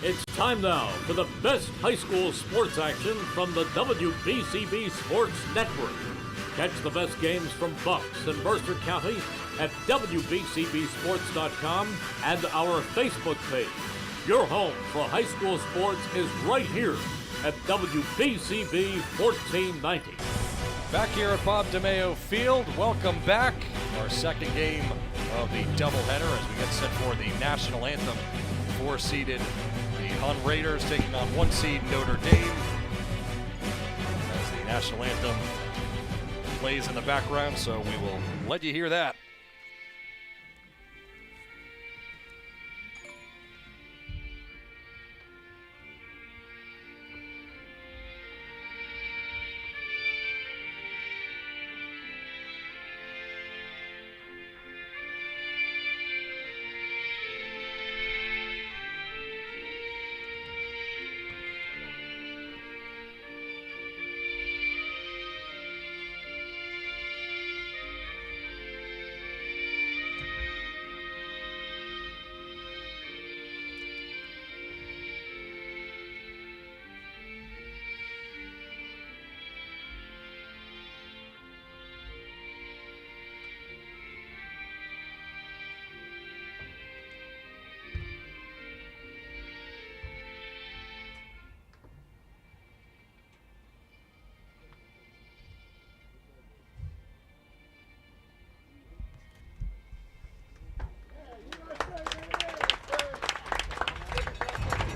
It's time now for the best high school sports action from the WBCB Sports Network. Catch the best games from Bucks and Mercer County at WBCBSports.com and our Facebook page. Your home for high school sports is right here at WBCB 1490. Back here at Bob DeMeo Field. Welcome back. Our second game of the doubleheader as we get set for the national anthem. Four-seeded the Hun Raiders taking on one-seed Notre Dame. As the national anthem plays in the background, so we will let you hear that.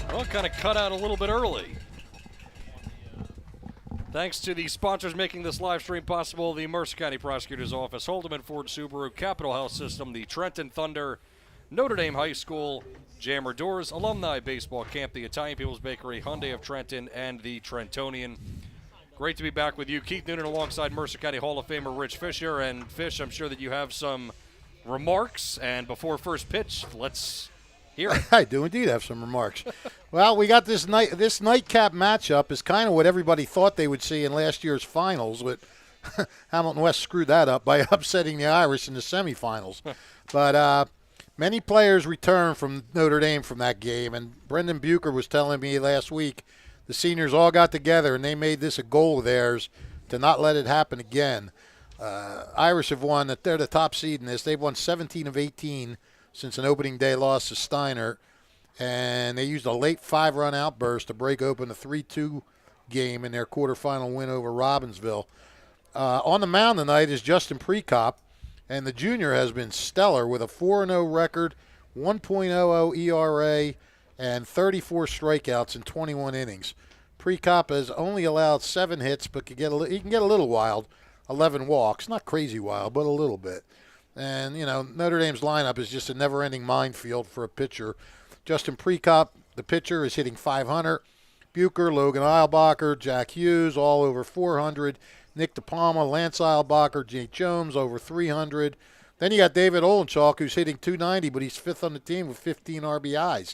Well, kind of cut out a little bit early. Thanks to the sponsors making this live stream possible, the Mercer County Prosecutor's Office, Holdeman Ford Subaru, Capital Health System, the Trenton Thunder, Notre Dame High School, Jammer Doors, Alumni Baseball Camp, the Italian People's Bakery, Hyundai of Trenton, and the Trentonian. Great to be back with you. Keith Noonan alongside Mercer County Hall of Famer Rich Fisher. And Fish, I'm sure that you have some remarks. And before first pitch, let's hear it. I do indeed have some remarks. Well, we got this nightcap matchup is kind of what everybody thought they would see in last year's finals, but Hamilton West screwed that up by upsetting the Irish in the semifinals. But many players returned from Notre Dame from that game, and Brendan Bucher was telling me last week the seniors all got together and they made this a goal of theirs to not let it happen again. Irish have won. They're the top seed in this. They've won 17 of 18 since an opening day loss to Steiner, and they used a late 5-run outburst to break open a 3-2 game in their quarterfinal win over Robbinsville. On the mound tonight is Justin Prekop, and the junior has been stellar with a 4-0 record, 1.00 ERA, and 34 strikeouts in 21 innings. Prekop has only allowed 7 hits, but he can get a little wild, 11 walks. Not crazy wild, but a little bit. And, you know, Notre Dame's lineup is just a never-ending minefield for a pitcher. Justin Prekop, the pitcher, is hitting .500. Bucher, Logan Eilbacher, Jack Hughes, all over .400. Nick DePalma, Lance Eilbacher, Jake Jones, over .300. Then you got David Olenchalk, who's hitting .290, but he's 5th on the team with 15 RBIs.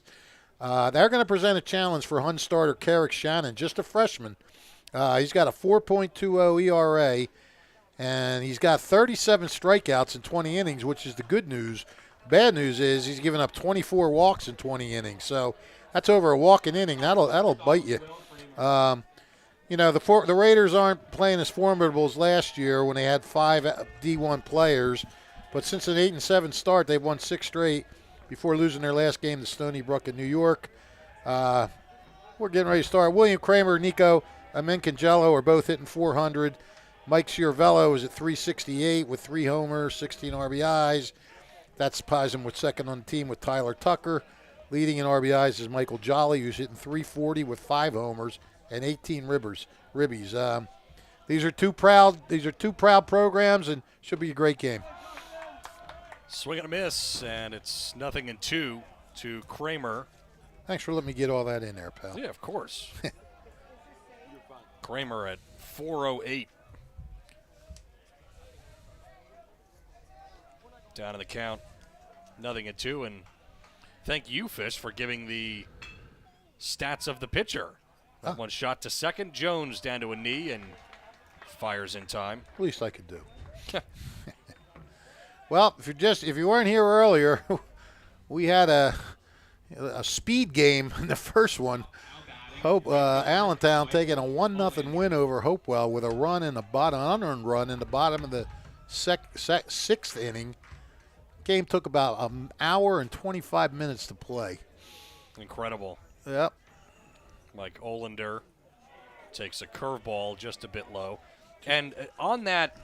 They're going to present a challenge for Hun starter Carrick Shannon, just a freshman. He's got a 4.20 ERA. And he's got 37 strikeouts in 20 innings, which is the good news. Bad news is he's given up 24 walks in 20 innings. So that's over a walk an inning. That'll bite you. You know, the Raiders aren't playing as formidable as last year when they had 5 D1 players. But since an 8-7 start, they've won 6 straight before losing their last game to Stony Brook in New York. We're getting ready to start. William Kramer, Nico Amencangello are both hitting .400. Mike Ciarvello is at .368 with 3 homers, 16 RBIs. That supplies him with second on the team with Tyler Tucker. Leading in RBIs is Michael Jolly, who's hitting .340 with 5 homers and 18 ribbies. These are two proud programs, and should be a great game. Swing and a miss, and it's 0-2 to Kramer. Thanks for letting me get all that in there, pal. Yeah, of course. Kramer at .408. Down in the count, 0-2, and thank you, Fish, for giving the stats of the pitcher. That one shot to second. Jones down to a knee and fires in time. Least I could do. Well, if you weren't here earlier, we had a speed game in the first one. Allentown taking a 1-0 win over Hopewell with a run in the bottom, unearned run in the bottom of the sixth inning. Game took about an hour and 25 minutes to play. Incredible. Yep. Mike Olander takes a curveball just a bit low. And on that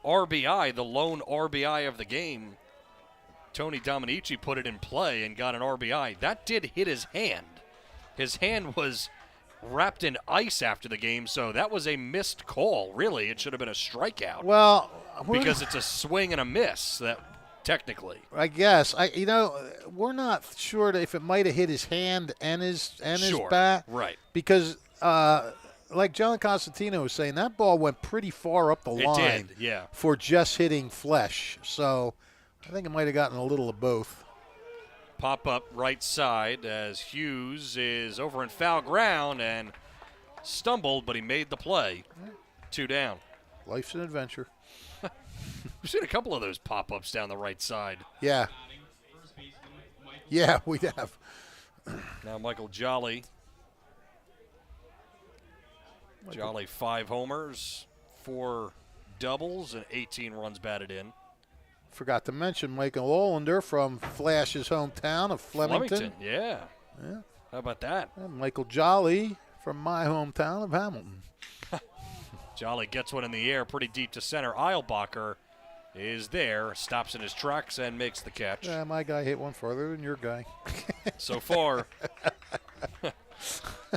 RBI, the lone RBI of the game, Tony Dominici put it in play and got an RBI. That did hit his hand. His hand was wrapped in ice after the game, so that was a missed call, really. It should have been a strikeout. Well, because it's a swing and a miss, that technically. I guess. We're not sure if it might have hit his hand and his bat. Right. Because like John Constantino was saying, that ball went pretty far up the line. It did, yeah. For just hitting flesh. So I think it might have gotten a little of both. Pop up right side as Hughes is over in foul ground and stumbled, but he made the play. 2 down. Life's an adventure. We've seen a couple of those pop-ups down the right side. Yeah. Yeah, we have. Now Michael Jolly. Jolly 5 homers, 4 doubles, and 18 runs batted in. Forgot to mention Michael Olander from Flash's hometown of Flemington. Yeah. How about that? And Michael Jolly from my hometown of Hamilton. Jolly gets one in the air pretty deep to center. Eilbacher is there, stops in his tracks, and makes the catch. Yeah, my guy hit one farther than your guy. So far,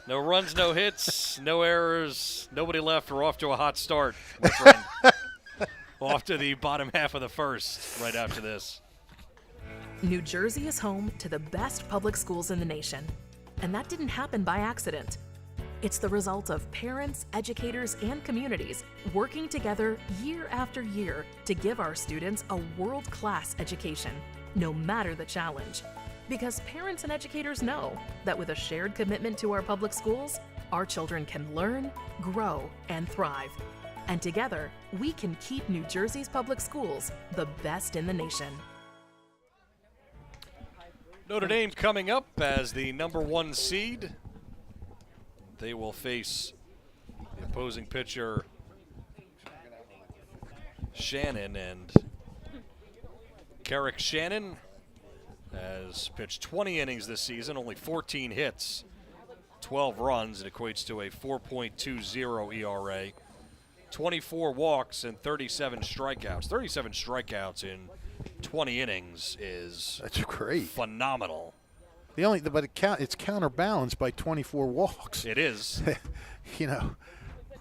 no runs, no hits, no errors, nobody left. We're off to a hot start, my friend. Off to the bottom half of the first right after this. New Jersey is home to the best public schools in the nation, and that didn't happen by accident. It's the result of parents, educators, and communities working together year after year to give our students a world-class education, no matter the challenge. Because parents and educators know that with a shared commitment to our public schools, our children can learn, grow, and thrive. And together, we can keep New Jersey's public schools the best in the nation. Notre Dame coming up as the number 1 seed. They will face the opposing pitcher, Shannon, and Carrick Shannon has pitched 20 innings this season, only 14 hits, 12 runs. It equates to a 4.20 ERA. 24 walks and 37 strikeouts. 37 strikeouts in 20 innings is that's great, phenomenal. It's counterbalanced by 24 walks. It is.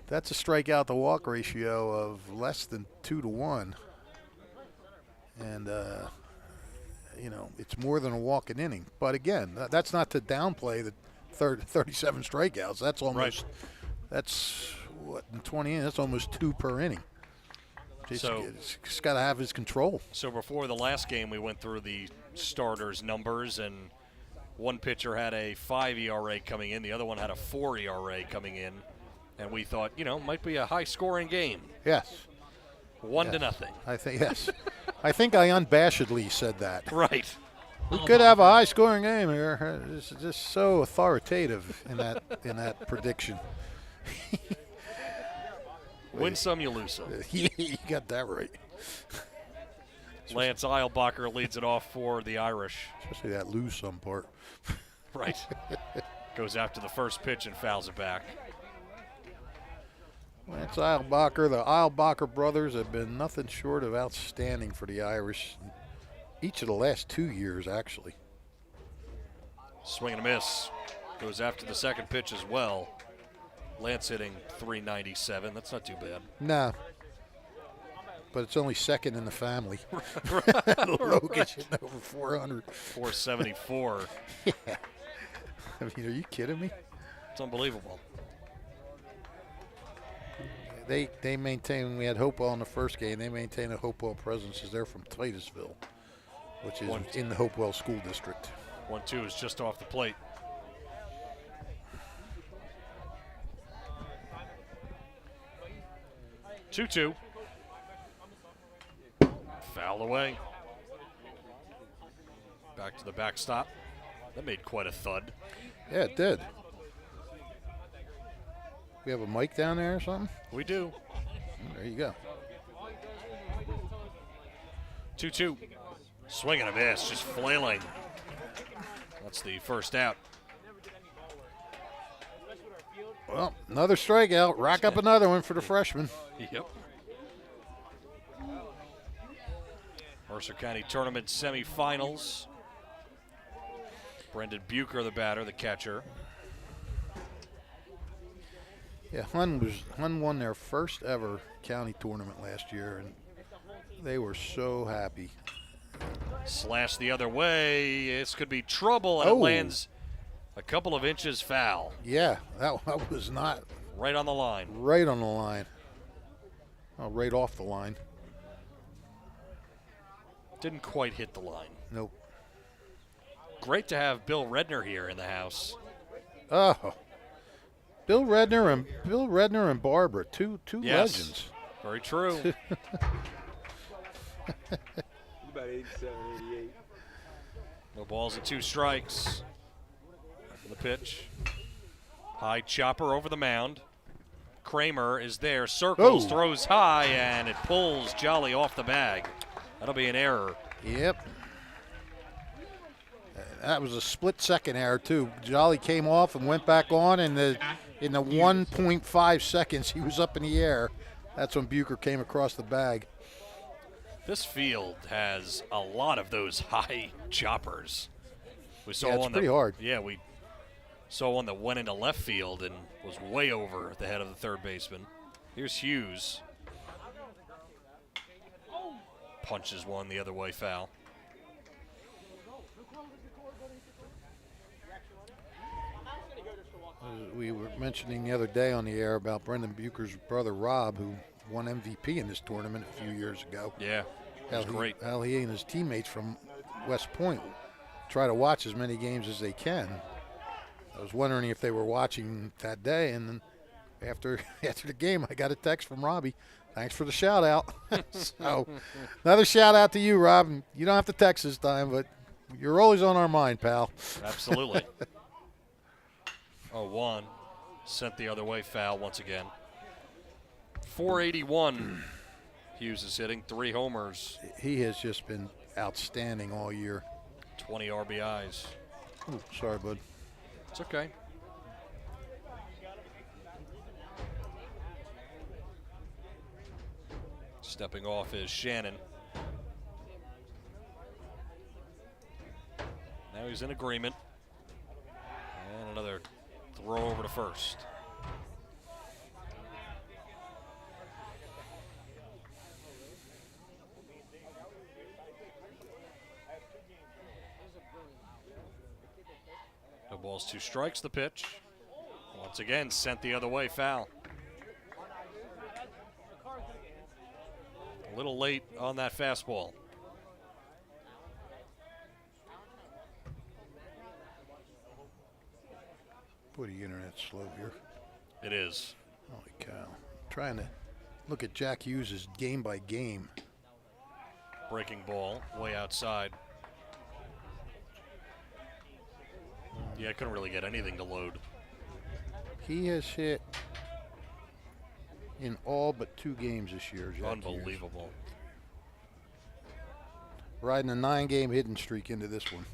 That's a strikeout to walk ratio of less than 2 to 1, and it's more than a walk an inning. But again, that's not to downplay the 37 strikeouts. That's almost right. That's what in 20 innings. That's almost 2 per inning. He's got to have his control. So before the last game, we went through the starters' numbers, and one pitcher had a 5 ERA coming in, the other one had a 4 ERA coming in, and we thought, might be a high-scoring game. Yes. 1 to nothing. I think yes. I think I unabashedly said that. Right. We could have a high-scoring game here. It's just so authoritative in that prediction. Win some, you lose some. You got that right. Lance Eilbacher leads it off for the Irish. Especially that lose some part. Right. Goes after the first pitch and fouls it back. Lance Eilbacher, the Eilbacher brothers have been nothing short of outstanding for the Irish each of the last 2 years, actually. Swing and a miss. Goes after the second pitch as well. Lance hitting .397. That's not too bad. No. But it's only second in the family. Logan's hitting over 400. 474. Yeah. I mean, are you kidding me? It's unbelievable. They maintain, when we had Hopewell in the first game, they maintain a Hopewell presence as they're from Titusville, which is in the Hopewell School District. 1-2 is just off the plate. Two. Foul away. Back to the backstop. That made quite a thud. Yeah, it did. We have a mic down there or something? We do. There you go. 2-2. Swing and a miss, just flailing. That's the first out. Well, another strikeout. Rack up another one for the freshman. Yep. Mercer County Tournament semifinals. Brendan Bucher, the batter, the catcher. Yeah, Hun won their first ever county tournament last year, and they were so happy. Slash the other way. This could be trouble, and it lands a couple of inches foul. Yeah, that was not right on the line. Right on the line. Oh, right off the line. Didn't quite hit the line. Nope. Great to have Bill Redner here in the house. Oh, Bill Redner and Barbara, two yes, legends. Very true. About 87, 88. No balls and 2 strikes. For the pitch. High chopper over the mound. Kramer is there, circles, throws high, and it pulls Jolly off the bag. That'll be an error. Yep. That was a split-second error, too. Jolly came off and went back on, and in the 1.5 seconds he was up in the air. That's when Bucher came across the bag. This field has a lot of those high choppers. We saw it's one pretty hard. Yeah, we saw one that went into left field and was way over the head of the third baseman. Here's Hughes. Punches one the other way, foul. We were mentioning the other day on the air about Brendan Bucher's brother Rob, who won MVP in this tournament a few years ago. Yeah, that was great. How he and his teammates from West Point try to watch as many games as they can. I was wondering if they were watching that day, and then after the game, I got a text from Robbie. Thanks for the shout out. So, another shout out to you, Rob. You don't have to text this time, but you're always on our mind, pal. Absolutely. 0-1. Sent the other way, foul once again. 481. Hughes is hitting 3 homers. He has just been outstanding all year. 20 RBIs. Ooh, sorry, bud. It's okay. Stepping off is Shannon. Now he's in agreement. And another throw over to first. No balls, 2 strikes, the pitch. Once again, sent the other way, foul. A little late on that fastball. Boy, the internet's slow here. It is. Holy cow. Trying to look at Jack Hughes' game by game. Breaking ball, way outside. Yeah, I couldn't really get anything to load. He has hit in all but 2 games this year, Jack Unbelievable. Hughes. Riding a 9-game hitting streak into this one.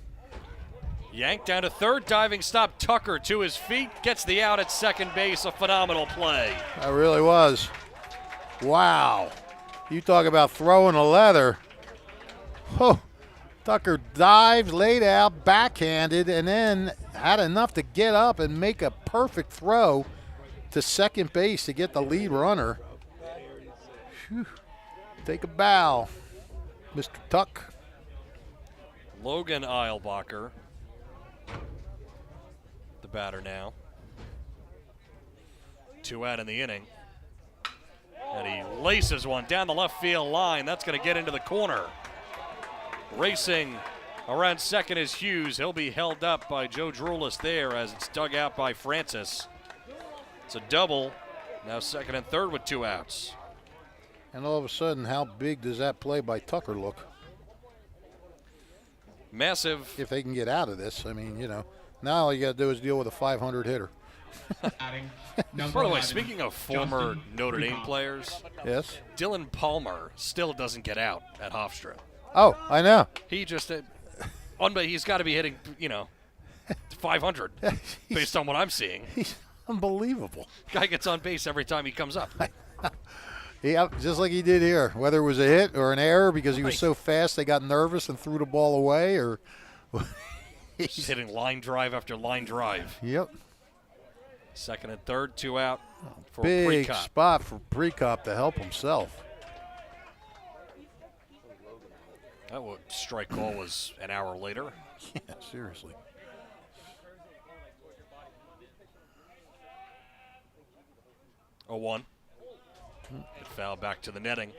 Yanked down to third, diving stop. Tucker to his feet, gets the out at second base. A phenomenal play. That really was. Wow. You talk about throwing a leather. Oh, Tucker dives, laid out, backhanded, and then had enough to get up and make a perfect throw to second base to get the lead runner. Whew. Take a bow, Mr. Tuck. Logan Eilbacher, the batter now. 2 out in the inning. And he laces one down the left field line. That's going to get into the corner. Racing around second is Hughes. He'll be held up by Joe Drulis there as it's dug out by Francis. It's a double. Now second and third with 2 outs. And all of a sudden, how big does that play by Tucker look? Massive. if they can get out of this. I mean, now all you got to do is deal with a 500 hitter. By the way, speaking of former Notre Dame players, Yes. Dylan Palmer still doesn't get out at Hofstra. Oh, I know. He just, he's got to be hitting, 500 based on what I'm seeing. He's unbelievable. Guy gets on base every time he comes up. Yeah, just like he did here. Whether it was a hit or an error because he was so fast they got nervous and threw the ball away, or He's hitting line drive after line drive. Yep. Second and third, 2 out for Big Precop. spot for Precop to help himself. That strike call was an hour later. Yeah, seriously. A 1. It foul back to the netting.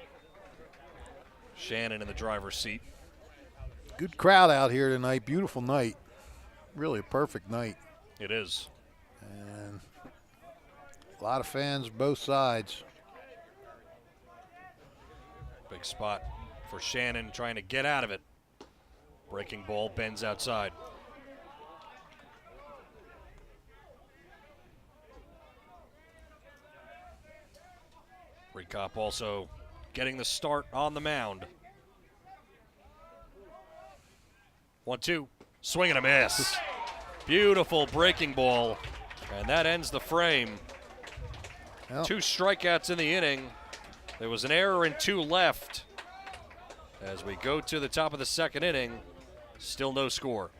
Shannon in the driver's seat. Good crowd out here tonight. Beautiful night. Really a perfect night. It is. And a lot of fans both sides. Big spot for Shannon trying to get out of it. Breaking ball bends outside. Precop also getting the start on the mound. 1-2. Swing and a miss. Beautiful breaking ball. And that ends the frame. Well, 2 strikeouts in the inning. There was an error and 2 left. As we go to the top of the second inning, still no score.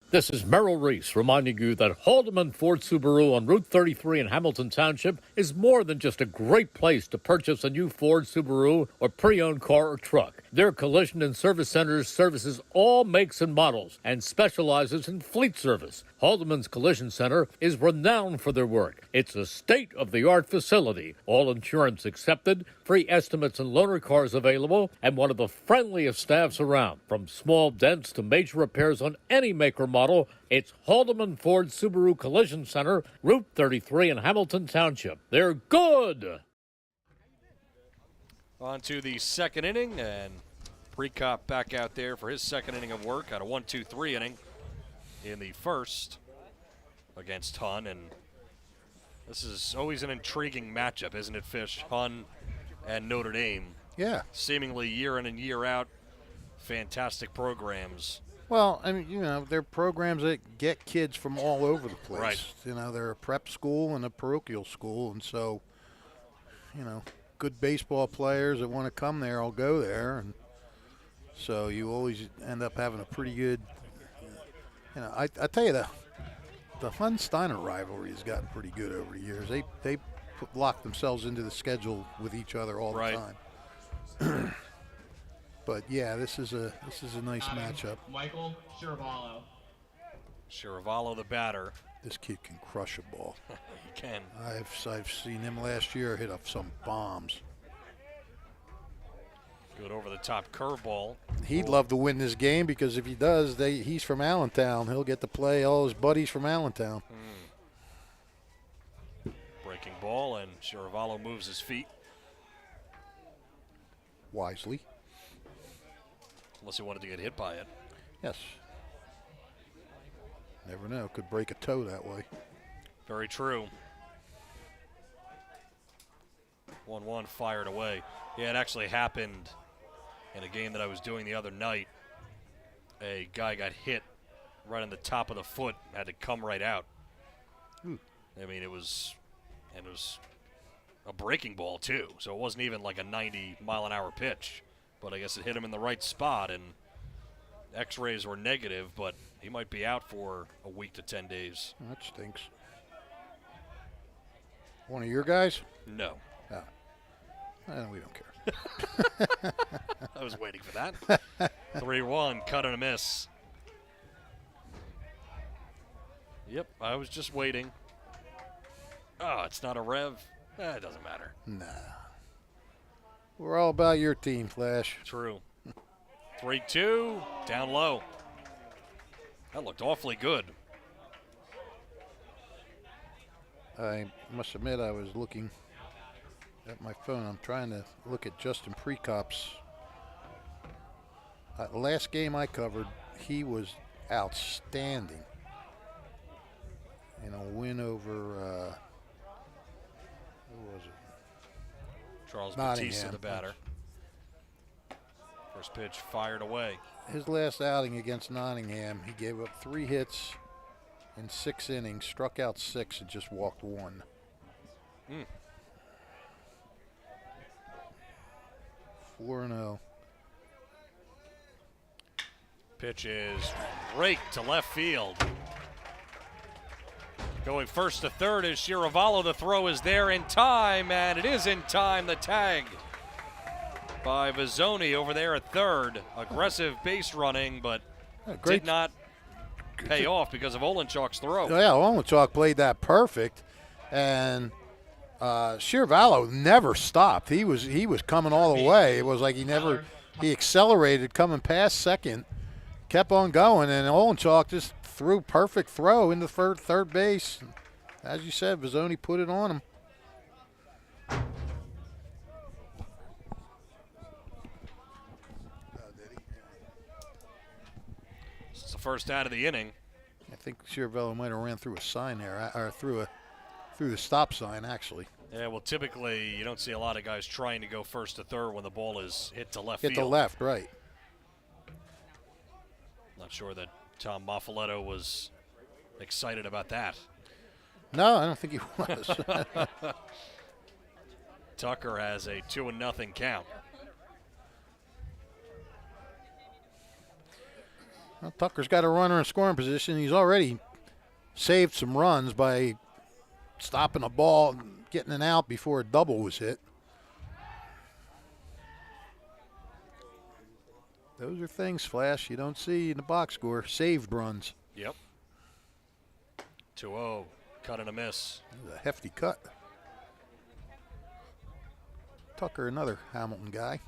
This is Merrill Reese reminding you that Haldeman Ford Subaru on Route 33 in Hamilton Township is more than just a great place to purchase a new Ford, Subaru, or pre-owned car or truck. Their collision and service centers services all makes and models and specializes in fleet service. Haldeman's Collision Center is renowned for their work. It's a state-of-the-art facility, all insurance accepted, free estimates and loaner cars available, and one of the friendliest staffs around. From small dents to major repairs on any make or model, it's Haldeman Ford Subaru Collision Center, Route 33 in Hamilton Township. They're good! On to the second inning, and Precop back out there for his second inning of work out of 1-2-3 inning in the first against Hun. And this is always an intriguing matchup, isn't it, Fish? Hun and Notre Dame. yeah. Seemingly year in and year out, fantastic programs. Well, I mean, they're programs that get kids from all over the place. Right. They're a prep school and a parochial school, and so, good baseball players that want to come there will go there, and so you always end up having a pretty good. I tell you, the Hun-Steiner rivalry has gotten pretty good over the years. They lock themselves into the schedule with each other all the time. But yeah, this is a nice matchup. Michael Shiravallo. Shiravallo, the batter. This kid can crush a ball. He can. I've seen him last year hit up some bombs. Good over the top curveball. He'd love to win this game because if he does, he's from Allentown. He'll get to play all his buddies from Allentown. Breaking ball, and Shiravallo moves his feet. Wisely. Unless he wanted to get hit by it. Yes. Never know. Could break a toe that way. Very true. 1-1 fired away. Yeah, it actually happened in a game that I was doing the other night. A guy got hit right on the top of the foot, had to come right out. I mean, it was a breaking ball too, so it wasn't even like a 90-mile-an-hour pitch. But I guess it hit him in the right spot, and x-rays were negative, but he might be out for a week to 10 days. That stinks. One of your guys? No. We don't care. I was waiting for that. 3-1, cut and a miss. Yep, I was just waiting. Oh, it's not a rev. It doesn't matter. Nah. We're all about your team, Flash. True. 3-2, down low. That looked awfully good. I must admit I was looking at my phone. I'm trying to look at Justin Prekop's. Last game I covered, he was outstanding. In a win over, who was it? Charles Nottingham. Batista, the batter. First pitch fired away. His last outing against Nottingham, he gave up 3 hits in 6 innings, struck out 6, and just walked 1. 4-0. Pitch is raked to left field. Going first to third is Shiravallo. The throw is there in time, and it is in time. The tag by Vizzoni over there at third. Aggressive base running, but did not pay off because of Olenchuk's throw. Yeah, Olenchuk played that perfect, and Shiravallo never stopped. He was coming all the way. It was like he accelerated coming past second, kept on going, and Olenchuk just threw perfect throw into third base. As you said, Vizzoni put it on him. It's the first out of the inning. I think Shiravallo might have ran through a sign there, or through the stop sign, actually. Yeah, well, typically you don't see a lot of guys trying to go first to third when the ball is hit to left field. Hit to left, right. Not sure that Tom Maffaletto was excited about that. No, I don't think he was. Tucker has a 2-0 count. Well, Tucker's got a runner in scoring position. He's already saved some runs by stopping a ball and getting an out before a double was hit. Those are things, Flash, you don't see in the box score. Saved runs. Yep. 2-0, cut and a miss. That was a hefty cut. Tucker, another Hamilton guy.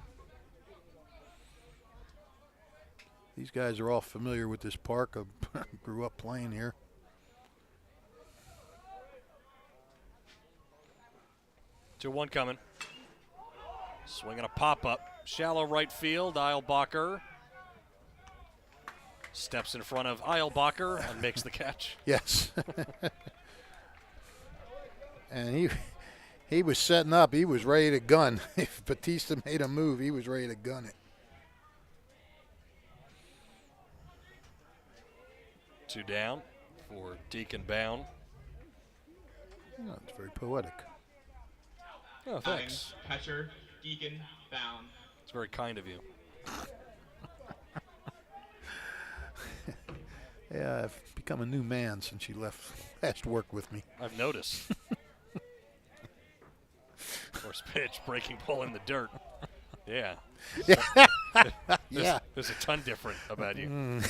These guys are all familiar with this park. I grew up playing here. Two one coming. Swinging a pop-up. Shallow right field. Eilbacher steps in front of Eilbacher and makes the catch. Yes. And he was setting up. He was ready to gun. If Batista made a move, he was ready to gun it. 2 down for Deacon Bound. Oh, it's very poetic. Oh, thanks. Catcher, Deacon, Bound. It's very kind of you. Yeah, I've become a new man since you last work with me. I've noticed. First pitch, breaking ball in the dirt. Yeah. Yeah. There's a ton different about you.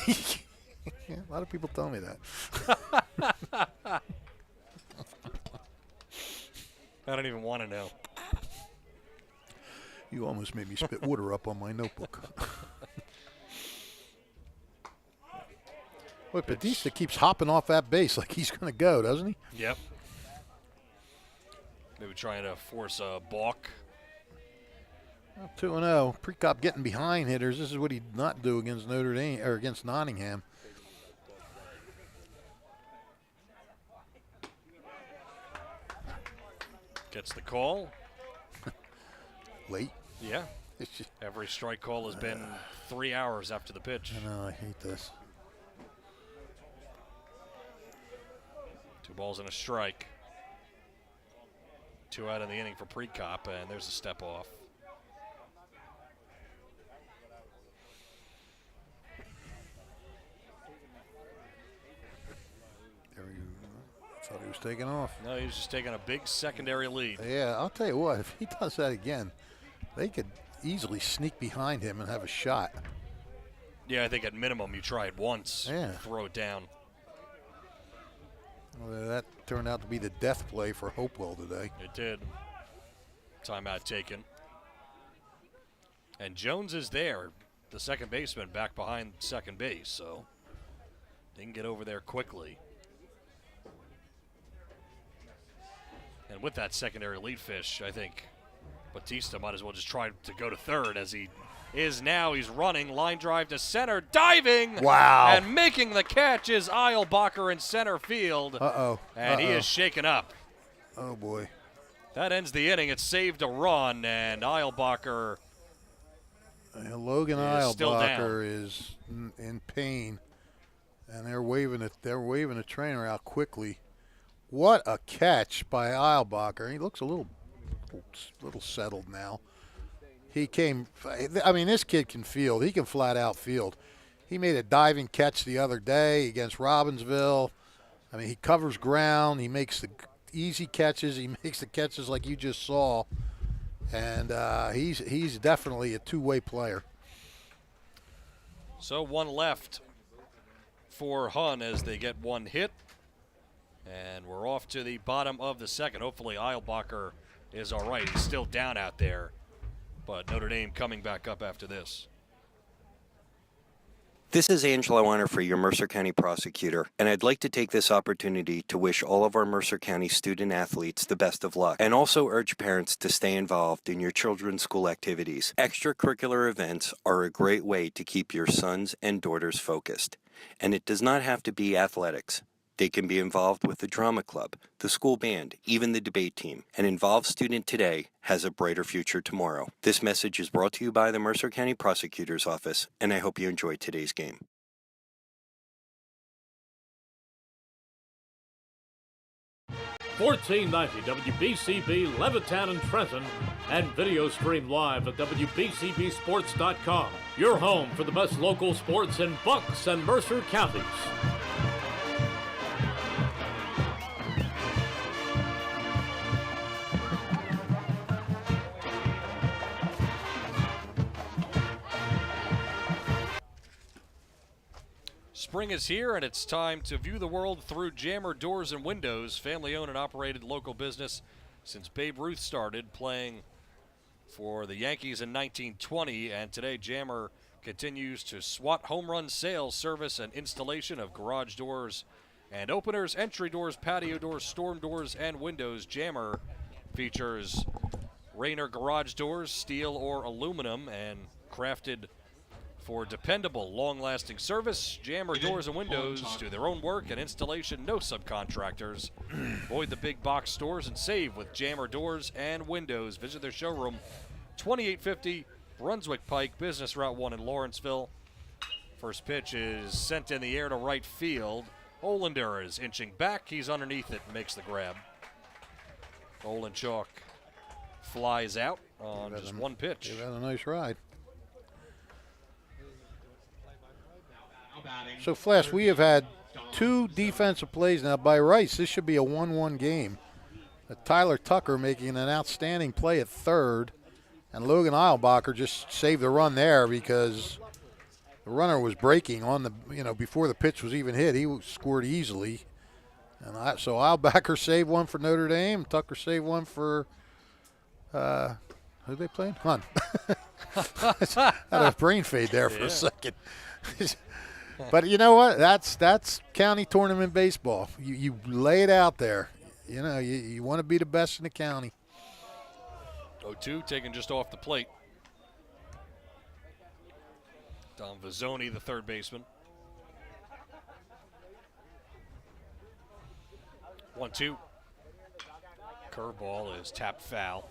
Yeah, a lot of people tell me that. I don't even want to know. You almost made me spit water up on my notebook. Boy, Batista keeps hopping off that base like he's going to go, doesn't he? Yep. Maybe trying to force a balk. 2-0. Prekop getting behind hitters. This is what he'd not do against Notre Dame or against Nottingham. Gets the call. Late. Yeah. Every strike call has been 3 hours after the pitch. I know, I hate this. 2 balls and a strike. 2 out in the inning for Prekop, and there's a step off. I thought he was taking off. No, he was just taking a big secondary lead. Yeah, I'll tell you what, if he does that again, they could easily sneak behind him and have a shot. Yeah, I think at minimum you try it once, throw it down. Well, that turned out to be the death play for Hopewell today. It did. Timeout taken. And Jones is there, the second baseman, back behind second base, so they can get over there quickly. And with that secondary lead fish, I think Batista might as well just try to go to third as he is now. He's running, line drive to center, diving. Wow. And making the catch is Eilbacher in center field. And he is shaken up. Oh, boy. That ends the inning. It saved a run, and Eilbacher Logan is still down. Eilbacher is in pain, and they're waving the trainer out quickly. What a catch by Eilbacher. He looks a little settled now. He came, I mean, this kid can field. He can flat out field. He made a diving catch the other day against Robbinsville. I mean, he covers ground. He makes the easy catches. He makes the catches like you just saw. And he's definitely a two-way player. So one left for Hun as they get one hit. And we're off to the bottom of the second. Hopefully Eilbacher is all right. He's still down out there. But Notre Dame coming back up after this. This is Angelo Honor, your Mercer County prosecutor, and I'd like to take this opportunity to wish all of our Mercer County student athletes the best of luck, and also urge parents to stay involved in your children's school activities. Extracurricular events are a great way to keep your sons and daughters focused, and it does not have to be athletics. They can be involved with the drama club, the school band, even the debate team. An involved student today has a brighter future tomorrow. This message is brought to you by the Mercer County Prosecutor's Office, and I hope you enjoyed today's game. $14.90 WBCB Levittown and Trenton, and video stream live at WBCBsports.com. Your home for the best local sports in Bucks and Mercer counties. Spring is here, and it's time to view the world through Jammer Doors and Windows, family-owned and operated local business since Babe Ruth started playing for the Yankees in 1920. And today, Jammer continues to swat home run sales, service, and installation of garage doors and openers, entry doors, patio doors, storm doors, and windows. Jammer features Rainer garage doors, steel or aluminum, and crafted for dependable, long-lasting service. Jammer Doors and Windows do their own work and installation, no subcontractors. Avoid the big box stores and save with Jammer Doors and Windows. Visit their showroom, 2850 Brunswick Pike, Business Route 1 in Lawrenceville. First pitch is sent in the air to right field. Olander is inching back. He's underneath it and makes the grab. Olenchuk flies out on just one pitch. They've had a nice ride. So, Flash, we have had two defensive plays now by Rice. This should be a 1-1 game. Tyler Tucker making an outstanding play at third, and Logan Eilbacher just saved the run there because the runner was breaking on the, before the pitch was even hit. He scored easily. And so Eilbacher saved one for Notre Dame. Tucker saved one for, who they playing? Hun. I had a brain fade there for a second. But you know what? That's county tournament baseball. You lay it out there. You want to be the best in the county. 0-2 taken just off the plate. Don Vizzoni, the third baseman. 1-2. Curveball is tapped foul.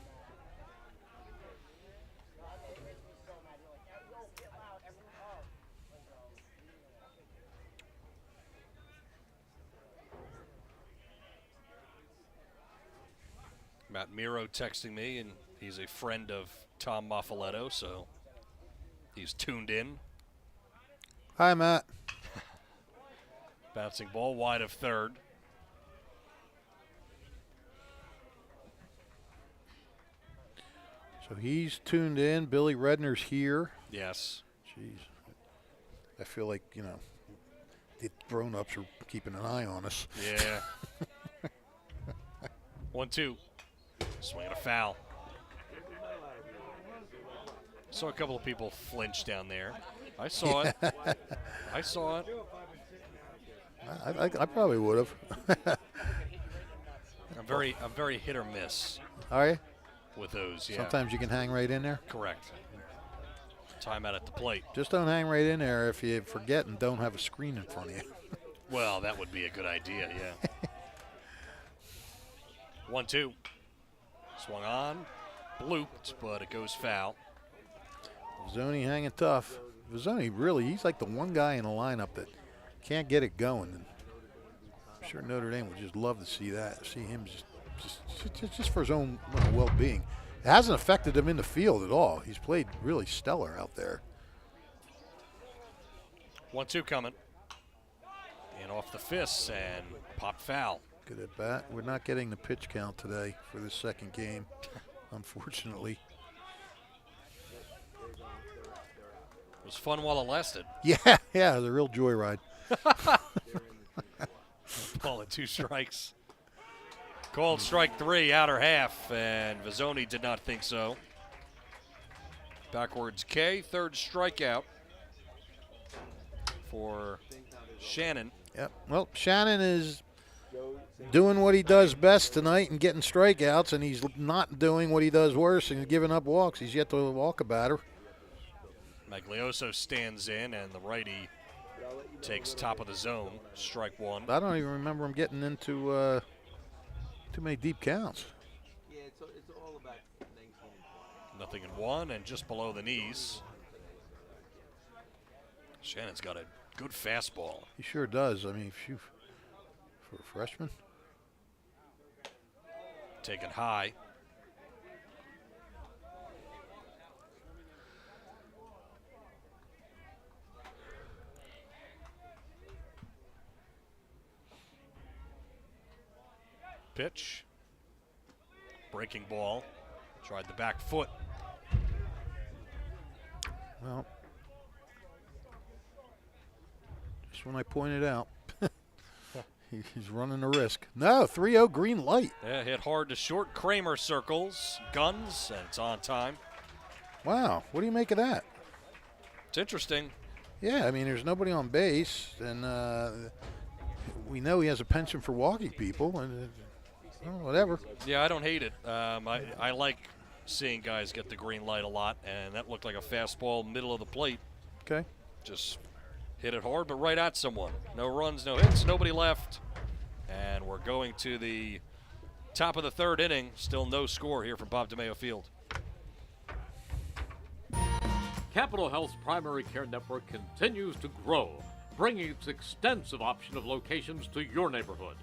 Matt Miro texting me, and he's a friend of Tom Maffaletto, so he's tuned in. Hi, Matt. Bouncing ball wide of third. So he's tuned in. Billy Redner's here. Yes. Jeez. I feel like, the grown-ups are keeping an eye on us. Yeah. 1-2. Swing and a foul. Saw a couple of people flinch down there. I saw it. I saw it. I probably would have. I'm very hit or miss Are you? with those. Yeah. Sometimes you can hang right in there. Correct. Timeout at the plate. Just don't hang right in there if you forget and don't have a screen in front of you. Well, that would be a good idea, yeah. 1-2. Swung on. Blooped, but it goes foul. Vizzoni hanging tough. Vizzoni really, he's like the one guy in the lineup that can't get it going. And I'm sure Notre Dame would just love to see that, see him just for his own well-being. It hasn't affected him in the field at all. He's played really stellar out there. 1-2 coming. And off the fists and pop foul. Good at bat. We're not getting the pitch count today for the second game, unfortunately. It was fun while it lasted. Yeah, it was a real joyride. Ball at 2 strikes. Called strike 3, outer half, and Vizzoni did not think so. Backwards K, third strikeout for Shannon. Yep. Well, Shannon is doing what he does best tonight and getting strikeouts, and he's not doing what he does worse and giving up walks. He's yet to walk a batter. Maglioso stands in, and the righty takes top of the zone, strike 1. I don't even remember him getting into too many deep counts. Yeah, it's all about 19. 0-1, and just below the knees. Shannon's got a good fastball. He sure does. I mean, phew, for a freshman. Taken high. Pitch. Breaking ball. Tried the back foot. Well, just when I pointed out, he's running a risk. No, 3-0 green light. Yeah, hit hard to short. Kramer circles, guns, and it's on time. Wow, what do you make of that? It's interesting. Yeah, I mean, there's nobody on base, and we know he has a penchant for walking people, and whatever. Yeah, I don't hate it. I like seeing guys get the green light a lot, and that looked like a fastball middle of the plate. Okay. Just hit it hard, but right at someone. No runs, no hits, nobody left. And we're going to the top of the third inning. Still no score here from Bob DeMeo Field. Capital Health's primary care network continues to grow, bringing its extensive option of locations to your neighborhood.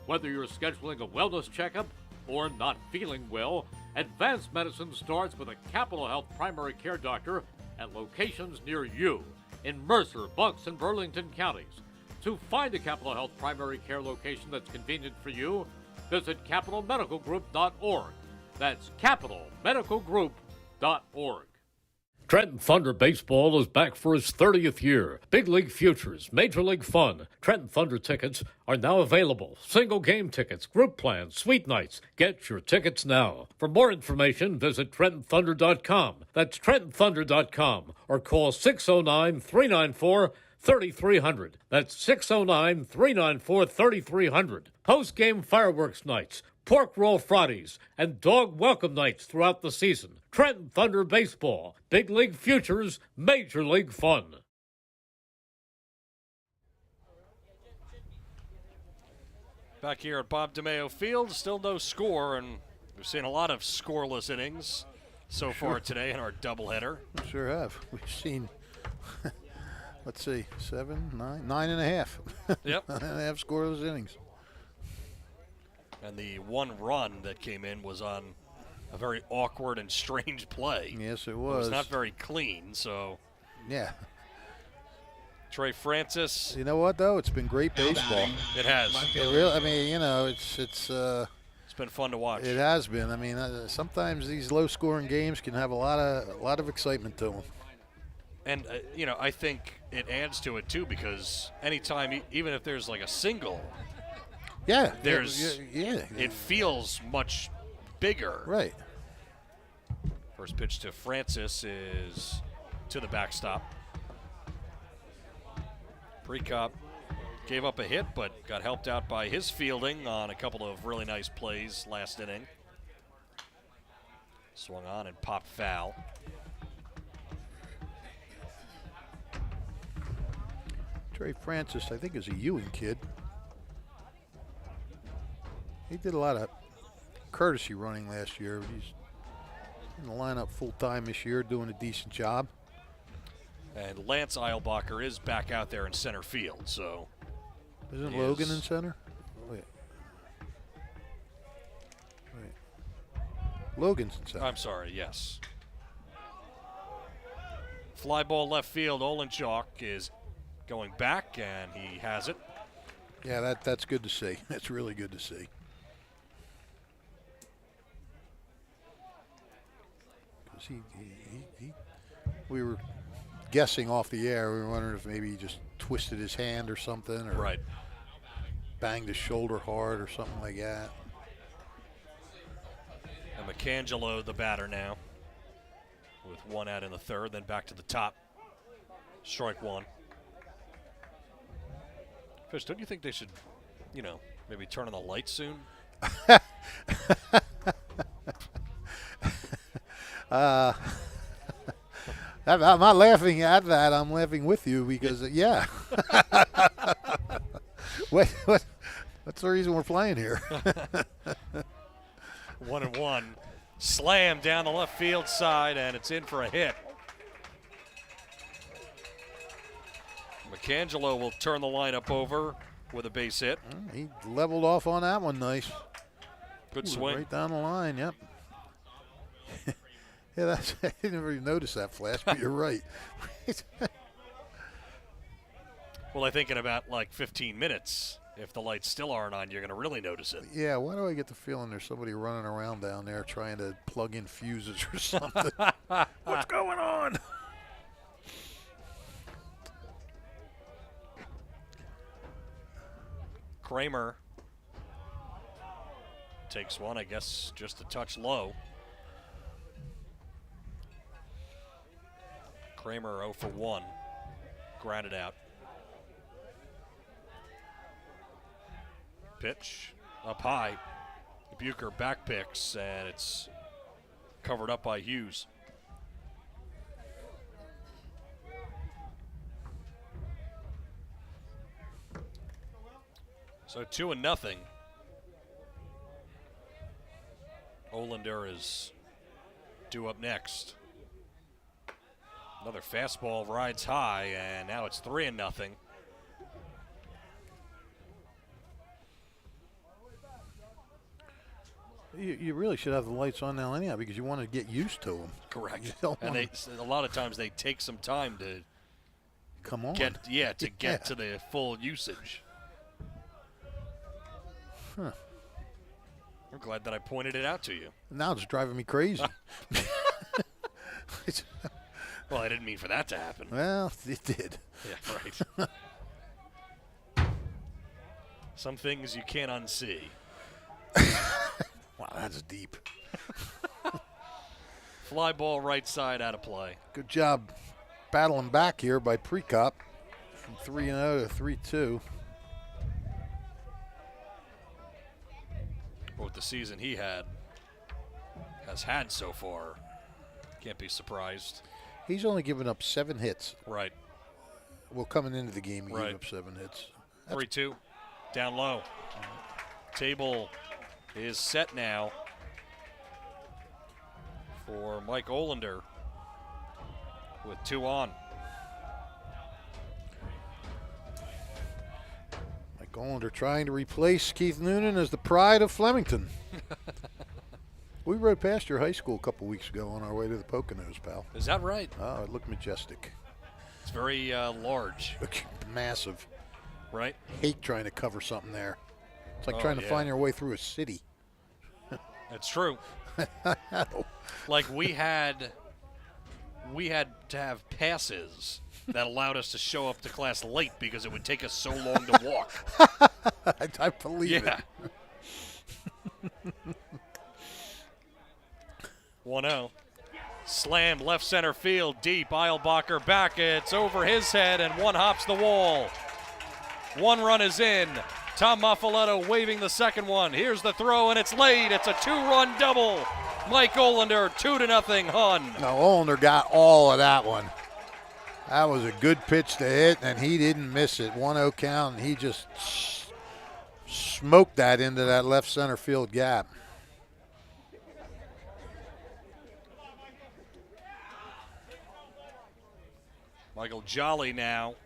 Whether you're scheduling a wellness checkup or not feeling well, advanced medicine starts with a Capital Health primary care doctor at locations near you in Mercer, Bucks, and Burlington counties. To find a Capital Health primary care location that's convenient for you, visit capitalmedicalgroup.org. That's capitalmedicalgroup.org. Trenton Thunder Baseball is back for its 30th year. Big League Futures, Major League Fun. Trenton Thunder tickets are now available. Single game tickets, group plans, suite nights. Get your tickets now. For more information, visit TrentonThunder.com. That's TrentonThunder.com. Or call 609-394-3300. That's 609-394-3300. Post-game fireworks nights, pork roll Fridays, and dog welcome nights throughout the season. Trenton Thunder Baseball. Big League Futures, Major League Fun. Back here at Bob DeMeo Field, still no score, and we've seen a lot of scoreless innings so far today in our doubleheader. We sure have. We've seen, let's see, 7, 9, 9.5. Yep. 9.5 scoreless innings. And the one run that came in was on a very awkward and strange play. Yes, it It was. was not very clean, so Yeah. Trey Francis, You know what, though? It's been great baseball. it has. It really, I mean, you know, it's It's been fun to watch. It has been. I mean, sometimes these low-scoring games can have a lot of excitement to them. And, I think it adds to it, too, because anytime, even if there's like a single, yeah, it feels much bigger. Right. First pitch to Francis is to the backstop. Precop gave up a hit, but got helped out by his fielding on a couple of really nice plays last inning. Swung on and popped foul. Trey Francis, I think, is a Ewing kid. He did a lot of courtesy running last year. He's in the lineup full-time this year, doing a decent job. And Lance Eilbacher is back out there in center field, so. Isn't Logan in center? Wait. Logan's in center. I'm sorry, yes. Fly ball left field. Olenchuk is going back, and he has it. Yeah, that's good to see. That's really good to see. We were guessing off the air. We were wondering if maybe he just twisted his hand or something, or right, banged his shoulder hard or something like that. And McAngelo, the batter now, with one out in the third, then back to the top. Strike one. Fish, don't you think they should, maybe turn on the lights soon? I'm not laughing at that. I'm laughing with you because, yeah. What's the reason we're playing here? 1-1. Slam down the left field side, and it's in for a hit. McAngelo will turn the lineup over with a base hit. He leveled off on that one nice. Good swing. Right down the line, yep. Yeah, I didn't really notice that flash, but you're right. Well, I think in about like 15 minutes, if the lights still aren't on, you're going to really notice it. Yeah, why do I get the feeling there's somebody running around down there trying to plug in fuses or something? What's going on? Kramer takes one, I guess, just a touch low. Kramer 0 for 1, grounded out. Pitch up high. Bucher back picks, and it's covered up by Hughes. So 2-0. Olander is due up next. Another fastball rides high, and now it's 3-0. You really should have the lights on now anyhow because you want to get used to them. Correct. And a lot of times they take some time to come on. Get to the full usage. Huh. I'm glad that I pointed it out to you. Now it's driving me crazy. Well, I didn't mean for that to happen. Well, it did. Yeah, right. Some things you can't unsee. Wow, that's deep. Fly ball right side out of play. Good job battling back here by Precop from 3-0 to 3-2. With the season he has had so far, can't be surprised. He's only given up 7 hits. Right. Well, coming into the game, he right. gave up 7 hits. 3-2, down low. Table is set now for Mike Olander with 2 on. Mike Olander trying to replace Keith Noonan as the pride of Flemington. We rode past your high school a couple weeks ago on our way to the Poconos, pal. Is that right? Oh, it looked majestic. It's very large. Massive. Right? Hate trying to cover something there. It's like trying to find your way through a city. It's true. Like we had to have passes that allowed us to show up to class late because it would take us so long to walk. I believe it. 1-0. Slam left center field, deep. Eilbacher back. It's over his head, and one hops the wall. One run is in. Tom Maffaletto waving the second one. Here's the throw, and it's laid. It's a 2-run double. Mike Olander, 2-0 Hun. No, Olander got all of that one. That was a good pitch to hit, and he didn't miss it. 1-0 count, and he just smoked that into that left center field gap. Michael Jolly now.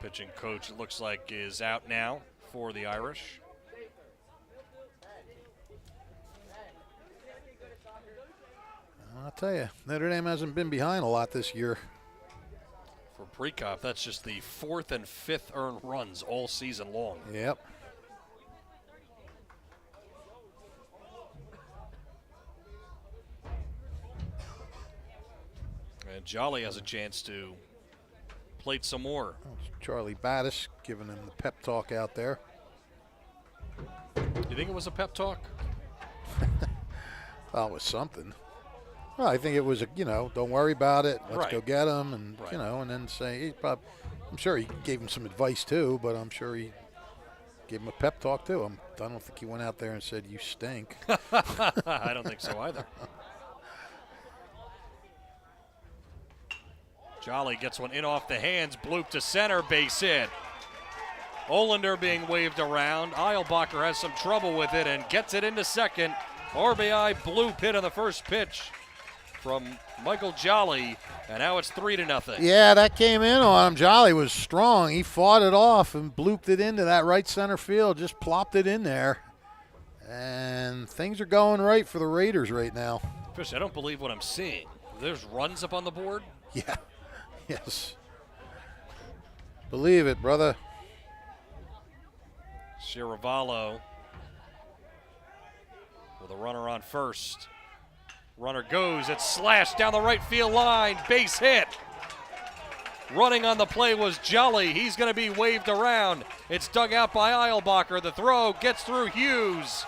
Pitching coach, it looks like, is out now for the Irish. I'll tell you, Notre Dame hasn't been behind a lot this year. For Prekop, that's just the 4th and 5th earned runs all season long. Yep. And Jolly has a chance to plate some more. Charlie Battis giving him the pep talk out there. You think it was a pep talk? Well, it was something. Well, I think it was, don't worry about it. Let's go get him, and and then say I'm sure he gave him some advice too, but I'm sure he gave him a pep talk too. I don't think he went out there and said you stink. I don't think so either. Jolly gets one in off the hands, bloop to center, base hit. Olander being waved around. Eilbacher has some trouble with it and gets it into second. RBI bloop hit on the first pitch from Michael Jolly, and now it's 3-0. Yeah, that came in on him. Jolly was strong. He fought it off and blooped it into that right center field, just plopped it in there. And things are going right for the Raiders right now. Fish, I don't believe what I'm seeing. There's runs up on the board? Yeah. Yes. Believe it, brother. Chiaravallo with a runner on first. Runner goes, it's slashed down the right field line, base hit. Running on the play was Jolly. He's going to be waved around. It's dug out by Eilbacher. The throw gets through Hughes.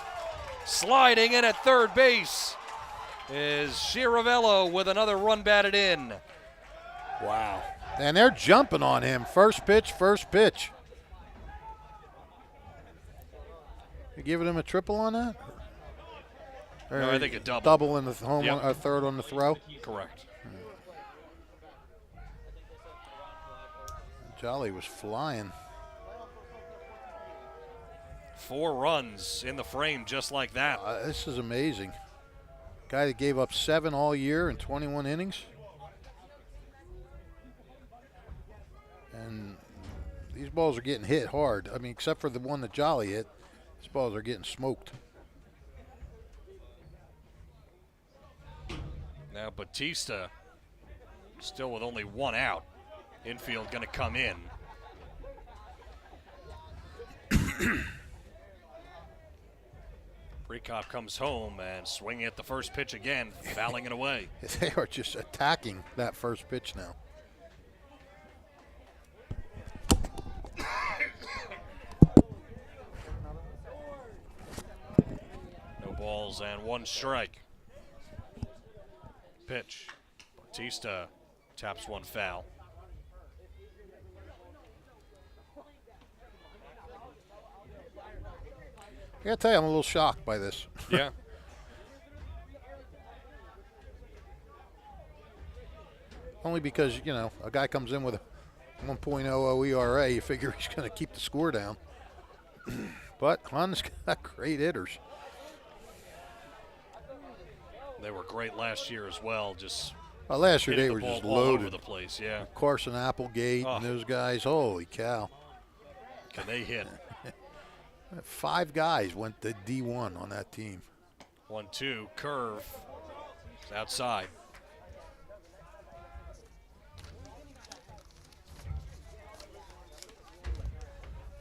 Sliding in at third base is Chiaravallo with another run batted in. Wow. And they're jumping on him. First pitch. You giving him a triple on that? No, I think a double. Double in the home, or third on the throw? Correct. Jolly was flying. 4 runs in the frame just like that. This is amazing. Guy that gave up 7 all year in 21 innings. And these balls are getting hit hard. I mean, except for the one that Jolly hit, these balls are getting smoked. Now Batista still with only 1 out. Infield going to come in. Prekop comes home and swinging at the first pitch again, fouling it away. They are just attacking that first pitch now. No balls and 1 strike. Pitch. Batista taps 1 foul. I gotta tell you, I'm a little shocked by this. Yeah. Only because, a guy comes in with a 1.00 ERA, you figure he's going to keep the score down. But Hun's got great hitters. They were great last year as well. Last year they hitting were the ball just all loaded. over the place, yeah. Carson Applegate and those guys, holy cow. Can they hit? 5 guys went to D1 on that team. 1-2, curve. It's outside.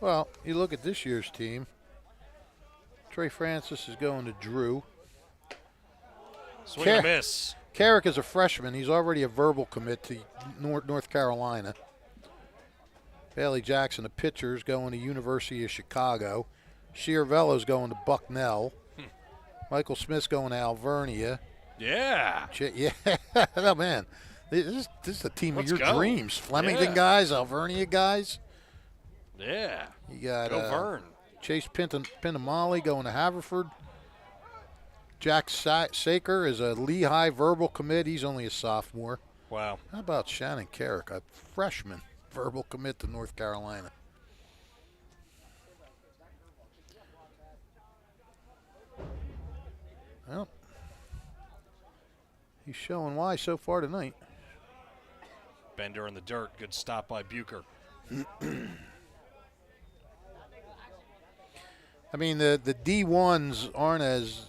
Well, you look at this year's team. Trey Francis is going to Drew. Swing and a miss. Carrick is a freshman. He's already a verbal commit to North Carolina. Bailey Jackson, a pitcher, is going to University of Chicago. Schiavello's going to Bucknell. Michael Smith's going to Alvernia. Yeah. Yeah. Oh, man. This is the team of your dreams. Flemington guys, Alvernia guys. Yeah. You got Go Vern. Chase Pintamale going to Haverford. Jack Saker is a Lehigh verbal commit. He's only a sophomore. Wow. How about Shannon Carrick, a freshman verbal commit to North Carolina? Well, he's showing why so far tonight. Bender in the dirt. Good stop by Bucher. I mean, the D1s aren't as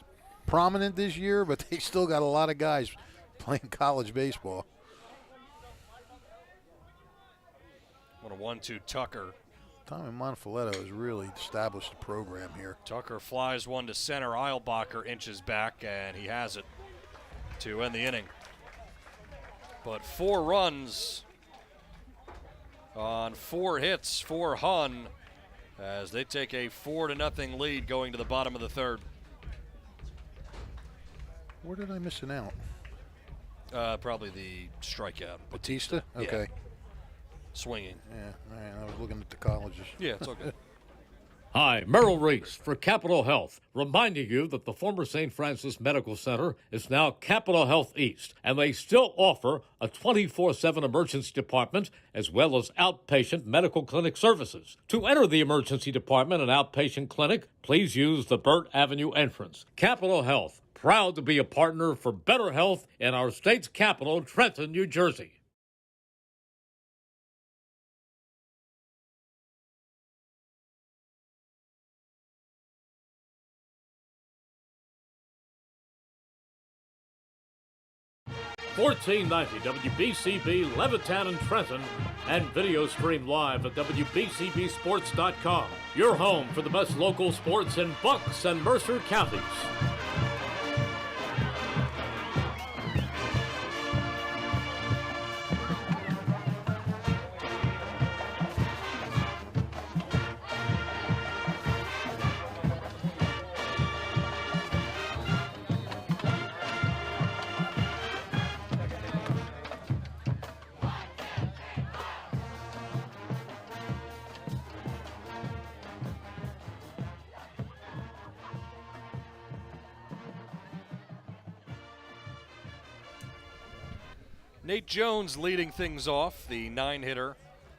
prominent this year, but they still got a lot of guys playing college baseball. What a 1-2 Tucker. Tommy Monfiletto has really established a program here. Tucker flies one to center. Eilbacher inches back, and he has it to end the inning. But 4 runs on 4 hits for Hun as they take a 4-0 lead going to the bottom of the third. Where did I miss an out? Probably the strikeout. Batista? Okay. Swinging. Yeah, all right, I was looking at the colleges. Yeah, it's okay. Hi, Merrill Reese for Capital Health, reminding you that the former St. Francis Medical Center is now Capital Health East, and they still offer a 24/7 emergency department as well as outpatient medical clinic services. To enter the emergency department and outpatient clinic, please use the Burt Avenue entrance. Capital Health, proud to be a partner for better health in our state's capital, Trenton, New Jersey. $14.90 WBCB Levittown and Trenton, and video stream live at WBCBsports.com. Your home for the best local sports in Bucks and Mercer counties. Nate Jones leading things off, the 9-hitter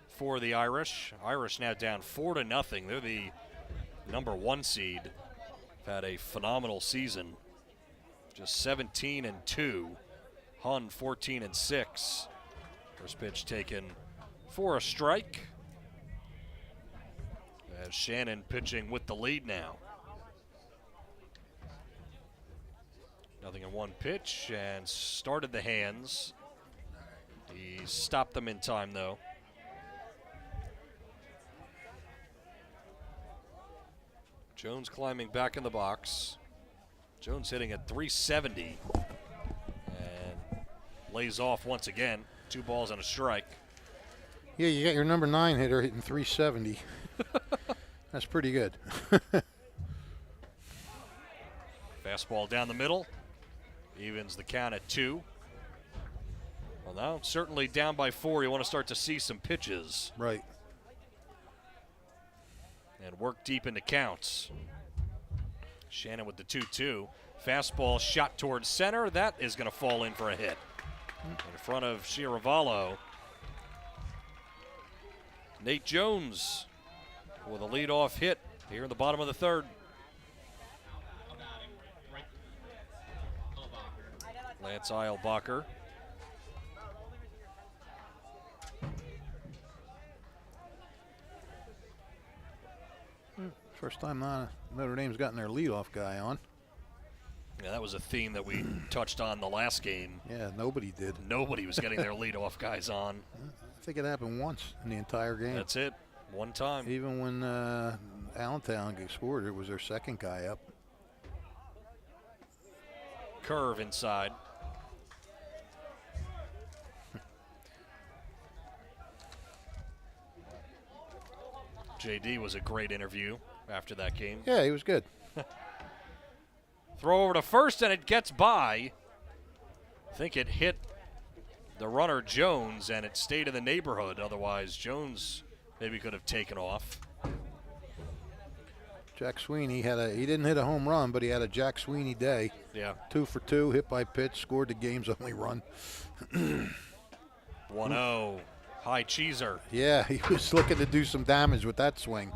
for the Irish. Irish now down 4-0. They're the number 1 seed. Had a phenomenal season. Just 17-2. Hun 14-6. First pitch taken for a strike. As Shannon pitching with the lead now. 0-1 pitch and started the hands. He stopped them in time, though. Jones climbing back in the box. Jones hitting at 370 and lays off once again. 2 balls and a strike. Yeah, you got your number 9 hitter hitting 370. That's pretty good. Fastball down the middle. Evens the count at 2. Well, now certainly down by 4. You want to start to see some pitches. Right. And work deep into counts. Shannon with the 2-2. Fastball shot towards center. That is going to fall in for a hit. In front of Schiavello. Nate Jones with a leadoff hit here in the bottom of the third. Lance Eilbacher. First time Notre Dame's gotten their leadoff guy on. Yeah, that was a theme that we touched on the last game. Yeah, nobody did. Nobody was getting their leadoff guys on. I think it happened once in the entire game. That's it. One time. Even when Allentown scored, it was their second guy up. Curve inside. JD was a great interview after that game. Yeah, he was good. Throw over to first, and it gets by. I think it hit the runner Jones, and it stayed in the neighborhood. Otherwise, Jones maybe could have taken off. Jack Sweeney he didn't hit a home run, but he had a Jack Sweeney day. Yeah. 2 for 2, hit by pitch, scored the game's only run. 1-0. High cheeser. Yeah, he was looking to do some damage with that swing.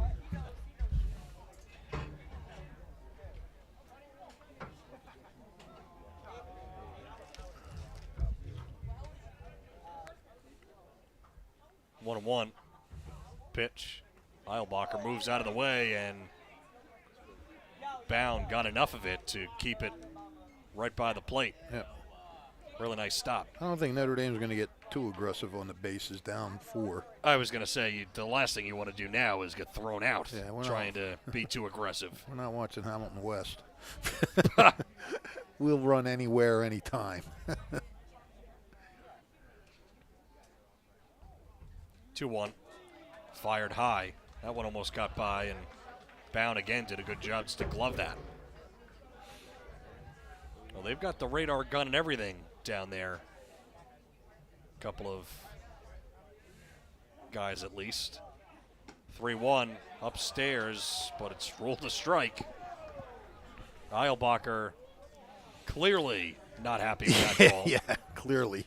One pitch. Eilbacher moves out of the way, and Bound got enough of it to keep it right by the plate. Yeah. Really nice stop. I don't think Notre Dame's going to get too aggressive on the bases, down 4. I was going to say, the last thing you want to do now is get thrown out, Yeah, trying to be too aggressive. We're not watching Hamilton West. We'll run anywhere, anytime. 2-1. Fired high. That one almost got by, and Bound again did a good job just to glove that. Well, they've got the radar gun and everything down there. A couple of guys at least. 3-1 upstairs, but it's ruled a strike. Eilbacher clearly not happy with that ball. Yeah, clearly.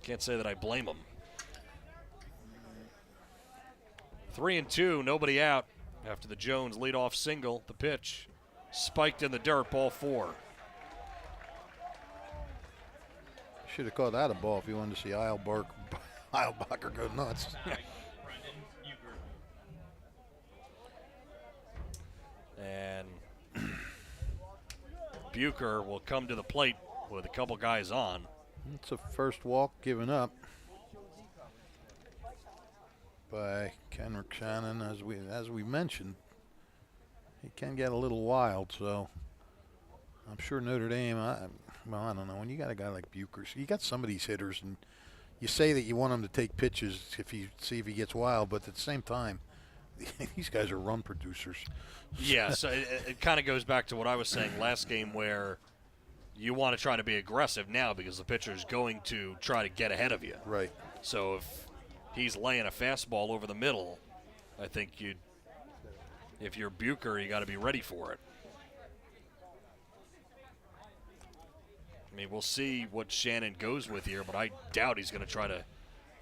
Can't say that I blame him. 3-2, nobody out after the Jones leadoff single. The pitch spiked in the dirt, ball 4. Should have caught that a ball if you wanted to see Eilbacher go nuts. And Bucher will come to the plate with a couple guys on. It's a first walk given up by Kenrick Shannon. As we mentioned, he can get a little wild, so I'm sure Notre Dame, I don't know. When you got a guy like Bucher, you got some of these hitters, and you say that you want him to take pitches if you see if he gets wild, but at the same time, these guys are run producers. Yeah, so it kind of goes back to what I was saying last game, where you want to try to be aggressive now because the pitcher is going to try to get ahead of you. Right. So if he's laying a fastball over the middle, I think if you're Bucher, you got to be ready for it. I mean, we'll see what Shannon goes with here, but I doubt he's going to try to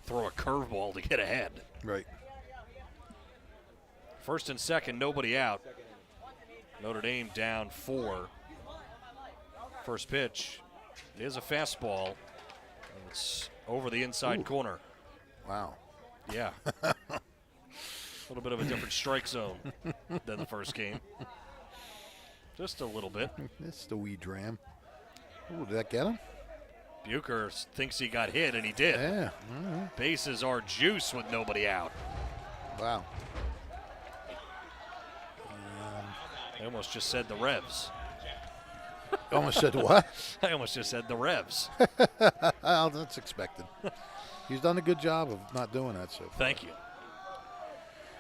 throw a curveball to get ahead. Right. First and second, nobody out. Notre Dame down 4. First pitch is a fastball. And it's over the inside corner. Wow. Yeah. A little bit of a different strike zone than the first game. Just a little bit. It's the wee dram. Ooh, did that get him? Bucher thinks he got hit, and he did. Yeah. Bases are juice with nobody out. Wow. I almost just said the Revs. Almost said what? I almost just said the Revs. Well, that's expected. He's done a good job of not doing that so far. Thank you.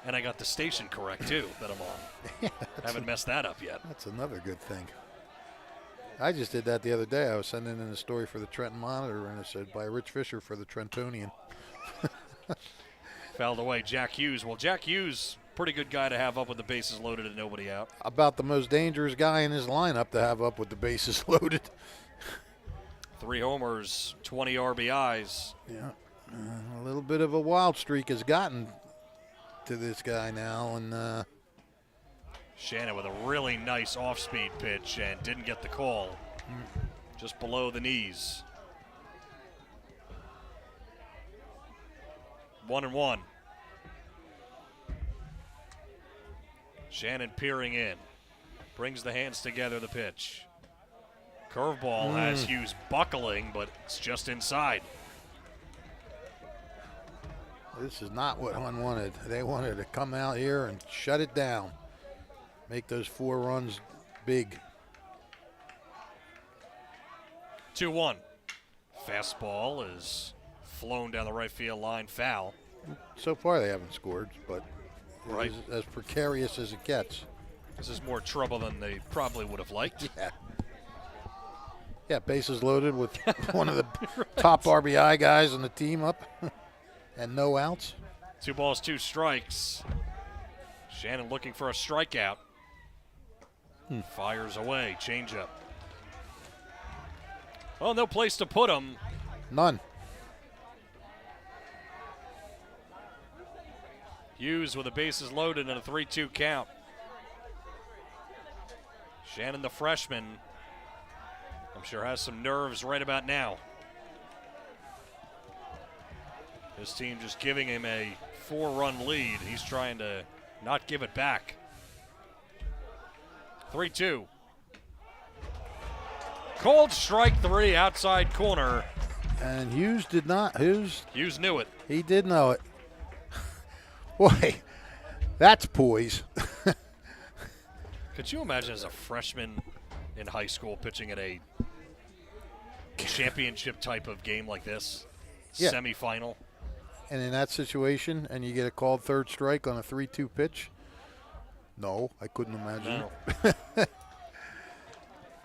And I got the station correct, too, that I'm on. Yeah, Haven't messed that up yet. That's another good thing. I just did that the other day. I was sending in a story for the Trenton Monitor, and it said by Rich Fisher for the Trentonian. Fouled away, Jack Hughes. Well, Jack Hughes, pretty good guy to have up with the bases loaded and nobody out. About the most dangerous guy in his lineup to have up with the bases loaded. 3 homers, 20 RBIs. Yeah. A little bit of a wild streak has gotten to this guy now, and Shannon with a really nice off-speed pitch and didn't get the call. Just below the knees. 1-1. Shannon peering in. Brings the hands together, the pitch. Curveball has Hughes buckling, but it's just inside. This is not what Hun wanted. They wanted to come out here and shut it down. Make those 4 runs big. 2-1. Fastball is flown down the right field line, foul. So far they haven't scored, but Right. it's as precarious as it gets. This is more trouble than they probably would have liked. Yeah. Yeah, bases loaded with one of the top RBI guys on the team up and no outs. 2 balls, 2 strikes. Shannon looking for a strikeout. Fires away, changeup. Well, no place to put him. None. Hughes with the bases loaded and a 3-2 count. Shannon, the freshman, I'm sure has some nerves right about now. His team just giving him a 4-run lead. He's trying to not give it back. 3-2. Cold strike 3 outside corner. And Hughes did not. Hughes knew it. He did know it. Boy, that's poise. Could you imagine as a freshman in high school pitching at a championship type of game like this? Yeah. Semifinal? And in that situation, and you get a called third strike on a 3-2 pitch? No, I couldn't imagine. No.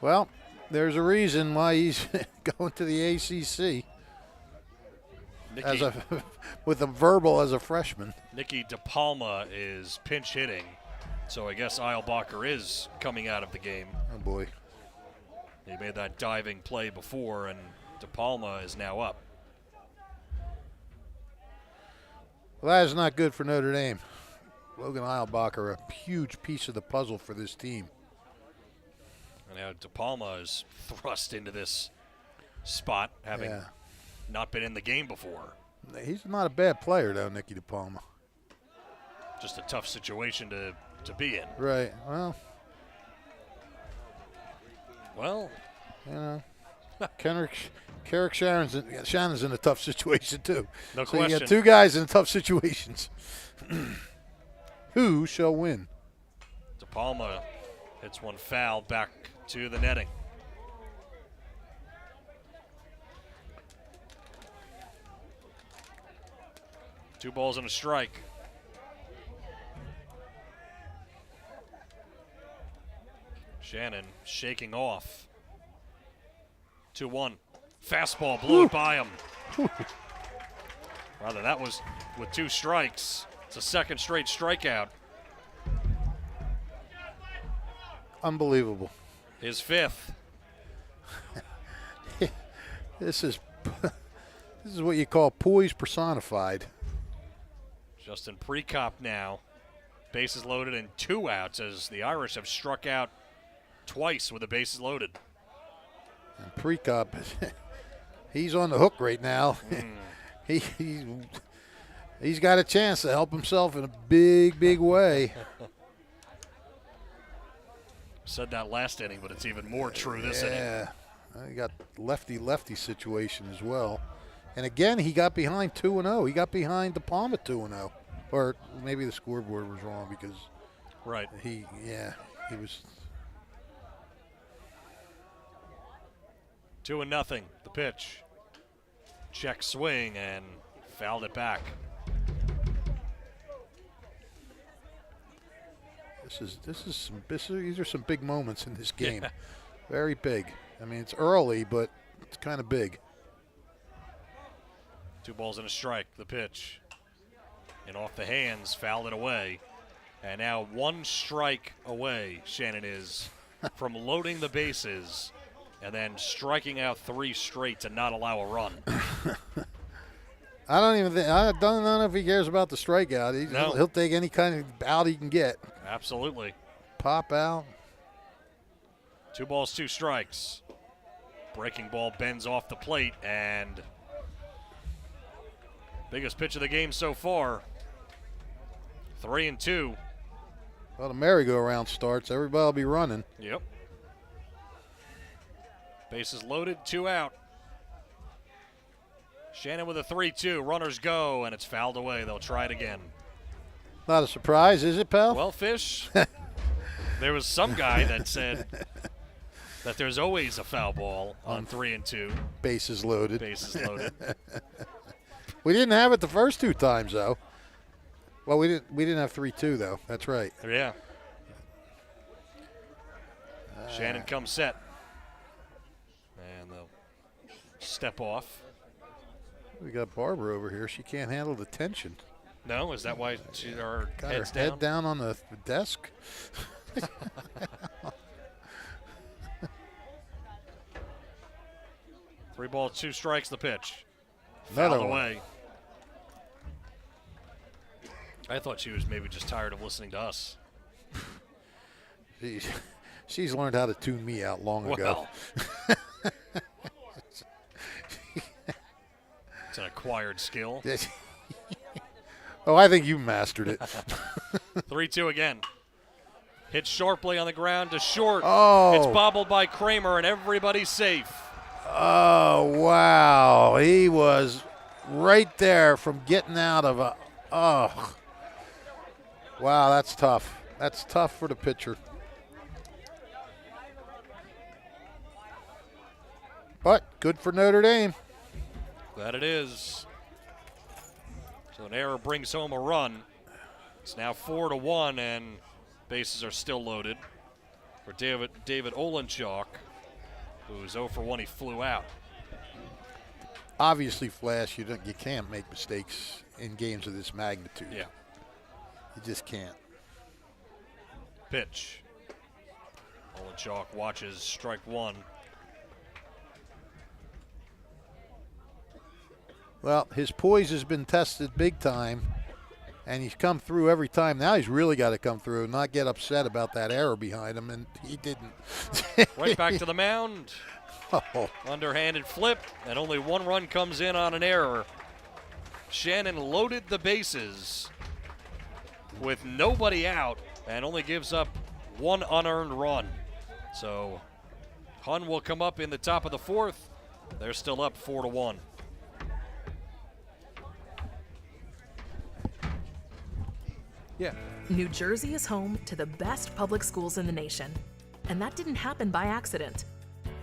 Well, there's a reason why he's going to the ACC Nicky, with a verbal as a freshman. Nicky DePalma is pinch hitting, so I guess Eilbacher is coming out of the game. Oh, boy. He made that diving play before, and DePalma is now up. Well, that is not good for Notre Dame. Logan Eilbacher, a huge piece of the puzzle for this team. And now DePalma is thrust into this spot, having not been in the game before. He's not a bad player, though, Nicky DePalma. Just a tough situation to be in. Right. Well, you know, Carrick Shannon's in a tough situation, too. No so question. you got 2 guys in tough situations. Who shall win? DePalma hits one foul back to the netting. Two balls and a strike. Shannon shaking off. 2-1. Fastball blew it by him. Rather, that was with 2 strikes. It's a second straight strikeout. Unbelievable. His 5th. This is what you call poise personified. Justin Prekop now. Bases loaded and 2 outs as the Irish have struck out twice with the bases loaded. And Prekop, he's on the hook right now. He's got a chance to help himself in a big, big way. Said that last inning, but it's even more true this inning. Yeah, he got lefty situation as well. And again, he got behind 2-0. He got behind DePalma 2-0. Or maybe the scoreboard was wrong because he was 2-0. The pitch. Check swing and fouled it back. These are some big moments in this game. Yeah. Very big. I mean, it's early, but it's kind of big. 2 balls and a strike. The pitch. And off the hands, fouled it away. And now 1 strike away, Shannon is, from loading the bases and then striking out 3 straight to not allow a run. I don't know if he cares about the strikeout. He'll take any kind of out he can get. Absolutely. Pop out. 2 balls, 2 strikes. Breaking ball bends off the plate, and biggest pitch of the game so far. 3-2. Well, the merry-go-round starts. Everybody will be running. Yep. Bases loaded, 2 out. Shannon with a 3-2. Runners go, and it's fouled away. They'll try it again. Not a surprise, is it, pal? Well, Fish, there was some guy that said that there's always a foul ball on 3 and 2. Bases loaded. Bases loaded. We didn't have it the first 2 times, though. Well, we didn't have 3-2, though. That's right. Yeah. Shannon comes set. And they'll step off. We got Barbara over here. She can't handle the tension. No? Is that why her Got head's her down? head down on the desk. 3 balls, 2 strikes, the pitch. Another Fouled one. away. I thought she was maybe just tired of listening to us. She's learned how to tune me out long ago. Well, it's an acquired skill. Oh, I think you mastered it. 3-2 again. Hit sharply on the ground to short. Oh. It's bobbled by Kramer, and everybody's safe. Oh, wow. He was right there from getting out of a. Oh. Wow, that's tough. That's tough for the pitcher. But good for Notre Dame. That it is. So an error brings home a run. It's now 4-1, and bases are still loaded for David Olenchuk, who's 0 for 1. He flew out. Obviously, Flash, you can't make mistakes in games of this magnitude. Yeah. You just can't. Pitch. Olenchuk watches strike 1. Well, his poise has been tested big time, and he's come through every time. Now he's really got to come through and not get upset about that error behind him, and he didn't. Right back to the mound. Oh. Underhanded flip, and only 1 run comes in on an error. Shannon loaded the bases with nobody out and only gives up 1 unearned run. So Hun will come up in the top of the 4th. They're still up 4-1. Yeah. New Jersey is home to the best public schools in the nation. And that didn't happen by accident.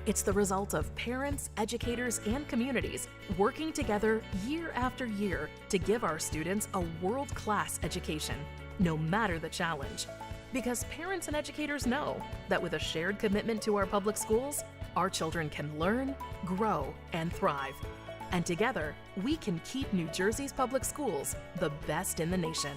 It's the result of parents, educators, and communities working together year after year to give our students a world-class education, no matter the challenge. Because parents and educators know that with a shared commitment to our public schools, our children can learn, grow, and thrive. And together, we can keep New Jersey's public schools the best in the nation.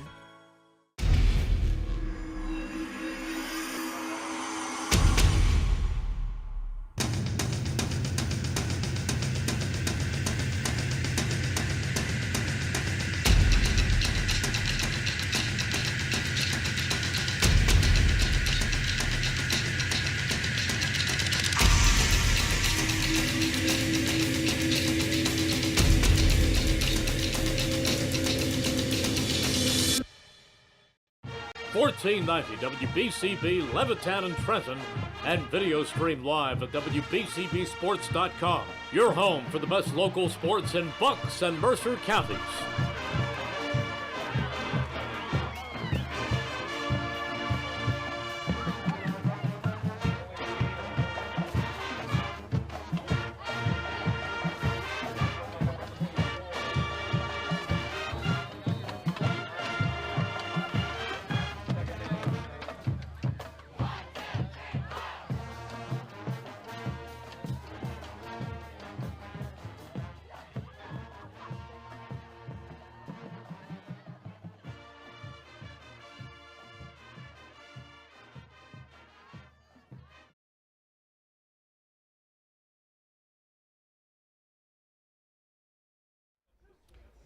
$14.90 WBCB Levittown and Trenton, and video stream live at WBCBsports.com. Your home for the best local sports in Bucks and Mercer counties.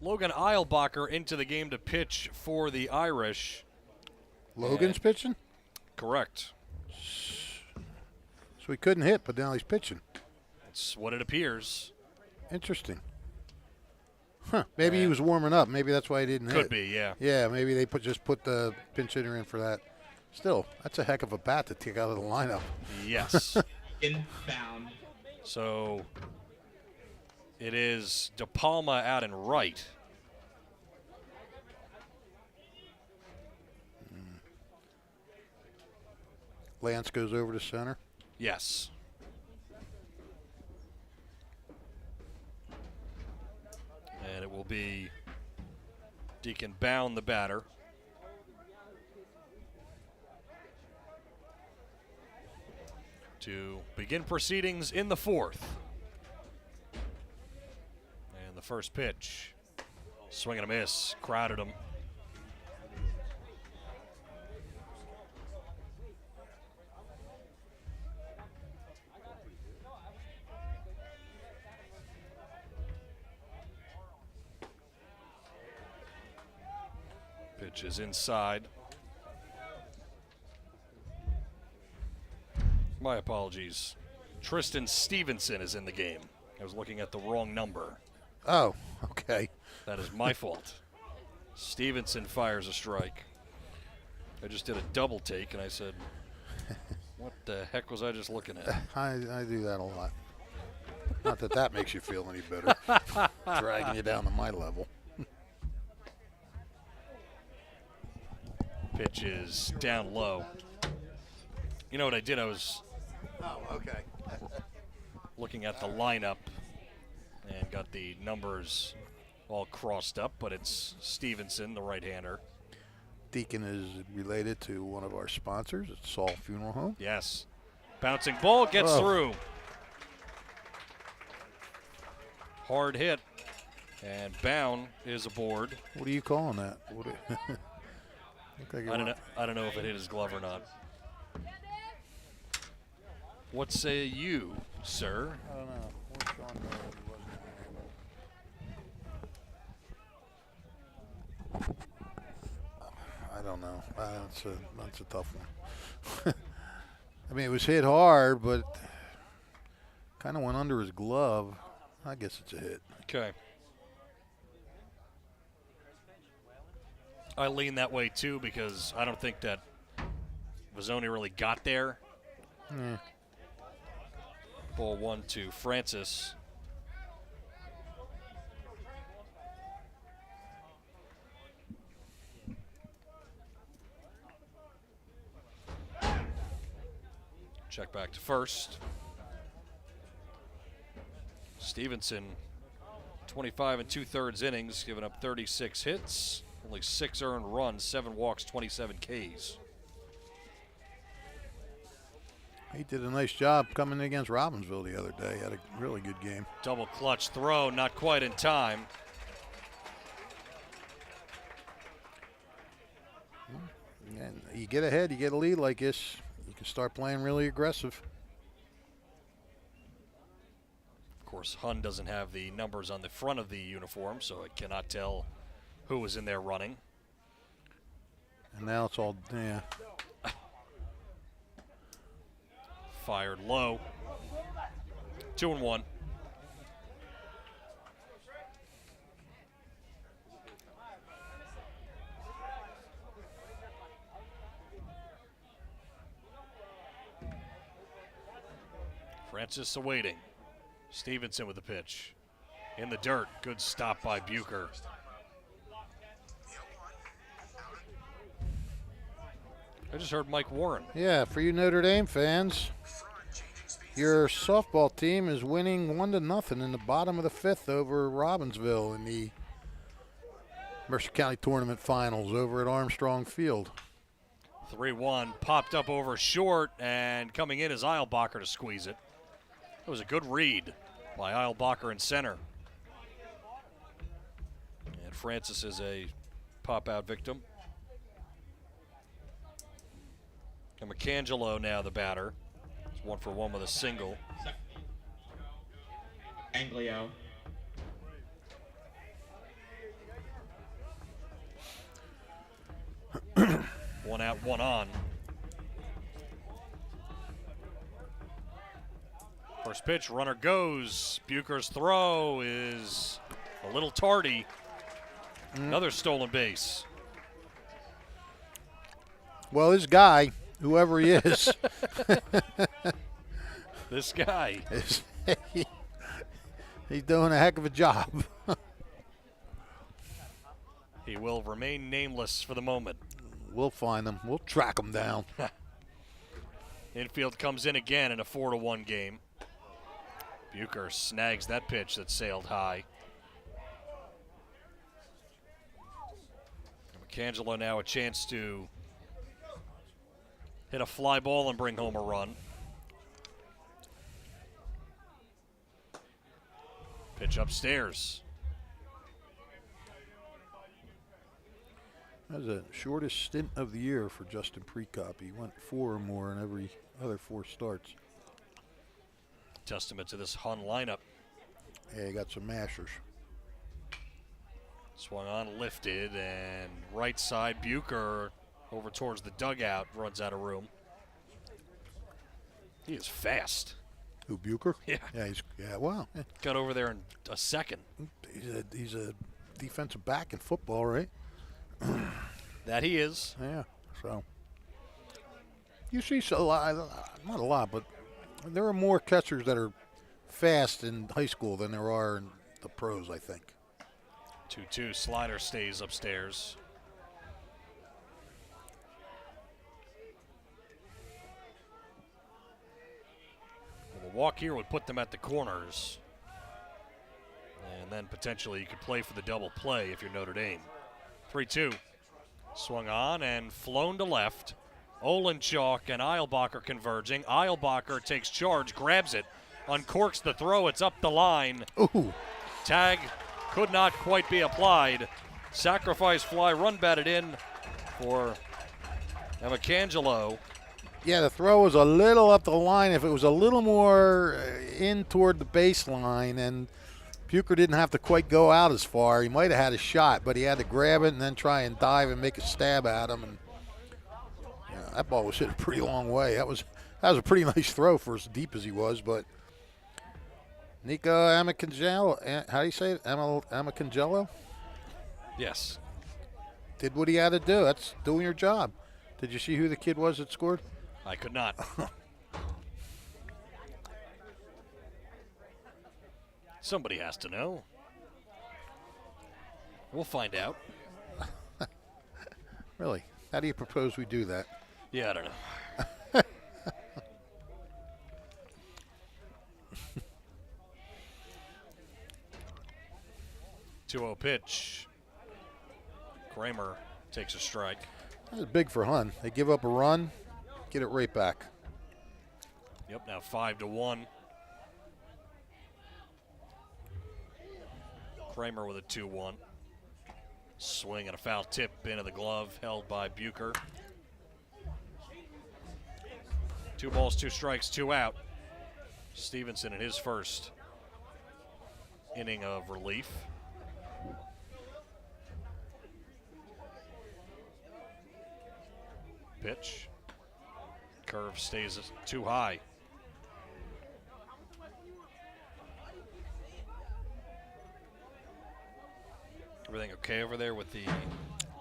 Logan Eilbacher into the game to pitch for the Irish. Logan's pitching? Correct. So he couldn't hit, but now he's pitching. That's what it appears. Interesting. Huh. Maybe he was warming up. Maybe that's why he didn't hit. Could be, yeah. Yeah, maybe they just put the pinch hitter in for that. Still, that's a heck of a bat to take out of the lineup. Yes. Inbound. So It is De Palma out and right. Lance goes over to center. Yes. And it will be Deacon Bound, the batter. To begin proceedings in the fourth. And the first pitch, swing and a miss, crowded him. Pitch is inside. My apologies. Tristan Stevenson is in the game. I was looking at the wrong number. Oh, okay. That is my fault. Stevenson fires a strike. I just did a double take, and I said, what the heck was I just looking at? I do that a lot. Not that that makes you feel any better. Dragging you down to my level. Pitch is down low. You know what I did? I was looking at the lineup and got the numbers all crossed up, but it's Stevenson, the right-hander. Deacon is related to one of our sponsors. It's Saul Funeral Home. Yes. Bouncing ball gets through. Hard hit. And Bound is aboard. What are you calling that? I don't know if it hit his glove or not. What say you, sir? I don't know. Where's Sean Miller? I don't know. That's a tough one. I mean, it was hit hard, but kind of went under his glove. I guess it's a hit. Okay. I lean that way, too, because I don't think that Vizzoni really got there. Ball one to Francis. Check back to first. Stevenson, 25 2/3 innings, giving up 36 hits, only 6 earned runs, 7 walks, 27 Ks. He did a nice job coming against Robbinsville the other day. Had a really good game. Double clutch throw, not quite in time. And you get ahead, you get a lead like this, you can start playing really aggressive. Of course, Hun doesn't have the numbers on the front of the uniform, so I cannot tell who was in there running. And now it's all, Fired low. 2-1. Francis awaiting. Stevenson with the pitch. In the dirt. Good stop by Bucher. I just heard Mike Warren. Yeah, for you Notre Dame fans, your softball team is winning 1-0 in the bottom of the fifth over Robbinsville in the Mercer County Tournament finals over at Armstrong Field. 3-1, popped up over short, and coming in is Eilbacher to squeeze it. It was a good read by Eilbacher in center. And Francis is a pop-out victim. And McAngelo now the batter. It's 1-for-1 with a single. Anglio. One out, one on. First pitch, runner goes. Bucher's throw is a little tardy. Another stolen base. Well, this guy, whoever he is, This guy. He's doing a heck of a job. He will remain nameless for the moment. We'll find him. We'll track him down. Infield comes in again in a 4-1 game. Bucher snags that pitch that sailed high. McAngelo now a chance to hit a fly ball and bring home a run. Pitch upstairs. That was the shortest stint of the year for Justin Prekop. He went 4 or more in every other 4 starts. Testament to this Hun lineup. Yeah, he got some mashers. Swung on, lifted, and right side, Bucher over towards the dugout, runs out of room. He is fast. Who, Bucher? Yeah. Wow. Got over there in a second. He's a defensive back in football, right? That he is. Yeah, so. You see a lot, not a lot, but there are more catchers that are fast in high school than there are in the pros, I think. 2-2, slider stays upstairs. Well, the walk here would put them at the corners. And then potentially you could play for the double play if you're Notre Dame. 3-2. Swung on and flown to left. Olenchalk and Eilbacher converging. Eilbacher takes charge, grabs it, uncorks the throw. It's up the line. Ooh. Tag could not quite be applied. Sacrifice fly, run batted in for McAngelo. Yeah, the throw was a little up the line. If it was a little more in toward the baseline, and Bucher didn't have to quite go out as far, he might have had a shot, but he had to grab it and then try and dive and make a stab at him. And that ball was hit a pretty long way. That was a pretty nice throw for as deep as he was. But Nico Amicangelo, how do you say it? Amicangelo? Yes. Did what he had to do. That's doing your job. Did you see who the kid was that scored? I could not. Somebody has to know. We'll find out. Really? How do you propose we do that? Yeah, I don't know. 2-0 pitch. Kramer takes a strike. That was big for Hun. They give up a run, get it right back. Yep, now 5-1. Kramer with a 2-1. Swing and a foul tip into the glove, held by Bucher. 2 balls, 2 strikes, 2 out. Stevenson in his first inning of relief. Pitch. Curve stays too high. Everything okay over there with the...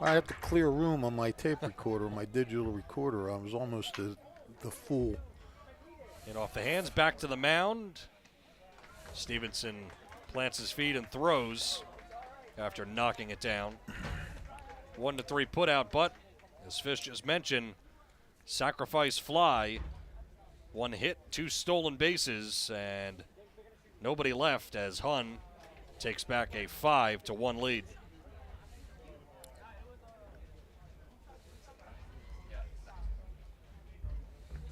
I have to clear room on my tape recorder, my digital recorder. I was almost the fool. And off the hands, back to the mound. Stevenson plants his feet and throws after knocking it down. 1-3 put out, but as Fish just mentioned, sacrifice fly. 1 hit, 2 stolen bases, and nobody left as Hun takes back a 5-1 lead.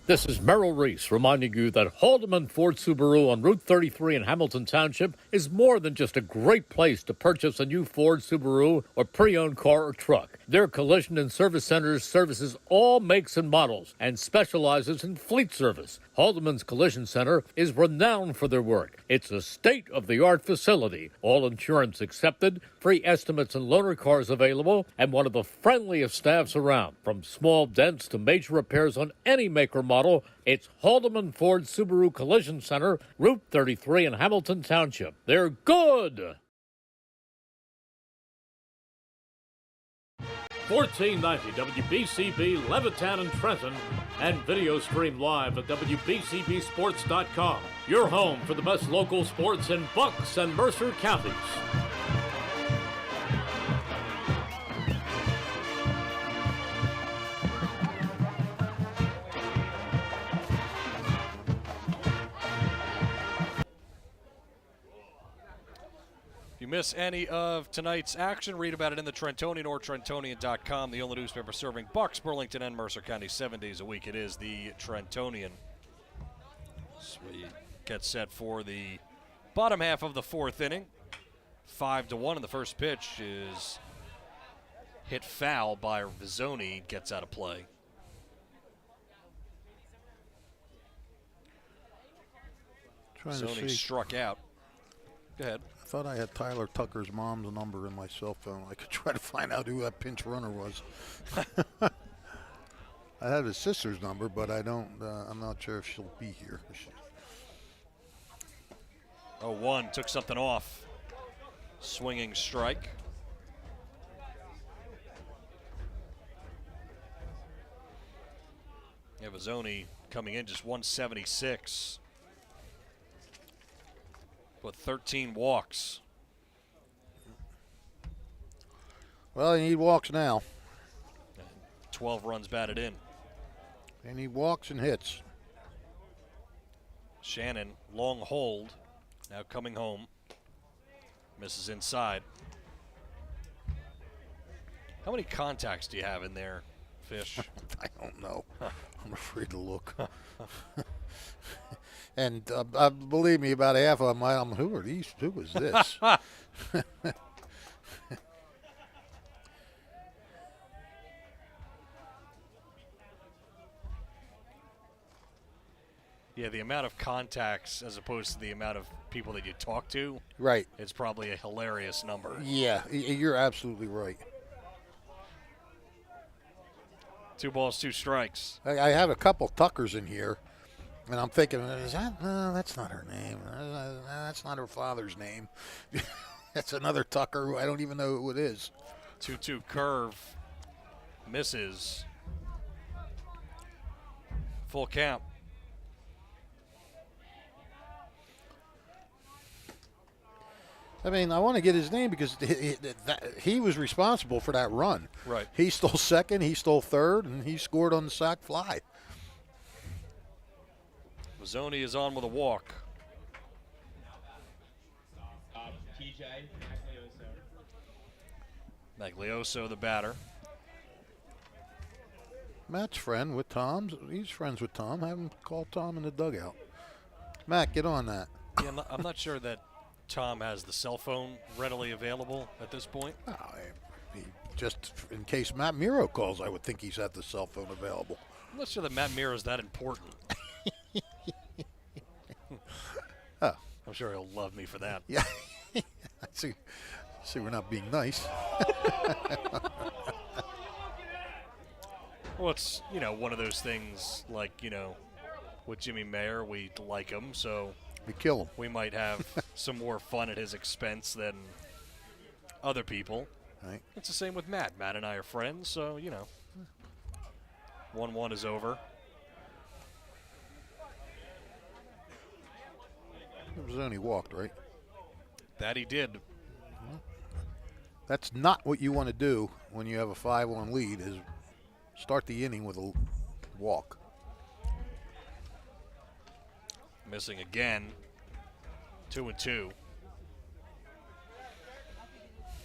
This is Merrill Reese reminding you that Haldeman Ford Subaru on Route 33 in Hamilton Township is more than just a great place to purchase a new Ford Subaru or pre-owned car or truck. Their collision and service centers services all makes and models and specializes in fleet service. Haldeman's Collision Center is renowned for their work. It's a state-of-the-art facility, all insurance accepted, free estimates and loaner cars available, and one of the friendliest staffs around. From small dents to major repairs on any make or model, it's Haldeman Ford Subaru Collision Center, Route 33 in Hamilton Township. They're good! 1490 WBCB Levittown and Trenton, and video stream live at WBCBsports.com. Your home for the best local sports in Bucks and Mercer counties. If you miss any of tonight's action, read about it in the Trentonian or Trentonian.com, the only newspaper serving Bucks, Burlington, and Mercer County 7 days a week. It is the Trentonian. So we get set for the bottom half of the fourth inning. 5-1, and the first pitch is hit foul by Vizzoni, gets out of play. Vizzoni struck out. Go ahead. I thought I had Tyler Tucker's mom's number in my cell phone. I could try to find out who that pinch runner was. I have his sister's number, but I don't. I'm not sure if she'll be here. 0-1, took something off. Swinging strike. Vizzoni coming in just 176. With 13 walks. Well, you need walks now. 12 runs batted in. They need walks and hits. Shannon, long hold. Now coming home. Misses inside. How many contacts do you have in there, Fish? I don't know. I'm afraid to look. And believe me, about half of them, who are these? Who is this? Yeah, the amount of contacts as opposed to the amount of people that you talk to. Right. It's probably a hilarious number. Yeah, you're absolutely right. 2 balls, 2 strikes. I have a couple Tuckers in here, and I'm thinking, is that? No, that's not her name. That's not her father's name. That's another Tucker who I don't even know who it is. 2-2 curve. Misses. Full count. I mean, I want to get his name because he was responsible for that run. Right. He stole second, he stole third, and he scored on the sac fly. Vizzoni is on with a walk. TJ Maglioso, the batter. Matt's friend with Tom's. He's friends with Tom. Have him call Tom in the dugout. Matt, get on that. Yeah, I'm not sure that Tom has the cell phone readily available at this point. Just in case Matt Miro calls, I would think he's at the cell phone available. I'm not sure that Matt Miro is that important. Oh. I'm sure he'll love me for that. Yeah. See, we're not being nice. Well, it's, one of those things like, with Jimmy Mayer, we like him, so we kill him. We might have some more fun at his expense than other people. Right. It's the same with Matt. Matt and I are friends, so, 1-1 is over. It was only walked, right? That he did. That's not what you want to do when you have a 5-1 lead, is start the inning with a walk. Missing again. 2-2.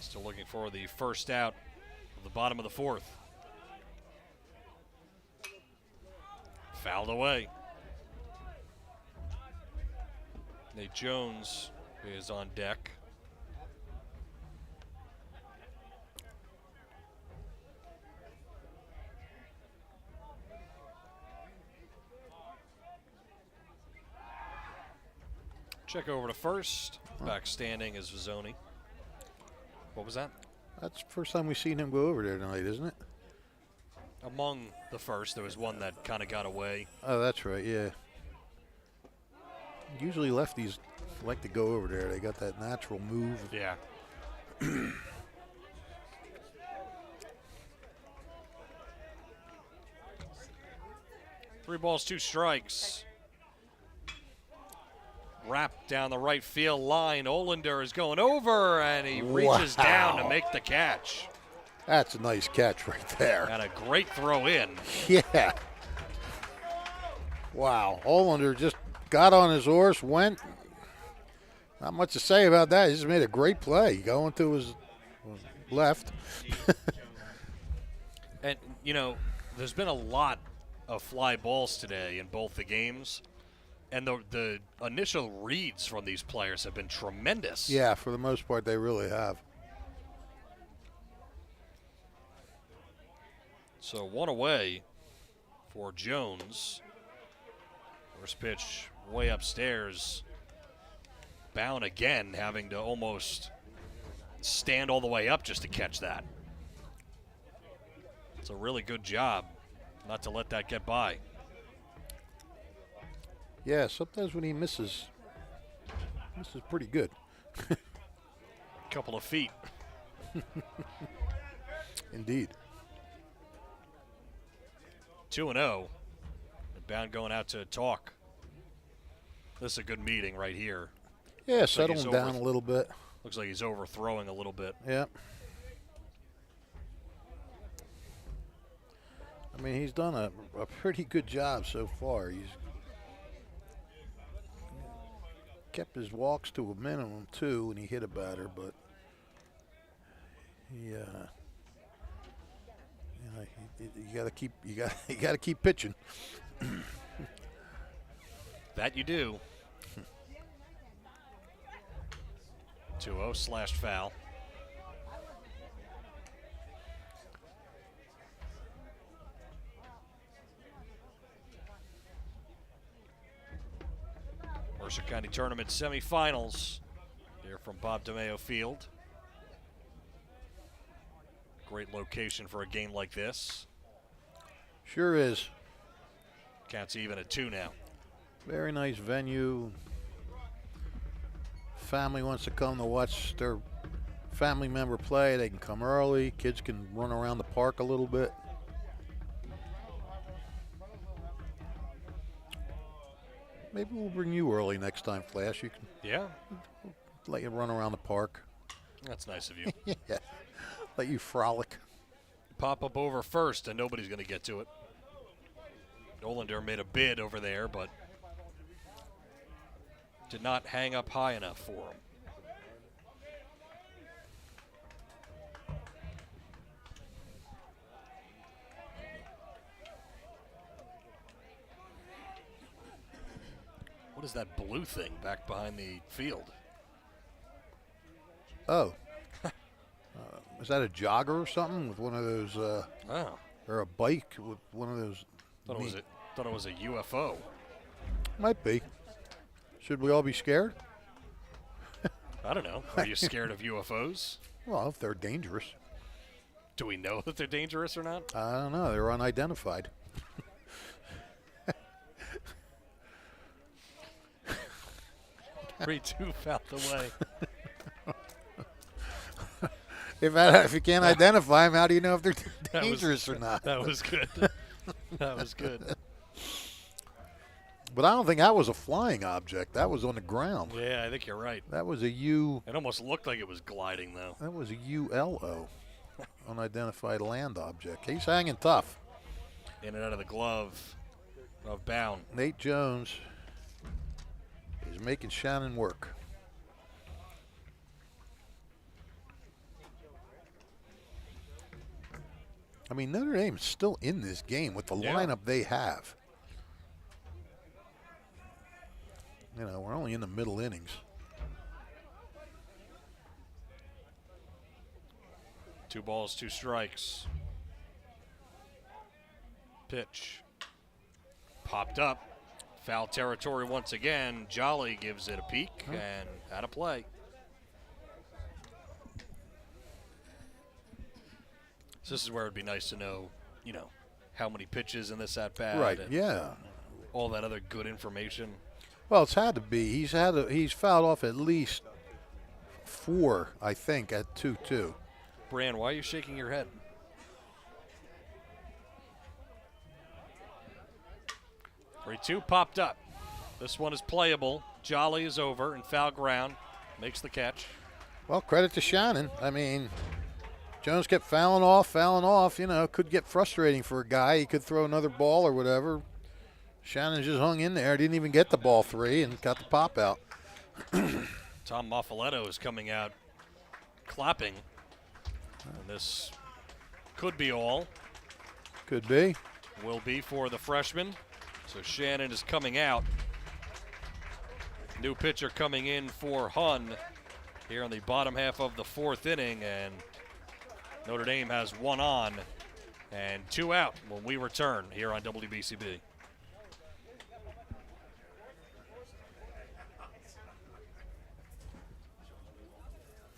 Still looking for the first out of the bottom of the fourth. Fouled away. Nate Jones is on deck. Check over to first. Back standing is Vizzoni. What was that? That's the first time we've seen him go over there tonight, isn't it? Among the first, there was one that kind of got away. Oh, that's right, yeah. Usually lefties like to go over there. They got that natural move. Yeah. 3 balls, 2 strikes. Wrapped down the right field line. Olander is going over, and he reaches down to make the catch. That's a nice catch right there. And a great throw in. Yeah. Wow. Olander just got on his horse, went. Not much to say about that. He just made a great play going to his left. And, you know, there's been a lot of fly balls today in both the games. And the initial reads from these players have been tremendous. Yeah, for the most part, they really have. So 1 away for Jones. First pitch way upstairs. Bound again, having to almost stand all the way up just to catch that. It's a really good job not to let that get by. Yeah, sometimes when he misses pretty good. Couple of feet. Indeed. 2-0. Bound going out to talk. This is a good meeting right here. Yeah, settle him down a little bit. Looks like he's overthrowing a little bit. Yeah. I mean, he's done a pretty good job so far. He's kept his walks to a minimum too, and he hit a batter, but you gotta keep pitching. That you do. 2-0 slashed foul. Mercer County Tournament semifinals here from Bob DeMeo Field. Great location for a game like this. Sure is. Counts even at 2 now. Very nice venue. Family wants to come to watch their family member play. They can come early. Kids can run around the park a little bit. Maybe we'll bring you early next time, Flash. You can let you run around the park. That's nice of you. Yeah. Let you frolic. Pop up over first, and nobody's going to get to it. Olander made a bid over there, but did not hang up high enough for him. What is that blue thing back behind the field? Oh. Is that a jogger or something with one of those, or a bike with one of those? Thought it was a UFO. Might be. Should we all be scared? I don't know. Are you scared of UFOs? Well, if they're dangerous. Do we know that they're dangerous or not? I don't know. They're unidentified. 3-2 fouled away. If you can't identify them, how do you know if they're dangerous or not? That was good. That was good. But I don't think that was a flying object. That was on the ground. Yeah, I think you're right. That was a U. It almost looked like it was gliding, though. That was a ULO, unidentified land object. He's hanging tough. In and out of the glove of Bound. Nate Jones is making Shannon work. I mean, Notre Dame's still in this game with the lineup they have. You know, we're only in the middle innings. Two balls, 2 strikes. Pitch. Popped up. Foul territory once again. Jolly gives it a peek and out of play. So this is where it'd be nice to know, you know, how many pitches in this at bat. Right, yeah. All that other good information. Well, it's had to be. He's fouled off at least 4, I think, at 2-2. Bran, why are you shaking your head? 3-2 popped up. This one is playable. Jolly is over and foul ground. Makes the catch. Well, credit to Shannon. I mean, Jones kept fouling off. You know, could get frustrating for a guy. He could throw another ball or whatever. Shannon just hung in there. Didn't even get the ball 3 and got the pop out. Tom Maffaletto is coming out clapping. And this could be all. Could be. Will be for the freshman. So Shannon is coming out. New pitcher coming in for Hun here in the bottom half of the 4th inning. And Notre Dame has 1 on and 2 out when we return here on WBCB.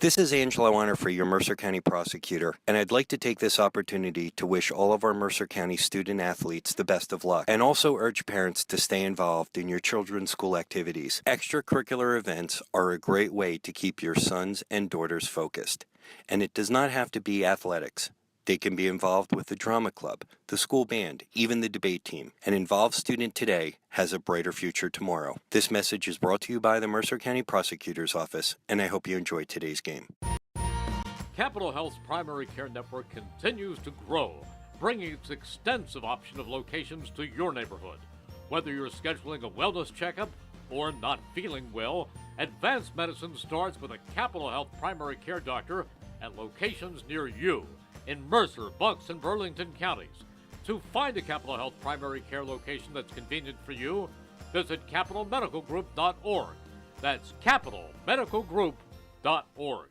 This is Angelo Weiner for your Mercer County prosecutor, and I'd like to take this opportunity to wish all of our Mercer County student athletes the best of luck, and also urge parents to stay involved in your children's school activities. Extracurricular events are a great way to keep your sons and daughters focused, and it does not have to be athletics. They can be involved with the drama club, the school band, even the debate team. An involved student today has a brighter future tomorrow. This message is brought to you by the Mercer County Prosecutor's Office, and I hope you enjoyed today's game. Capital Health's primary care network continues to grow, bringing its extensive option of locations to your neighborhood. Whether you're scheduling a wellness checkup or not feeling well, advanced medicine starts with a Capital Health primary care doctor at locations near you in Mercer, Bucks, and Burlington counties. To find a Capital Health primary care location that's convenient for you, visit capitalmedicalgroup.org. That's capitalmedicalgroup.org.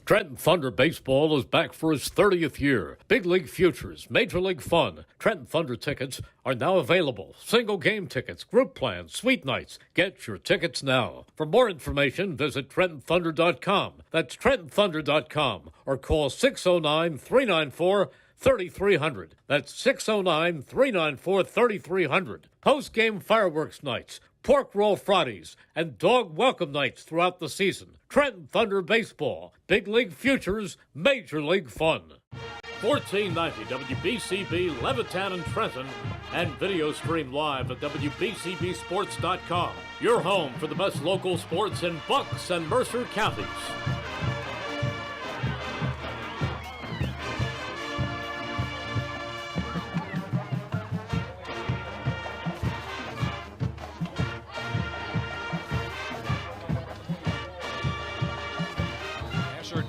Trenton Thunder Baseball is back for its 30th year. Big League Futures, Major League Fun. Trenton Thunder tickets are now available. Single game tickets, group plans, suite nights. Get your tickets now. For more information, visit TrentonThunder.com. That's TrentonThunder.com. Or call 609-394-3300. That's 609-394-3300. Post-game fireworks nights, pork roll Fridays, and dog welcome nights throughout the season. Trenton Thunder Baseball, Big League Futures, Major League Fun. 1490 WBCB Levittown and Trenton, and video stream live at WBCBsports.com. Your home for the best local sports in Bucks and Mercer counties.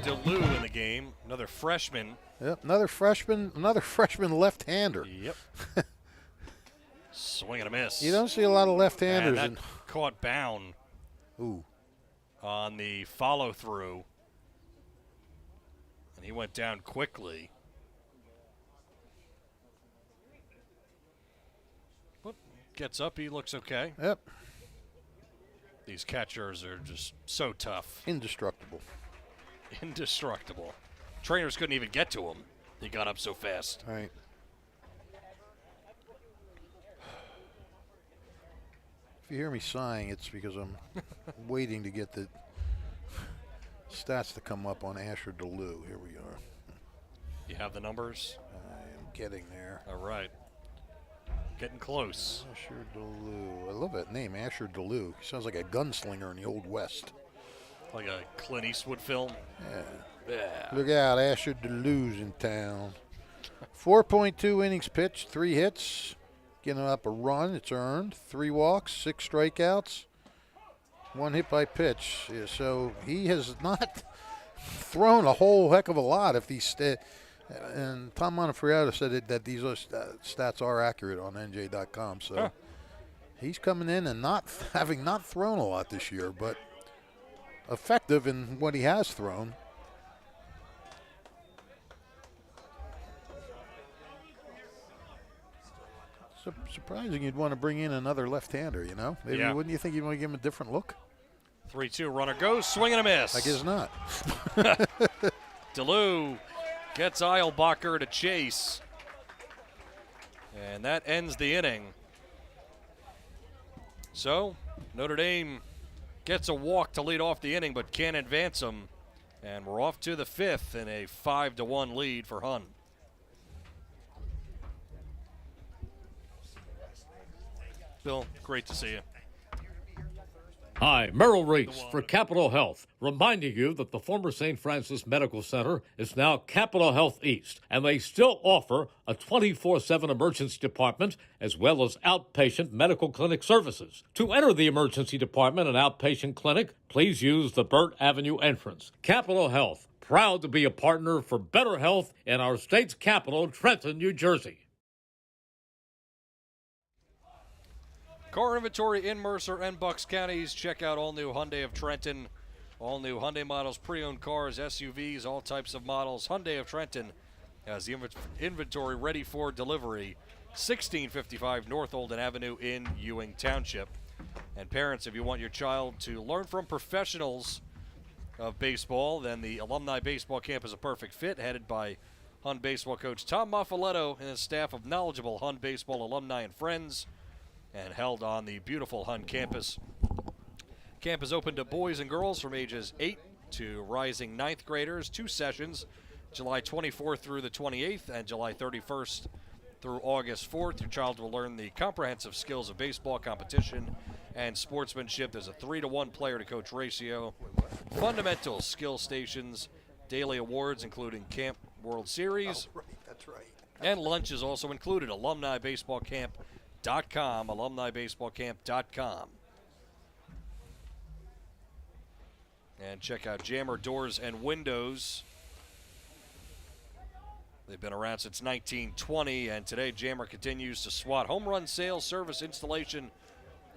DeLue in the game, another freshman. Yep, another freshman left-hander. Yep. Swing and a miss. You don't see a lot of left-handers. And that caught Bound on the follow-through. And he went down quickly. But gets up, he looks okay. Yep. These catchers are just so tough. Indestructible. Indestructible. Trainers couldn't even get to him. He got up so fast. All right. If you hear me sighing, it's because I'm waiting to get the stats to come up on Asher DeLue. Here we are. You have the numbers? I am getting there. All right. Getting close. Asher DeLue. I love that name, Asher DeLue. He sounds like a gunslinger in the Old West. Like a Clint Eastwood film? Yeah. Look out, Asher DeLue's in town. 4.2 innings pitched, 3 hits. Getting up a run, it's earned. 3 walks, 6 strikeouts. 1 hit by pitch. Yeah, so he has not thrown a whole heck of a lot. If these and Tom Montefiore said that these stats are accurate on NJ.com. So he's coming in and having not thrown a lot this year, but effective in what he has thrown. Surprising you'd want to bring in another left-hander, you know? Maybe wouldn't you think you'd want to give him a different look? 3-2, runner goes, swing and a miss. I guess not. DeLue gets Eilbacher to chase. And that ends the inning. So, Notre Dame gets a walk to lead off the inning, but can't advance them. And we're off to the 5th in a 5-1 lead for Hun. Bill, great to see you. Hi, Merrill Reese for Capital Health, reminding you that the former St. Francis Medical Center is now Capital Health East, and they still offer a 24/7 emergency department as well as outpatient medical clinic services. To enter the emergency department and outpatient clinic, please use the Burt Avenue entrance. Capital Health, proud to be a partner for better health in our state's capital, Trenton, New Jersey. Car inventory in Mercer and Bucks counties. Check out all new Hyundai of Trenton. All new Hyundai models, pre-owned cars, SUVs, all types of models. Hyundai of Trenton has the inventory ready for delivery. 1655 North Olden Avenue in Ewing Township. And parents, if you want your child to learn from professionals of baseball, then the Alumni Baseball Camp is a perfect fit, headed by Hun baseball coach Tom Maffaletto and his staff of knowledgeable Hun baseball alumni and friends, and held on the beautiful Hun campus. Camp is open to boys and girls from ages 8 to rising 9th graders. 2 sessions, July 24th through the 28th and July 31st through August 4th. Your child will learn the comprehensive skills of baseball, competition, and sportsmanship. There's a 3-to-1 player-to-coach ratio. Fundamental skill stations, daily awards including Camp World Series. Oh, right, that's right. And lunch is also included. AlumniBaseballCamp.com, AlumniBaseballCamp.com. And check out Jammer Doors and Windows. They've been around since 1920, and today Jammer continues to swat home run sales, service, installation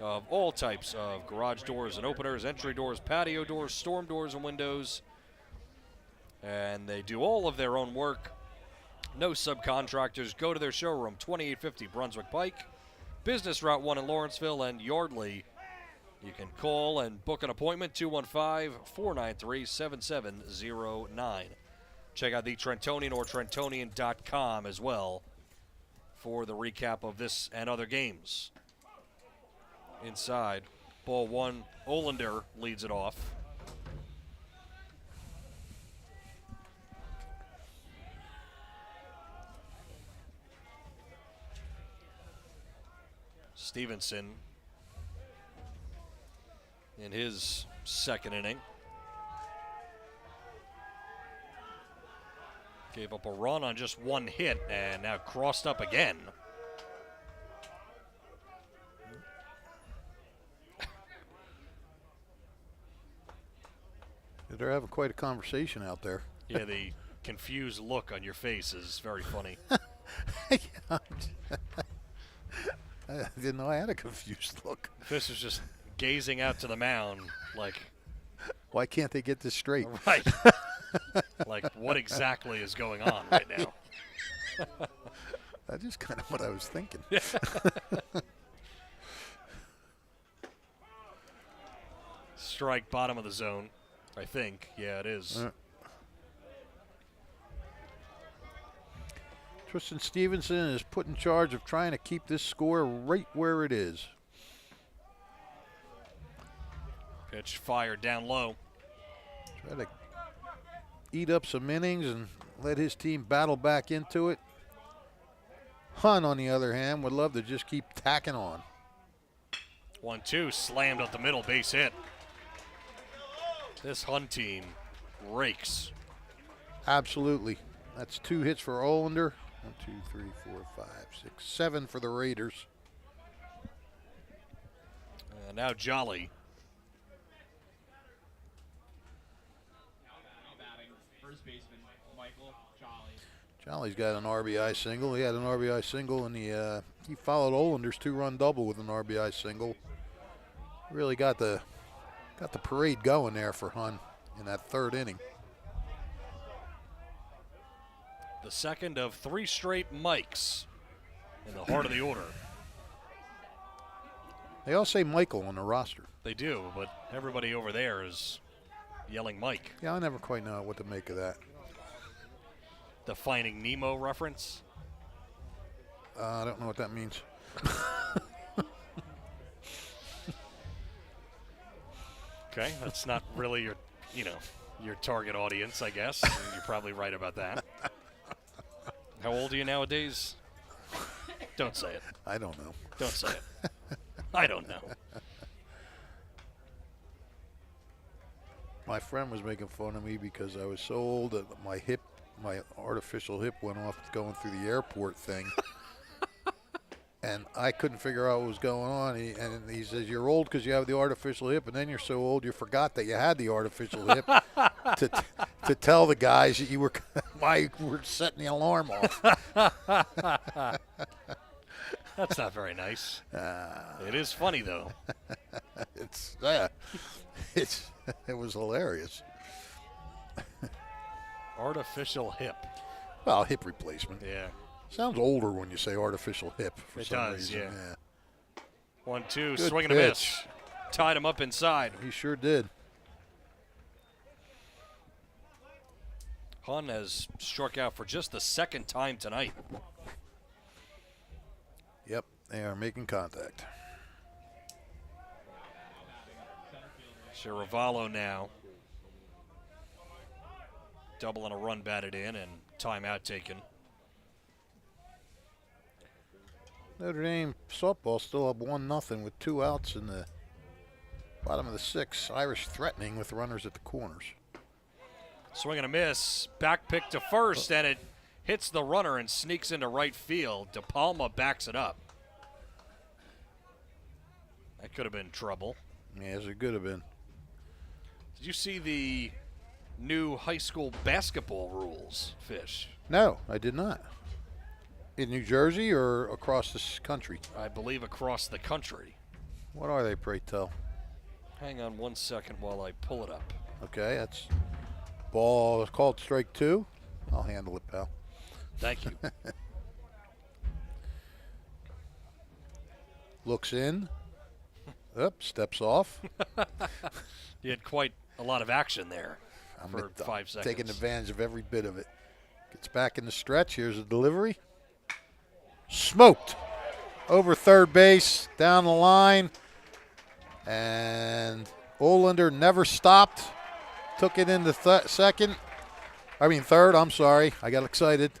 of all types of garage doors and openers, entry doors, patio doors, storm doors and windows. And they do all of their own work. No subcontractors. Go to their showroom, 2850 Brunswick Pike, Business Route 1 in Lawrenceville and Yardley. You can call and book an appointment, 215-493-7709. Check out the Trentonian or Trentonian.com as well for the recap of this and other games. Inside, ball 1, Olander leads it off. Stevenson in his second inning gave up a run on just 1 hit and now crossed up again. They're having quite a conversation out there. Yeah, the confused look on your face is very funny. I didn't know I had a confused look. Fish is just gazing out to the mound like, why can't they get this straight? right. Like, what exactly is going on right now? That's just kind of what I was thinking. Strike, bottom of the zone, I think. Yeah, it is. Tristan Stevenson is put in charge of trying to keep this score right where it is. Pitch fired down low. Try to eat up some innings and let his team battle back into it. Hun, on the other hand, would love to just keep tacking on. 1-2, slammed up the middle, base hit. This Hun team rakes. Absolutely. That's 2 hits for Olander. 1, 2, 3, 4, 5, 6, 7 for the Raiders. Now Jolly. First baseman Michael Jolly. Jolly's got an RBI single. He had an RBI single, and he followed Olander's 2-run double with an RBI single. Really got the parade going there for Hun in that 3rd inning. The second of 3 straight Mikes in the heart of the order. They all say Michael on the roster. They do, but everybody over there is yelling Mike. Yeah, I never quite know what to make of that. The Finding Nemo reference? I don't know what that means. Okay, that's not really your target audience, I guess. You're probably right about that. How old are you nowadays? Don't say it. I don't know. Don't say it. I don't know. My friend was making fun of me because I was so old that my artificial hip went off going through the airport thing. And I couldn't figure out what was going on. He says, you're old because you have the artificial hip, and then you're so old you forgot that you had the artificial hip to tell the guys that you were why you were setting the alarm off. That's not very nice. It is funny, though. It was hilarious. Artificial hip. Well, hip replacement. Yeah. Sounds older when you say artificial hip for It some does, reason. yeah. 1-2, Good swing and a miss. pitch. Tied him up inside. He sure did. Hun has struck out for just the second time tonight. Yep, they are making contact. Chiravalo now. Double and a run batted in and timeout taken. Notre Dame softball still up 1-0 with 2 outs in the bottom of the 6th. Irish threatening with runners at the corners. Swing and a miss. Back pick to first, and it hits the runner and sneaks into right field. De Palma backs it up. That could have been trouble. Yes, it could have been. Did you see the new high school basketball rules, Fish? No, I did not. In New Jersey or across this country? I believe across the country. What are they, pray tell? Hang on 1 second while I pull it up. Okay, that's ball called strike 2. I'll handle it, pal. Thank you. Looks in. Up, steps off. You had quite a lot of action there I'm for 5 seconds. taking advantage of every bit of it. Gets back in the stretch. Here's a delivery. Smoked over third base, down the line. And Olander never stopped. Took it into third. I'm sorry. I got excited.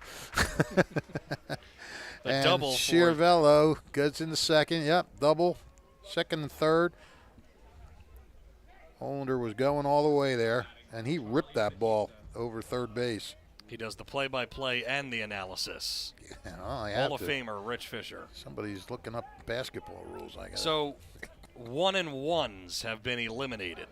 And double for- Chiarvello gets in the second. Yep, double. Second and third. Olander was going all the way there, and he ripped that ball over third base. He does the play-by-play and the analysis. You know, I have Hall of to. Famer Rich Fisher. Somebody's looking up basketball rules, I guess. So 1-and-1s have been eliminated.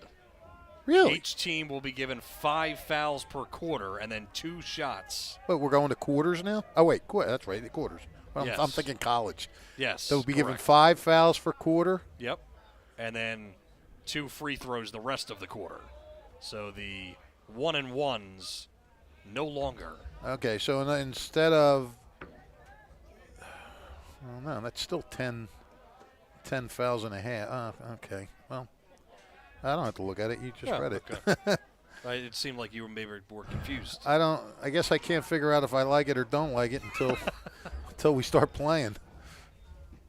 Really? Each team will be given 5 fouls per quarter and then 2 shots. But we're going to quarters now? Oh, wait, that's right, the quarters. Well, Yes. I'm thinking college. Yes. So we'll be given correct. 5 fouls for quarter? Yep. And then 2 free throws the rest of the quarter. So the 1-and-1s no longer. Okay, so instead of, well, no, that's still 10 fouls and a half. Okay, well, I don't have to look at it. You just read it. Okay. It seemed like you were maybe more confused. I guess I can't figure out if I like it or don't like it until we start playing.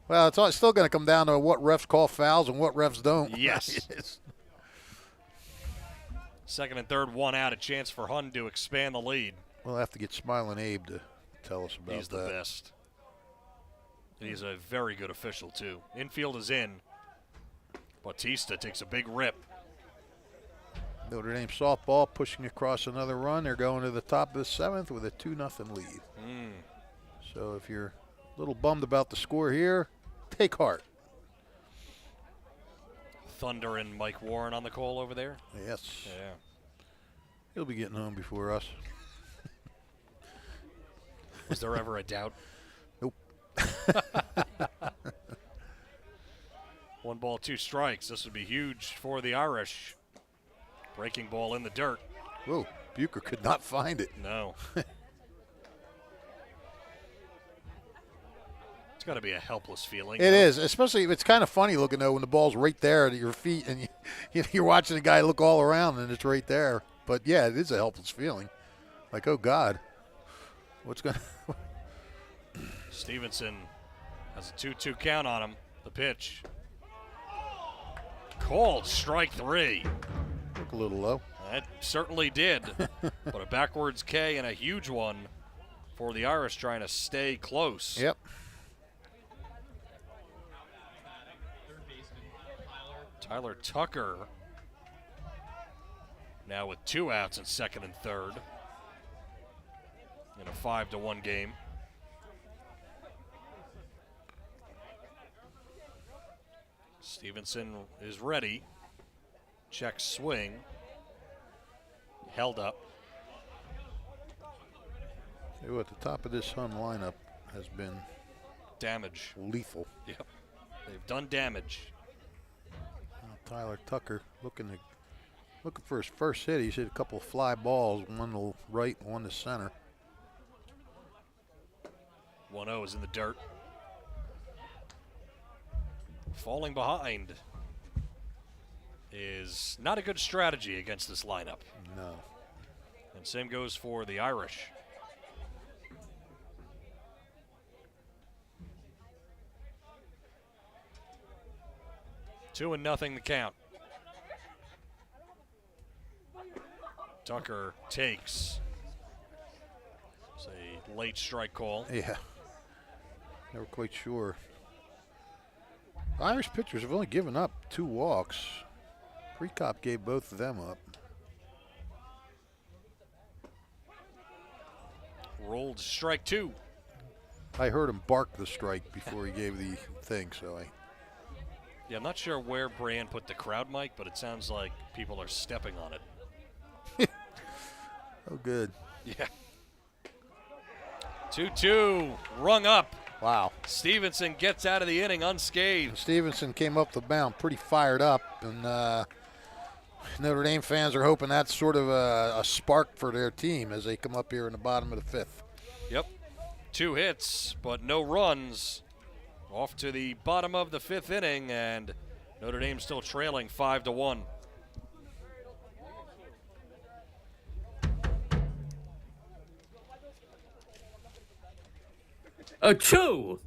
Well, it's still going to come down to what refs call fouls and what refs don't. Yes. Second and third, 1 out, a chance for Hun to expand the lead. We'll have to get Smiling Abe to tell us about He's that. the best. And he's a very good official, too. Infield is in. Bautista takes a big rip. Notre Dame softball pushing across another run. They're going to the top of the 7th with a 2-0 lead. So if you're a little bummed about the score here, take heart. Thunder and Mike Warren on the call over there. Yes. Yeah. He'll be getting home before us. Was there ever a doubt? Nope. 1 ball, 2 strikes. This would be huge for the Irish. Breaking ball in the dirt. Whoa, Bucher could not find it. No. It's got to be a helpless feeling. It is, especially it's kind of funny looking though when the ball's right there at your feet and you're watching the guy look all around and it's right there. But yeah, it is a helpless feeling. Like, oh God, what's going to Stevenson has a 2-2 count on him. The pitch. Called strike 3. look a little low? That certainly did. But a backwards K and a huge one for the Irish trying to stay close. Yep. Tyler Tucker now with 2 outs in second and third in a 5-1 game. Stevenson is ready. Check swing. Held up. See what the top of this Hun lineup has been Damage. lethal. Yep. They've done damage. Tyler Tucker looking for his first hit. He's hit a couple of fly balls, one to right, one to center. 1-0 is in the dirt. Falling behind is not a good strategy against this lineup. No. And same goes for the Irish. Two and nothing the count. Tucker takes. It's a late strike call. Yeah. Never quite sure. Irish pitchers have only given up 2 walks. Precop gave both of them up. Rolled strike 2. I heard him bark the strike before he gave the thing, so I. Yeah, I'm not sure where Brand put the crowd mic, but it sounds like people are stepping on it. Oh, good. Yeah. 2-2, rung up. Wow. Stevenson gets out of the inning unscathed. Stevenson came up the mound pretty fired up, and Notre Dame fans are hoping that's sort of a spark for their team as they come up here in the bottom of the 5th. Yep. 2 hits, but no runs. Off to the bottom of the 5th inning, and Notre Dame still trailing 5-1. Achoo!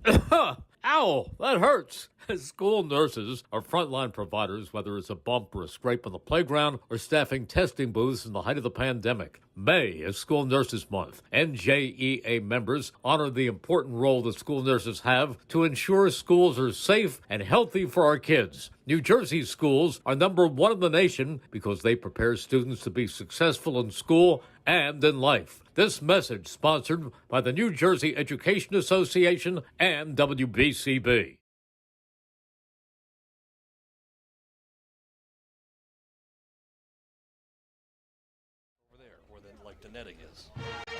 Ow, that hurts. School nurses are frontline providers, whether it's a bump or a scrape on the playground or staffing testing booths in the height of the pandemic. May is School Nurses Month. NJEA members honor the important role that school nurses have to ensure schools are safe and healthy for our kids. New Jersey schools are #1 in the nation because they prepare students to be successful in school and in life. This message sponsored by the New Jersey Education Association and WBCB. Over there, where the netting is.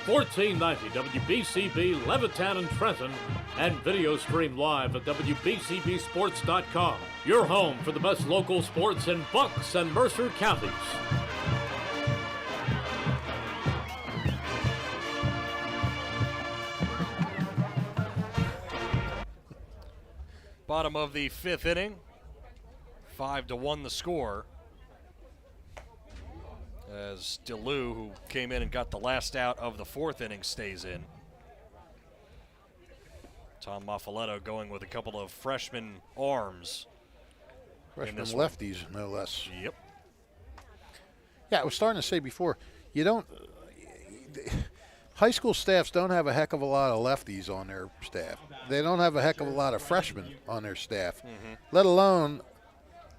1490 WBCB, Levittown and Trenton, and video stream live at WBCBsports.com. Your home for the best local sports in Bucks and Mercer counties. Bottom of the 5th inning. 5-1 the score. As DeLue, who came in and got the last out of the 4th inning, stays in. Tom Maffaletto going with a couple of freshman arms. Freshman lefties, no less. Yep. Yeah, I was starting to say before, you don't. High school staffs don't have a heck of a lot of lefties on their staff. They don't have a heck of a lot of freshmen on their staff, let alone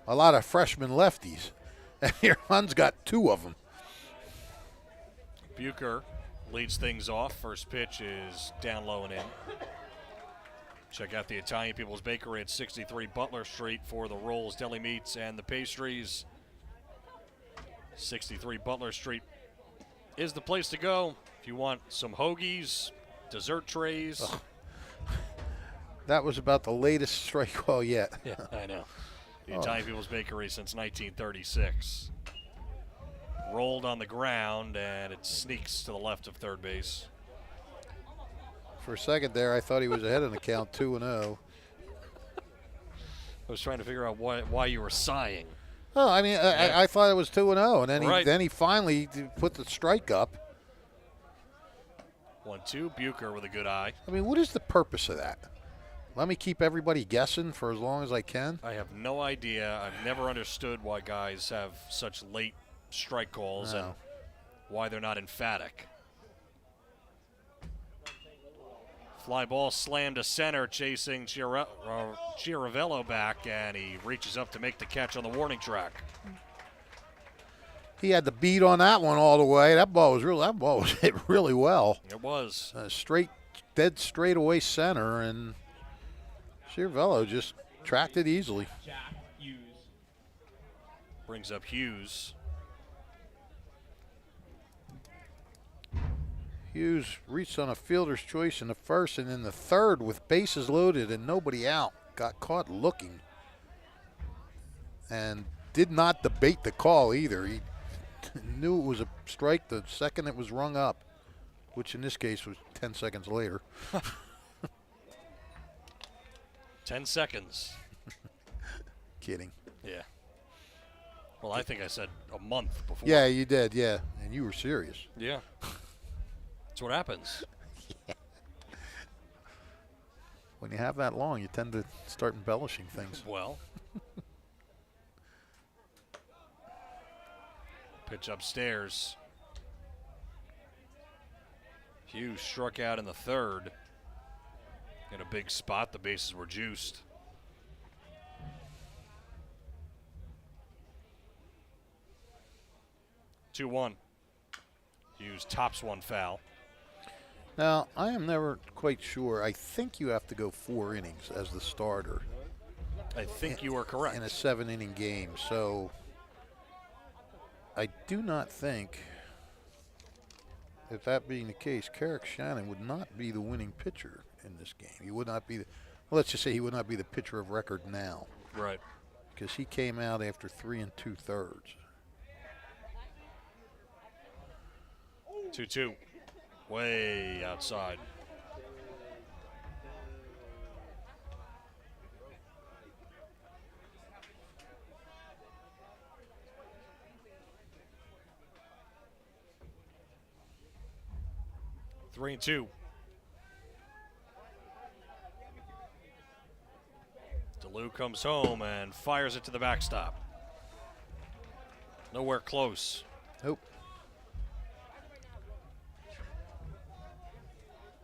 a lot of freshman lefties. And your Hun's got 2 of them. Bucher leads things off. First pitch is down low and in. Check out the Italian People's Bakery at 63 Butler Street for the rolls, deli meats, and the pastries. 63 Butler Street is the place to go if you want some hoagies, dessert trays. Ugh. That was about the latest strike call yet. Yeah, I know. The Italian People's Bakery since 1936. Rolled on the ground, and it sneaks to the left of third base. For a second there, I thought he was ahead in the count, 2-0. I was trying to figure out why you were sighing. Oh, I mean, Yeah. I thought it was 2-0, and then Right. then he finally put the strike up. 1-2, Bucher with a good eye. I mean, what is the purpose of that? Let me keep everybody guessing for as long as I can? I have no idea. I've never understood why guys have such late strike calls and why they're not emphatic. Fly ball slammed to center, chasing Chiaravello back, and he reaches up to make the catch on the warning track. He had the beat on that one all the way. That ball was hit really well. It was. Dead straight away center, and Chiaravello just tracked it easily. Jack Hughes. Brings up Hughes. Hughes reached on a fielder's choice in the first, and in the third with bases loaded and nobody out, got caught looking and did not debate the call either. He knew it was a strike the second it was rung up, which in this case was 10 seconds later. 10 seconds. Kidding. Yeah. Well, I think I said a month before. Yeah, you did, yeah. And you were serious. Yeah. That's what happens. Yeah. When you have that long, you tend to start embellishing things. Well. Pitch upstairs. Hughes struck out in the third. In a big spot, the bases were juiced. Two-one. Hughes tops one foul. Now, I am never quite sure. I think you have to go 4 innings as the starter. I think you are correct. In a 7-inning game. So I do not think, if that being the case, Carrick Shannon would not be the winning pitcher in this game. He would not be let's just say he would not be the pitcher of record now. Right. Because he came out after 3 2/3. 2-2. Way outside. Three and two. DeLue comes home and fires it to the backstop. Nowhere close. Nope.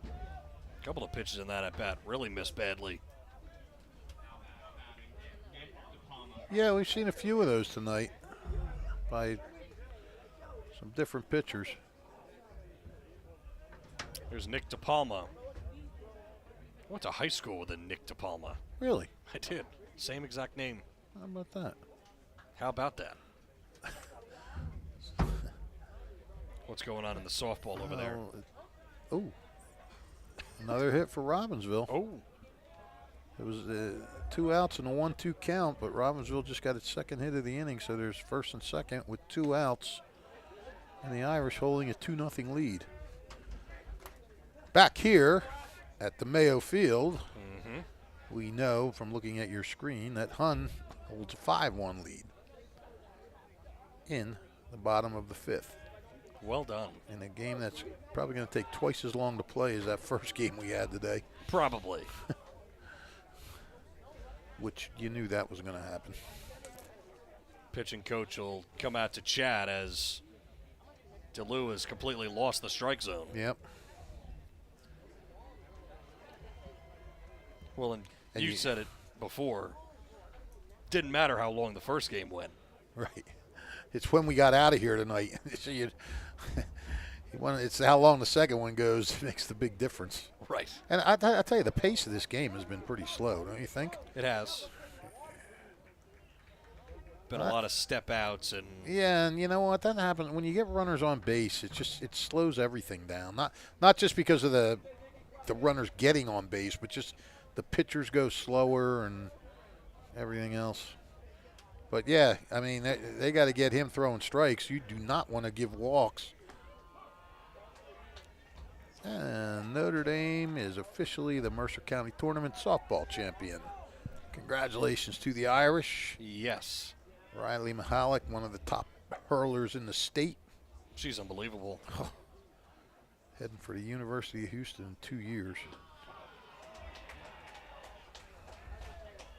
A couple of pitches in that at bat really missed badly. Yeah, we've seen a few of those tonight by some different pitchers. Here's Nick DePalma. I went to high school with a Nick DePalma. Really? I did. Same exact name. How about that? How about that? What's going on in the softball over there? Oh. Another hit for Robbinsville. Oh. It was 2 outs and a 1-2 count, but Robbinsville just got its second hit of the inning, so there's first and second with 2 outs, and the Irish holding a 2-0 lead. Back here at the Mayo Field, we know from looking at your screen that Hun holds a 5-1 lead in the bottom of the 5th. Well done. In a game that's probably going to take twice as long to play as that first game we had today. Probably. Which you knew that was going to happen. Pitching coach will come out to chat as DeLue has completely lost the strike zone. Yep. Well, and you said it before. Didn't matter how long the first game went. Right. It's when we got out of here tonight. It's how long the second one goes that makes the big difference. Right. And I tell you, the pace of this game has been pretty slow, don't you think? It has. Been a lot of step outs and. Yeah, and you know what? That happens when you get runners on base. It slows everything down. Not just because of the runners getting on base, but just the pitchers go slower and everything else. But yeah, I mean they got to get him throwing strikes. You do not want to give walks. And Notre Dame is officially the Mercer County Tournament softball champion. Congratulations to the Irish. Yes. Riley Mahalik, one of the top hurlers in the state. She's unbelievable. Oh, heading for the University of Houston in 2 years.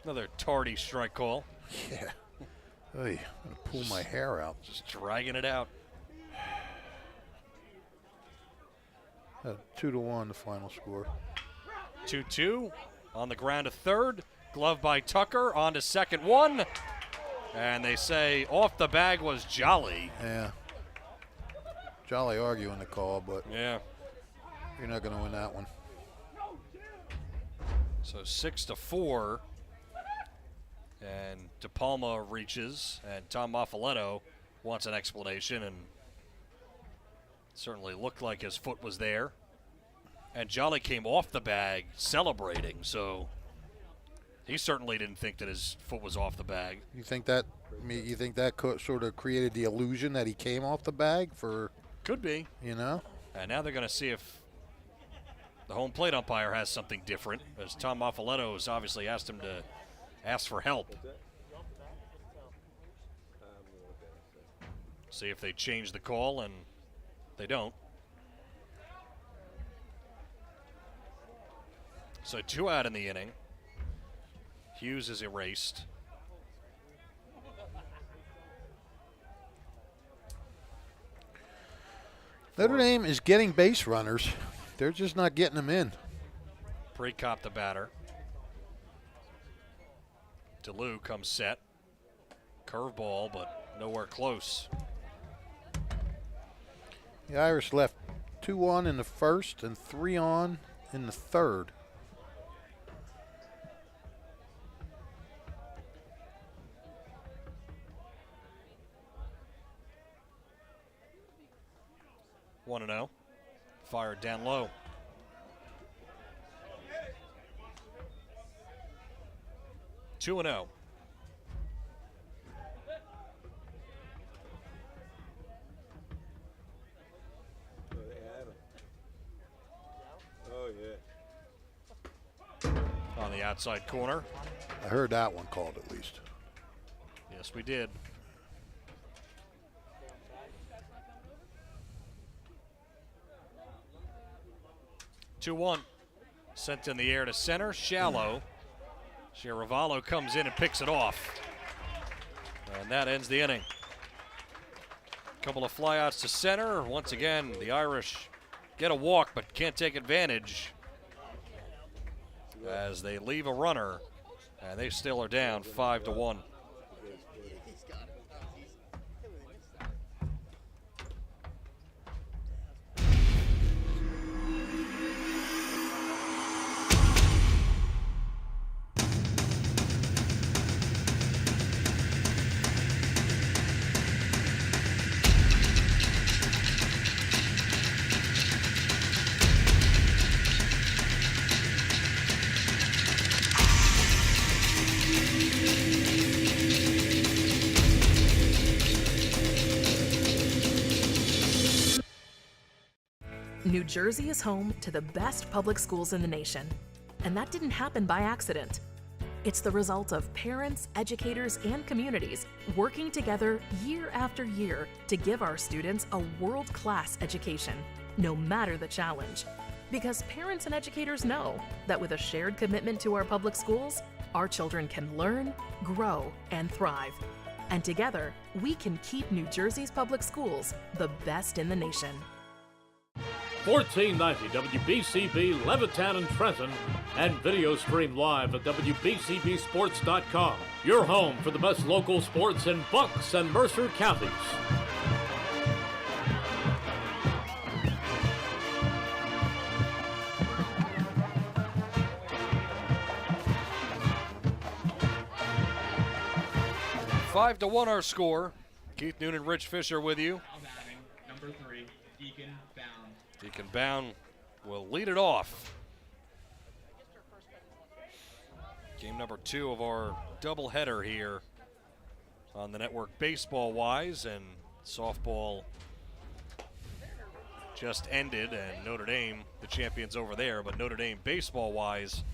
Another tardy strike call. Yeah. Hey, I'm going to pull my hair out. Just dragging it out. 2-1 the final score. 2-2 on the ground to third. Glove by Tucker on to second one. And they say off the bag was Jolly. Yeah. Jolly arguing the call, but yeah, you're not going to win that one. So 6-4. And De Palma reaches, and Tom Maffaletto wants an explanation, and certainly looked like his foot was there. And Jolly came off the bag celebrating, so he certainly didn't think that his foot was off the bag. You think that sort of created the illusion that he came off the bag for? Could be. You know? And now they're going to see if the home plate umpire has something different, as Tom Maffaletto has obviously asked him to ask for help. See if they change the call, and they don't. So 2 out in the inning. Hughes is erased. Notre Dame is getting base runners. They're just not getting them in. Prekop the batter. DeLue comes set. Curveball, but nowhere close. The Irish left 2 on in the first and 3 on in the third. One and 0. Fired down low. Two and 0. Oh, yeah. On the outside corner. I heard that one called at least. Yes, we did. Two one. Sent in the air to center. Shallow. Chiaravallo comes in and picks it off. And that ends the inning. Couple of flyouts to center. Once again, the Irish get a walk but can't take advantage as they leave a runner, and they still are down 5-1. New Jersey is home to the best public schools in the nation. And that didn't happen by accident. It's the result of parents, educators, and communities working together year after year to give our students a world-class education, no matter the challenge. Because parents and educators know that with a shared commitment to our public schools, our children can learn, grow, and thrive. And together, we can keep New Jersey's public schools the best in the nation. 1490 WBCB Levittown and Trenton, and video stream live at WBCBsports.com. Your home for the best local sports in Bucks and Mercer counties. Five to 1 our score. Keith Noonan, Rich Fisher with you. Number 3, Deacon Bound. Deacon Bound will lead it off. Game number 2 of our doubleheader here on the network baseball-wise, and softball just ended, and Notre Dame, the champions over there, but Notre Dame baseball-wise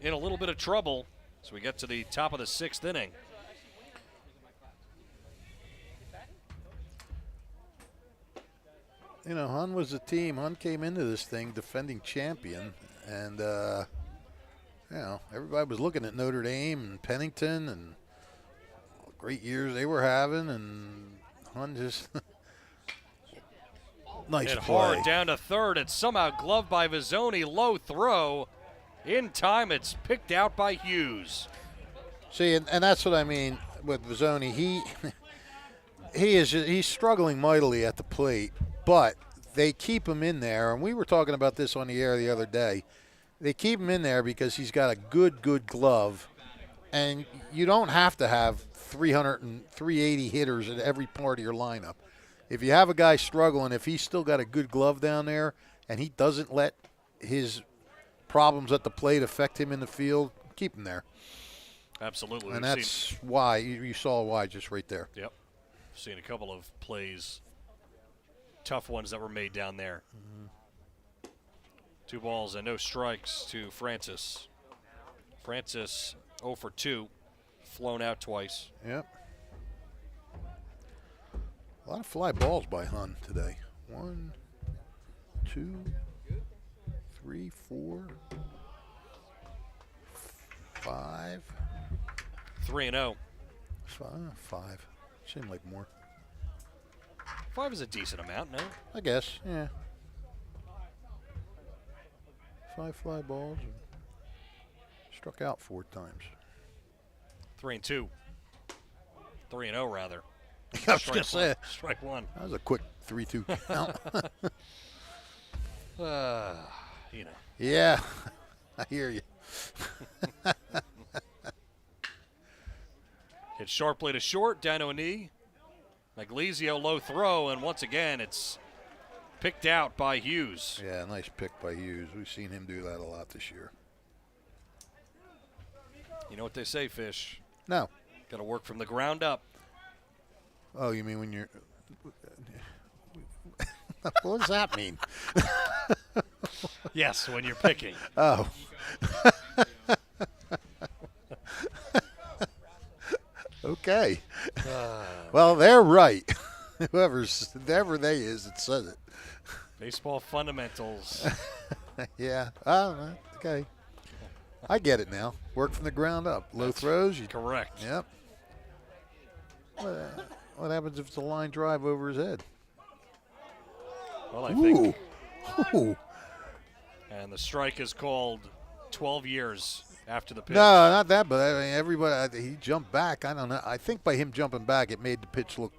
in a little bit of trouble as we get to the top of the 6th inning. You know, Hun was the team. Hun came into this thing defending champion, and you know, everybody was looking at Notre Dame and Pennington and great years they were having, and Hun just nice Hit play. hard down to third, and somehow gloved by Vizzoni. Low throw, In time, it's picked out by Hughes. See, and that's what I mean with Vizzoni. He's struggling mightily at the plate, but they keep him in there. And we were talking about this on the air the other day. They keep him in there because he's got a good glove, and you don't have to have 300 and 380 hitters at every part of your lineup. If you have a guy struggling, if he's still got a good glove down there and he doesn't let his problems at the plate affect him in the field, keep him there. Absolutely. And that's why you saw why just right there. Yep. Seen a couple of plays, tough ones that were made down there. 2 balls and no strikes to Francis. Francis 0 for 2, flown out twice. Yep. A lot of fly balls by Hun today. 1, 2, 3, 4, 5. 3-0. 5. Seemed like more. 5 is a decent amount, no? I guess, yeah. 5 fly balls. And struck out 4 times. 3-2. 3-0 rather. I was going to say. Strike 1. That was a quick 3-2 count. You know. Yeah, I hear you. Hit sharply to short, down to a knee. Maglizio low throw, and once again it's picked out by Hughes. Yeah, nice pick by Hughes. We've seen him do that a lot this year. You know what they say, Fish? No. Got to work from the ground up. Oh, you mean when you're... What does that mean? Yes, when you're picking. Oh. Okay. Well, they're right. Whoever they is, it says it. Baseball fundamentals. Yeah. Oh, okay. I get it now. Work from the ground up. Low throws. Correct. Yep. What happens if it's a line drive over his head? Well, I think. Ooh. And the strike is called 12 years after the pitch. No, not that, but I mean, everybody, he jumped back. I don't know. I think by him jumping back, it made the pitch look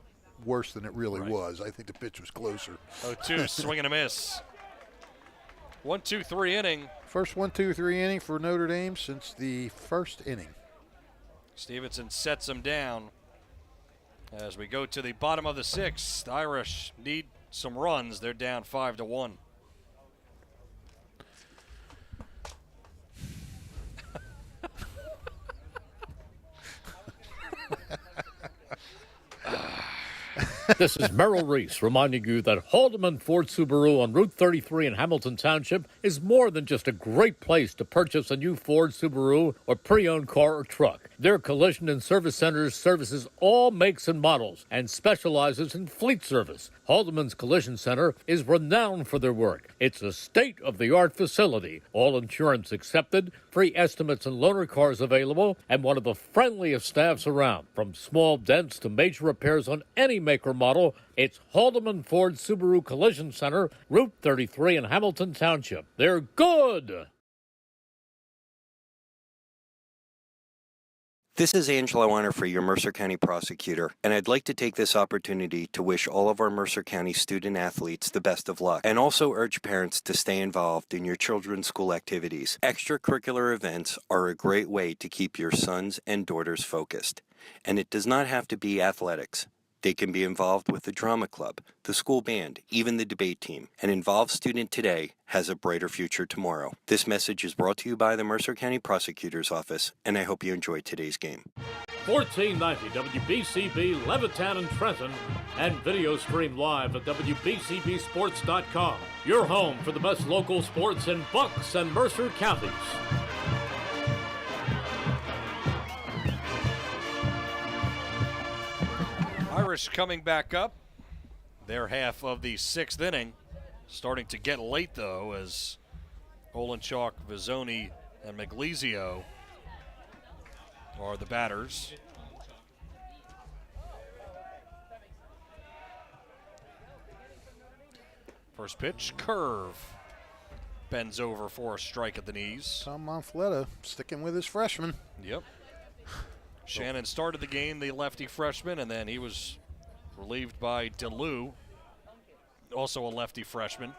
worse than it really was. I think the pitch was closer. 0-2, swing and a miss. 1-2-3 inning. First 1-2-3 inning for Notre Dame since the first inning. Stevenson sets him down. As we go to the bottom of the 6th, the Irish need some runs. They're down 5-1. This is Merrill Reese reminding you that Haldeman Ford Subaru on Route 33 in Hamilton Township is more than just a great place to purchase a new Ford Subaru or pre-owned car or truck. Their collision and service centers services all makes and models and specializes in fleet service. Haldeman's Collision Center is renowned for their work. It's a state-of-the-art facility, all insurance accepted, free estimates and loaner cars available, and one of the friendliest staffs around. From small dents to major repairs on any make or model, it's Haldeman Ford Subaru Collision Center, Route 33 in Hamilton Township. They're good! This is Angelo Weiner, your Mercer County prosecutor, and I'd like to take this opportunity to wish all of our Mercer County student athletes the best of luck, and also urge parents to stay involved in your children's school activities. Extracurricular events are a great way to keep your sons and daughters focused, and it does not have to be athletics. They can be involved with the drama club, the school band, even the debate team. An involved student today has a brighter future tomorrow. This message is brought to you by the Mercer County Prosecutor's Office, and I hope you enjoyed today's game. 1490 WBCB Levittown and Trenton, and video stream live at WBCBsports.com. Your home for the best local sports in Bucks and Mercer counties. Irish coming back up. Their half of the 6th inning. Starting to get late, though, as Olenchuk, Vizzoni, and Maglizio are the batters. First pitch, curve. bends over for a strike at the knees. Tom Monfletta sticking with his freshman. Yep. Shannon started the game, the lefty freshman, and then he was relieved by DeLue, also a lefty freshman.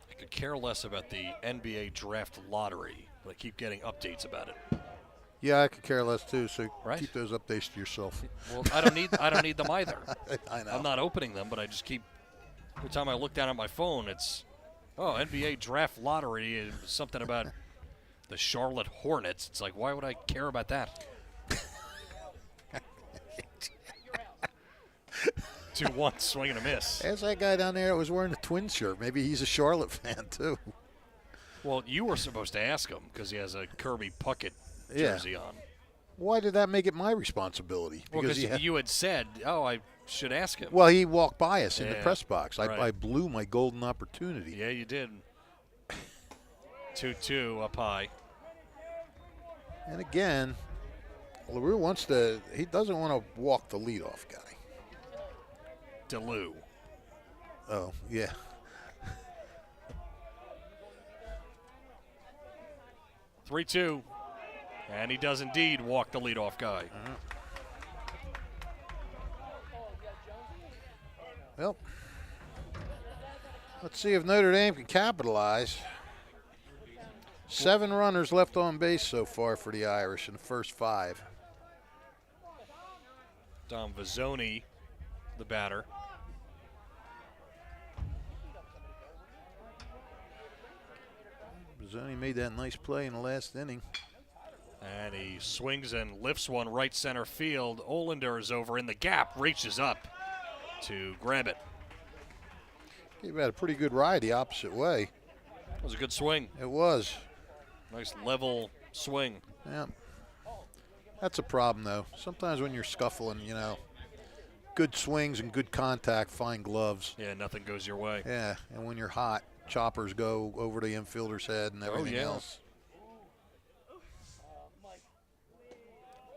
I could care less about the NBA draft lottery, but I keep getting updates about it. Yeah, I could care less too. So Right. keep those updates to yourself. Well, I don't need them either. I know. I'm not opening them, but I just keep. Every time I look down at my phone, it's NBA draft lottery is something about the Charlotte Hornets. It's like, why would I care about that? 2-1 swing and a miss. There's that guy down there that was wearing a Twins shirt. Maybe he's a Charlotte fan too. Well, you were supposed to ask him because he has a Kirby Puckett jersey on. Why did that make it my responsibility? Well, because you had said, I should ask him. Well, he walked by us in the Yeah, press box. right. I blew my golden opportunity. Yeah, you did. 2-2 up high. And again, LaRue he doesn't want to walk the leadoff guy. DeLue. Oh, yeah. 3-2. And he does indeed walk the leadoff guy. Well, let's see if Notre Dame can capitalize. 7 runners left on base so far for the Irish in the first 5. Dom Vizzoni, the batter. Bizzoni made that nice play in the last inning. And he swings and lifts one right center field. Olander is over in the gap, reaches up to grab it. He had a pretty good ride the opposite way. It was a good swing. It was. Nice level swing. Yeah. That's a problem, though. Sometimes when you're scuffling, good swings and good contact, fine gloves. Yeah, nothing goes your way. Yeah, and when you're hot, choppers go over the infielder's head and everything else.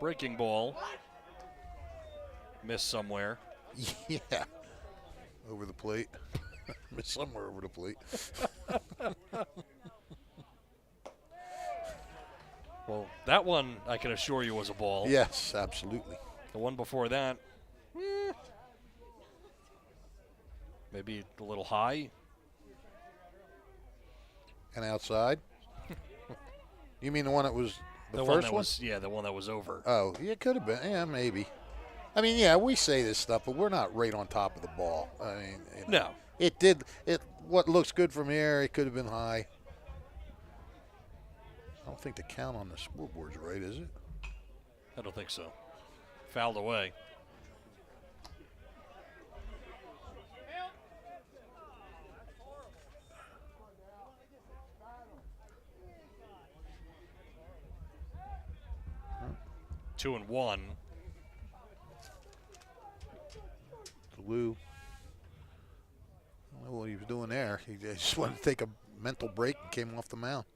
Breaking ball. Missed somewhere. Yeah. Over the plate. Somewhere over the plate. Well, that one I can assure you was a ball. Yes, absolutely. The one before that, maybe a little high. And outside? You mean the one that was the one first that one? was, yeah, the one that was over. Oh, yeah, it could have been. Yeah, maybe. I mean, yeah, we say this stuff, but we're not right on top of the ball. I mean, No. What looks good from here, it could have been high. I don't think the count on the scoreboard's right, is it? I don't think so. Fouled away. Huh. 2-1. DeLue. I don't know what he was doing there. He just wanted to take a mental break and came off the mound.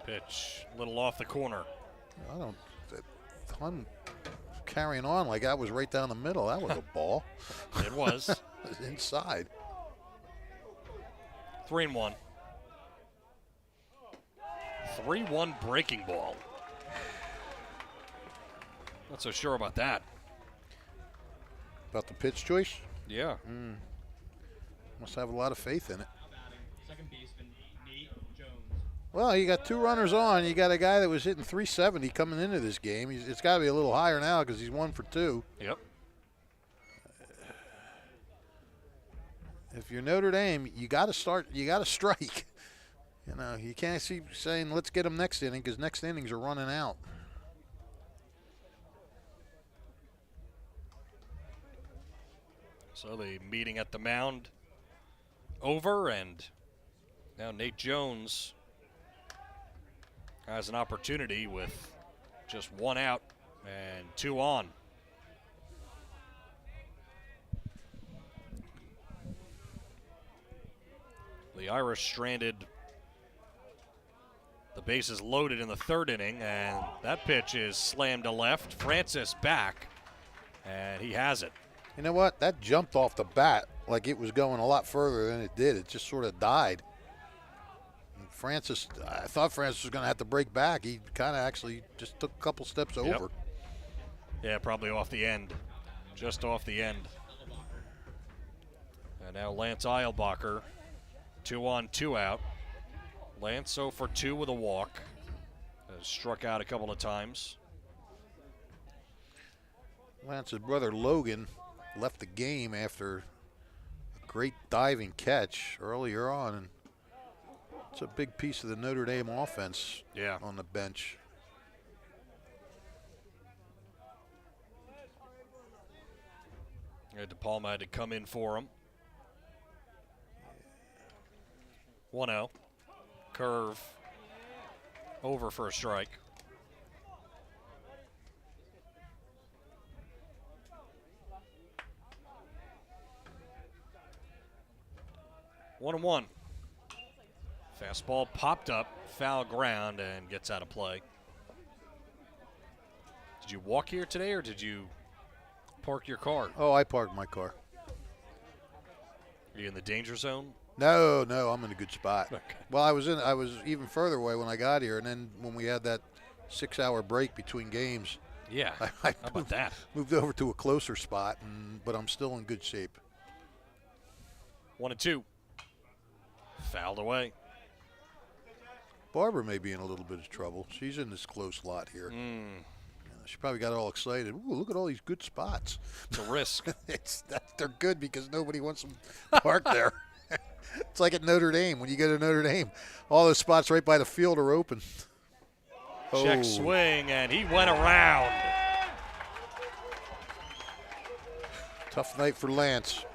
Pitch, a little off the corner. Hun carrying on like that was right down the middle. That was a ball. It was. It was inside. 3-1. 3-1 breaking ball. Not so sure about that. About the pitch choice? Yeah. Must have a lot of faith in it. Second baseman, Nate Jones. Well, you got 2 runners on. You got a guy that was hitting 370 coming into this game. It's got to be a little higher now because he's 1 for 2. Yep. If you're Notre Dame, you got to start. You got to strike. You can't keep saying let's get him next inning because next innings are running out. So the meeting at the mound over, and now Nate Jones has an opportunity with just 1 out and 2 on. The Irish stranded the bases loaded in the third inning, and that pitch is slammed to left. Francis back, and he has it. You know what? That jumped off the bat like it was going a lot further than it did. It just sort of died. And Francis, I thought Francis was going to have to break back. He kind of actually just took a couple steps over. Yeah, probably off the end. Just off the end. And now Lance Eilbacher, 2 on, 2 out. Lance 0 for 2 with a walk. Has struck out a couple of times. Lance's brother Logan left the game after a great diving catch earlier on. And it's a big piece of the Notre Dame offense on the bench. De Palma had to come in for him. 1-0. Curve over for a strike. One and one. Fastball popped up, foul ground, and gets out of play. Did you walk here today, or did you park your car? Oh, I parked my car. Are you in the danger zone? No, I'm in a good spot. Okay. Well, I was even further away when I got here, and then when we had that 6-hour break between games, Yeah. I How about that? moved over to a closer spot, but I'm still in good shape. 1-2. Fouled away. Barbara may be in a little bit of trouble. She's in this close lot here. She probably got all excited. Ooh, look at all these good spots. It's a risk. They're good because nobody wants them parked there. It's like at Notre Dame. When you go to Notre Dame, all those spots right by the field are open. Check swing, and he went around. Tough night for Lance.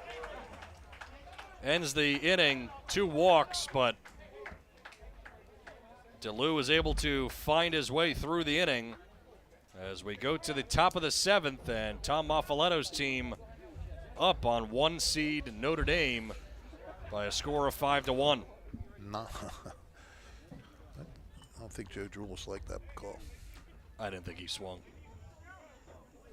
Ends the inning, 2 walks, but DeLue is able to find his way through the inning as we go to the top of the 7th, and Tom Maffaletto's team up on 1 seed Notre Dame by a score of 5-1. No. I don't think Joe Jules liked that call. I didn't think he swung.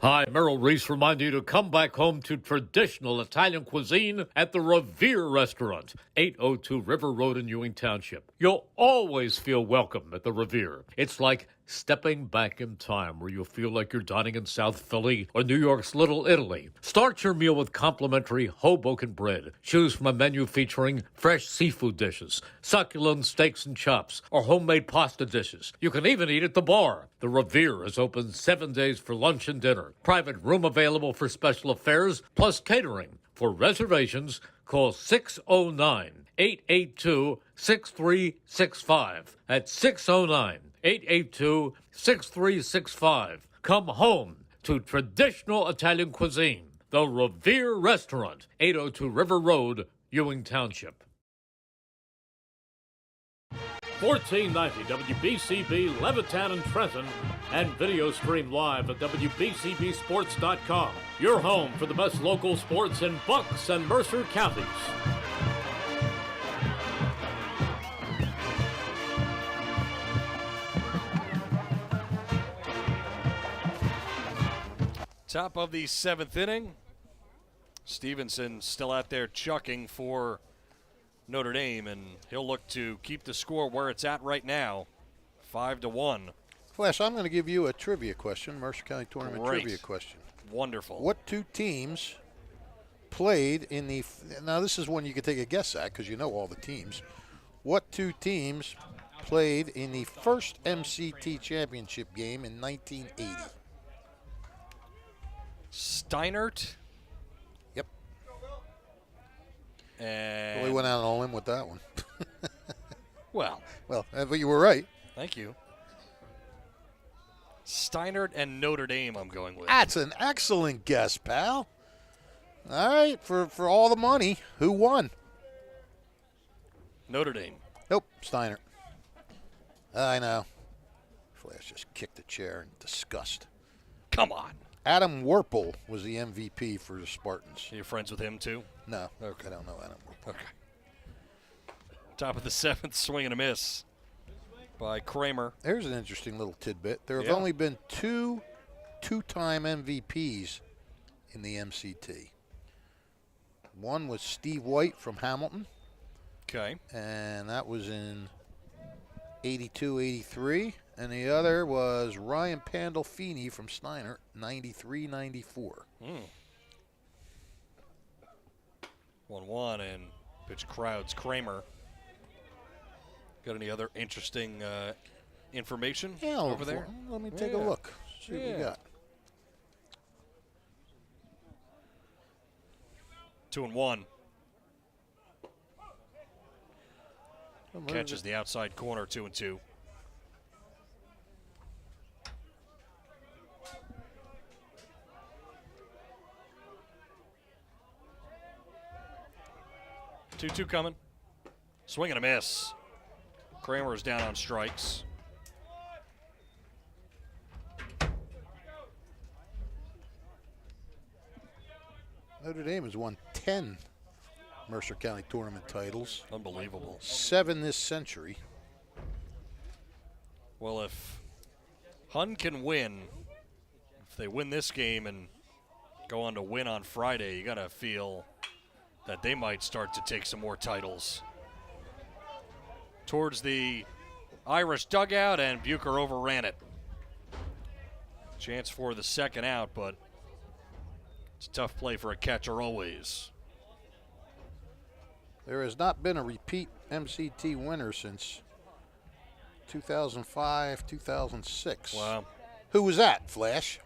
Hi, Merrill Reese reminding you to come back home to traditional Italian cuisine at the Revere Restaurant, 802 River Road in Ewing Township. You'll always feel welcome at the Revere. It's like stepping back in time where you'll feel like you're dining in South Philly or New York's Little Italy. Start your meal with complimentary Hoboken bread. Choose from a menu featuring fresh seafood dishes, succulent steaks and chops, or homemade pasta dishes. You can even eat at the bar. The Revere is open 7 days for lunch and dinner. Private room available for special affairs, plus catering. For reservations, call 609-882-6365. That's 609-882-6365. Come home to traditional Italian cuisine. The Revere Restaurant, 802 River Road, Ewing Township. 1490 WBCB Levittown and Trenton, and video stream live at WBCBsports.com. Your home for the best local sports in Bucks and Mercer counties. Top of the 7th inning. Stevenson still out there chucking for Notre Dame, and he'll look to keep the score where it's at right now, 5-1. Flash, I'm going to give you a trivia question, Mercer County Tournament trivia question. Wonderful. What 2 teams played in the – now this is one you could take a guess at because you know all the teams. What 2 teams played in the first MCT championship game in 1980? Steinert. Yep. And Well, we went out on a limb with that one. well, but you were right. thank you. Steinert and Notre Dame I'm going with. That's an excellent guess, pal. All right, for all the money, who won? Notre Dame. Nope, Steiner. I know. Flash just kicked the chair in disgust. Come on. Adam Werpel was the MVP for the Spartans. Are you friends with him too? No, Okay. I don't know Adam Werpel. Okay. Top of the 7th, swing and a miss. by Kramer. There's an interesting little tidbit. There have Yeah. only been two-time MVPs in the MCT. One was Steve White from Hamilton. Okay. And that was in 82-83. And the other was Ryan Pandolfini from Steiner, 93-94. 1-1 and pitch crowds Kramer. Got any other interesting information over there? Let me take a look. See what we got. 2-1. Catches the outside corner, 2-2. Two coming. Swing and a miss. Kramer is down on strikes. Notre Dame has won 10 Mercer County Tournament titles. Unbelievable. 7 this century. Well, if Hun can win, if they win this game and go on to win on Friday, you got to feel that they might start to take some more titles. Towards the Irish dugout, and Bucher overran it. Chance for the second out, but it's a tough play for a catcher always. There has not been a repeat MCT winner since 2005, 2006. Wow. Who was that, Flash?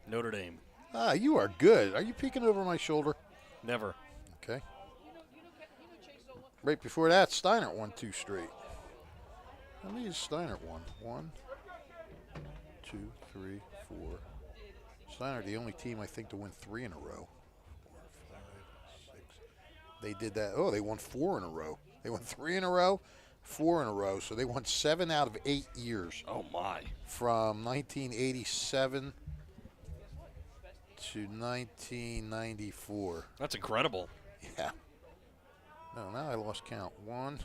Notre Dame. Ah, you are good. Are you peeking over my shoulder? Never. Okay. Right before that, Steiner won 2 straight. How many is Steiner won? 1, 2, 3, 4. Steiner, the only team I think to win 3 in a row. 4, 5, 6. They did that. Oh, they won 4 in a row. They won 3 in a row, 4 in a row. So they won 7 out of 8 years. Oh, my. From 1987 to 1994. That's incredible. Yeah. No, now I lost count. 1.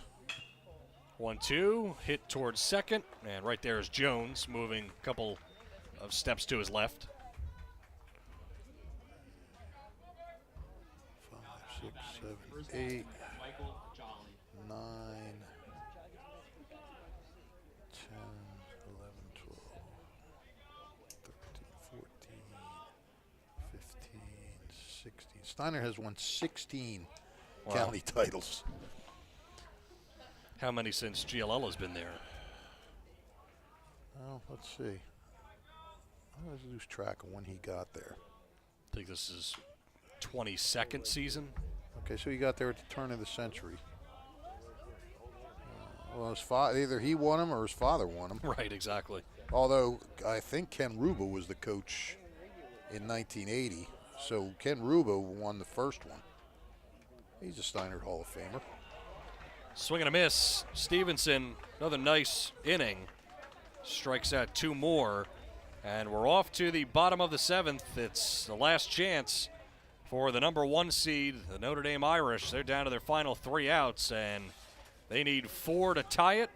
1-2, hit towards second, and right there is Jones moving a couple of steps to his left. 5, 6, 7, 8, 9, 10, 11, 12, 13, 14, 15, 16. Steiner has won 16 county titles. How many since GLL has been there? Well, let's see. I always lose track of when he got there. I think this is 22nd season. Okay, so he got there at the turn of the century. Well, his either he won him or his father won him. Right, exactly. Although I think Ken Ruba was the coach in 1980, so Ken Ruba won the first one. He's a Steiner Hall of Famer. Swing and a miss. Stevenson, another nice inning. Strikes out 2 more. And we're off to the bottom of the 7th. It's the last chance for the number 1 seed, the Notre Dame Irish. They're down to their final 3 outs, and they need 4 to tie it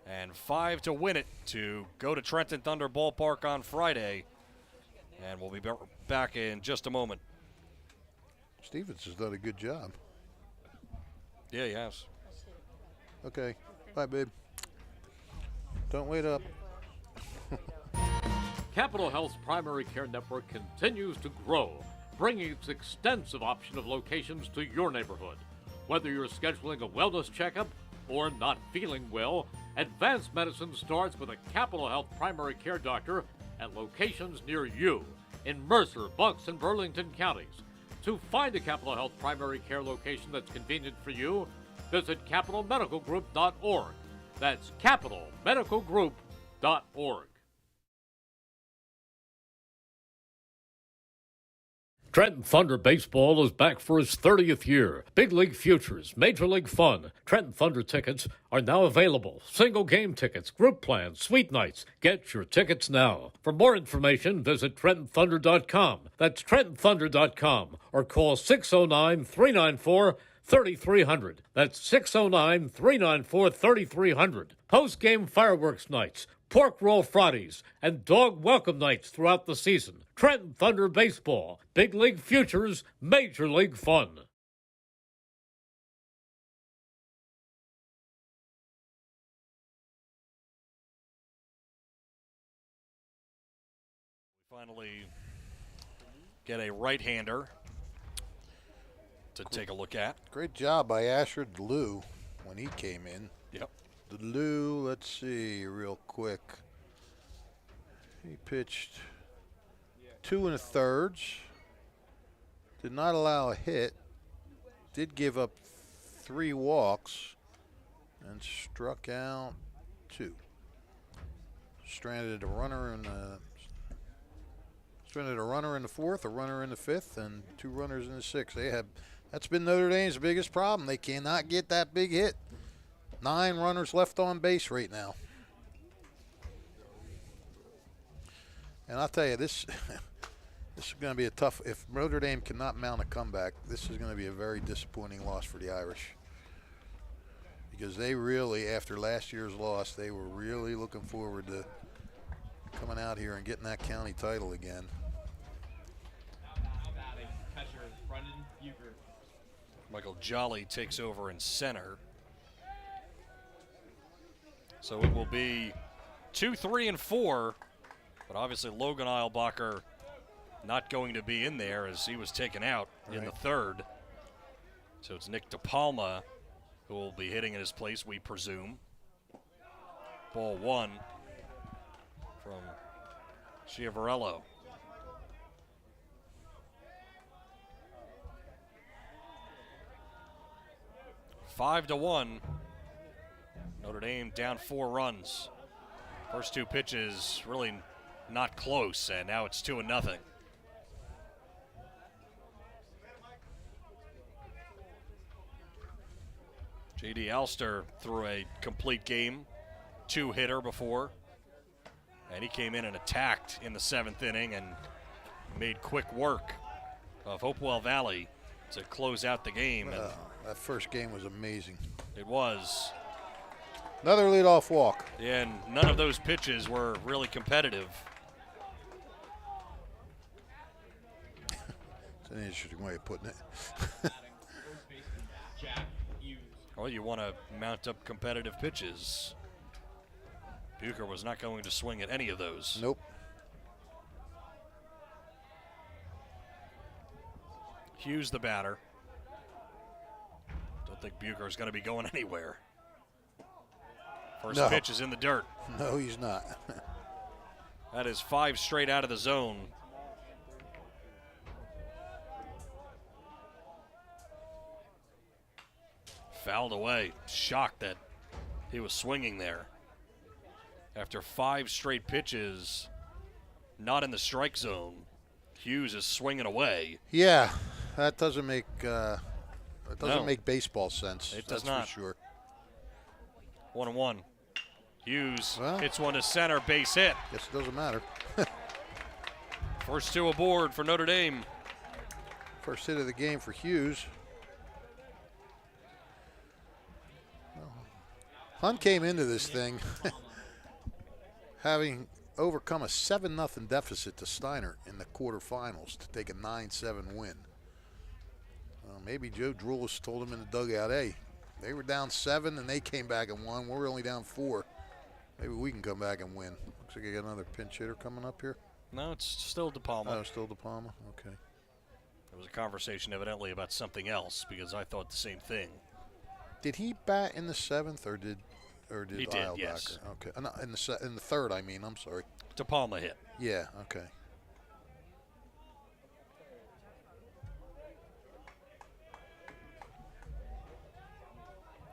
and 5 to win it to go to Trenton Thunder Ballpark on Friday. And we'll be back in just a moment. Stevens has done a good job. Yeah, he has. Okay. Bye, babe. Don't wait up. Capital Health's primary care network continues to grow, bringing its extensive option of locations to your neighborhood. Whether you're scheduling a wellness checkup or not feeling well, advanced medicine starts with a Capital Health primary care doctor at locations near you in Mercer, Bucks, and Burlington counties. To find a Capital Health primary care location that's convenient for you, visit capitalmedicalgroup.org. That's capitalmedicalgroup.org. Trenton Thunder Baseball is back for its 30th year. Big League Futures, Major League Fun. Trenton Thunder tickets are now available. Single game tickets, group plans, suite nights. Get your tickets now. For more information, visit TrentonThunder.com. That's TrentonThunder.com or call 609-394-5600. 3300. That's 609 394 3300. Post game fireworks nights, pork roll Fridays, and dog welcome nights throughout the season. Trenton Thunder Baseball, Big League Futures, Major League Fun. Finally get a right-hander to take a look at. Great job by Asher Lou when he came in. Yep. Lou, let's see real quick. He pitched 2 1/3. Did not allow a hit. Did give up 3 walks and struck out 2. Stranded a runner in the fourth, a runner in the fifth, and 2 runners in the sixth. That's been Notre Dame's biggest problem. They cannot get that big hit. 9 runners left on base right now. And I'll tell you, this is going to be a tough. If Notre Dame cannot mount a comeback, this is going to be a very disappointing loss for the Irish. Because they really, after last year's loss, they were really looking forward to coming out here and getting that county title again. Michael Jolly takes over in center. So it will be 2, 3, and 4. But obviously Logan Eilbacher not going to be in there as he was taken out in the third. So it's Nick DePalma who will be hitting in his place, we presume. Ball 1 from Chiavarello. Five to 1. Notre Dame down 4 runs. First 2 pitches really not close, and now it's 2-0. J.D. Alster threw a complete game, 2-hitter before, and he came in and attacked in the 7th inning and made quick work of Hopewell Valley to close out the game. And that first game was amazing. It was. Another leadoff walk. And none of those pitches were really competitive. It's an interesting way of putting it. Well, you want to mount up competitive pitches. Bucher was not going to swing at any of those. Nope. Hughes the batter. Don't think Bucher is going to be going anywhere. First pitch is in the dirt. No, he's not. That is 5 straight out of the zone. Fouled away. Shocked that he was swinging there. After 5 straight pitches, not in the strike zone, Hughes is swinging away. Yeah, that doesn't make make baseball sense. It does that's not. For sure. 1-1. Hughes hits one to center, base hit. Guess it doesn't matter. First 2 aboard for Notre Dame. First hit of the game for Hughes. Hun came into this thing having overcome a 7-0 deficit to Steiner in the quarterfinals to take a 9-7 win. Maybe Joe Drulis told him in the dugout, hey, they were down 7 and they came back and won. We're only down 4. Maybe we can come back and win. Looks like I got another pinch hitter coming up here. No, it's still DePalma. Oh, still DePalma? Okay. There was a conversation evidently about something else because I thought the same thing. Did he bat in the 7th or did he did, Eilbacher? yes. Okay. In the third, I mean. I'm sorry. DePalma hit. Yeah. Okay.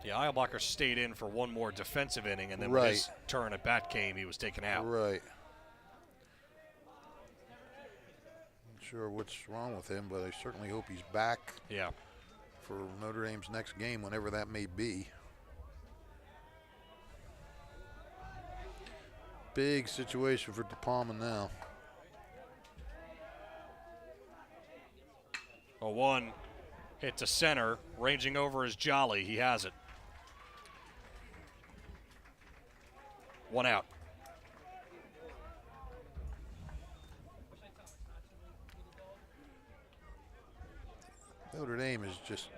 Yeah, Eilbacher stayed in for one more defensive inning, and then when his turn at bat came, he was taken out. Right. Not sure what's wrong with him, but I certainly hope he's back. Yeah. For Notre Dame's next game, whenever that may be. Big situation for DePalma now. 0-1. Hit to center, ranging over is Jolly. He has it. 1 out. Notre Dame is just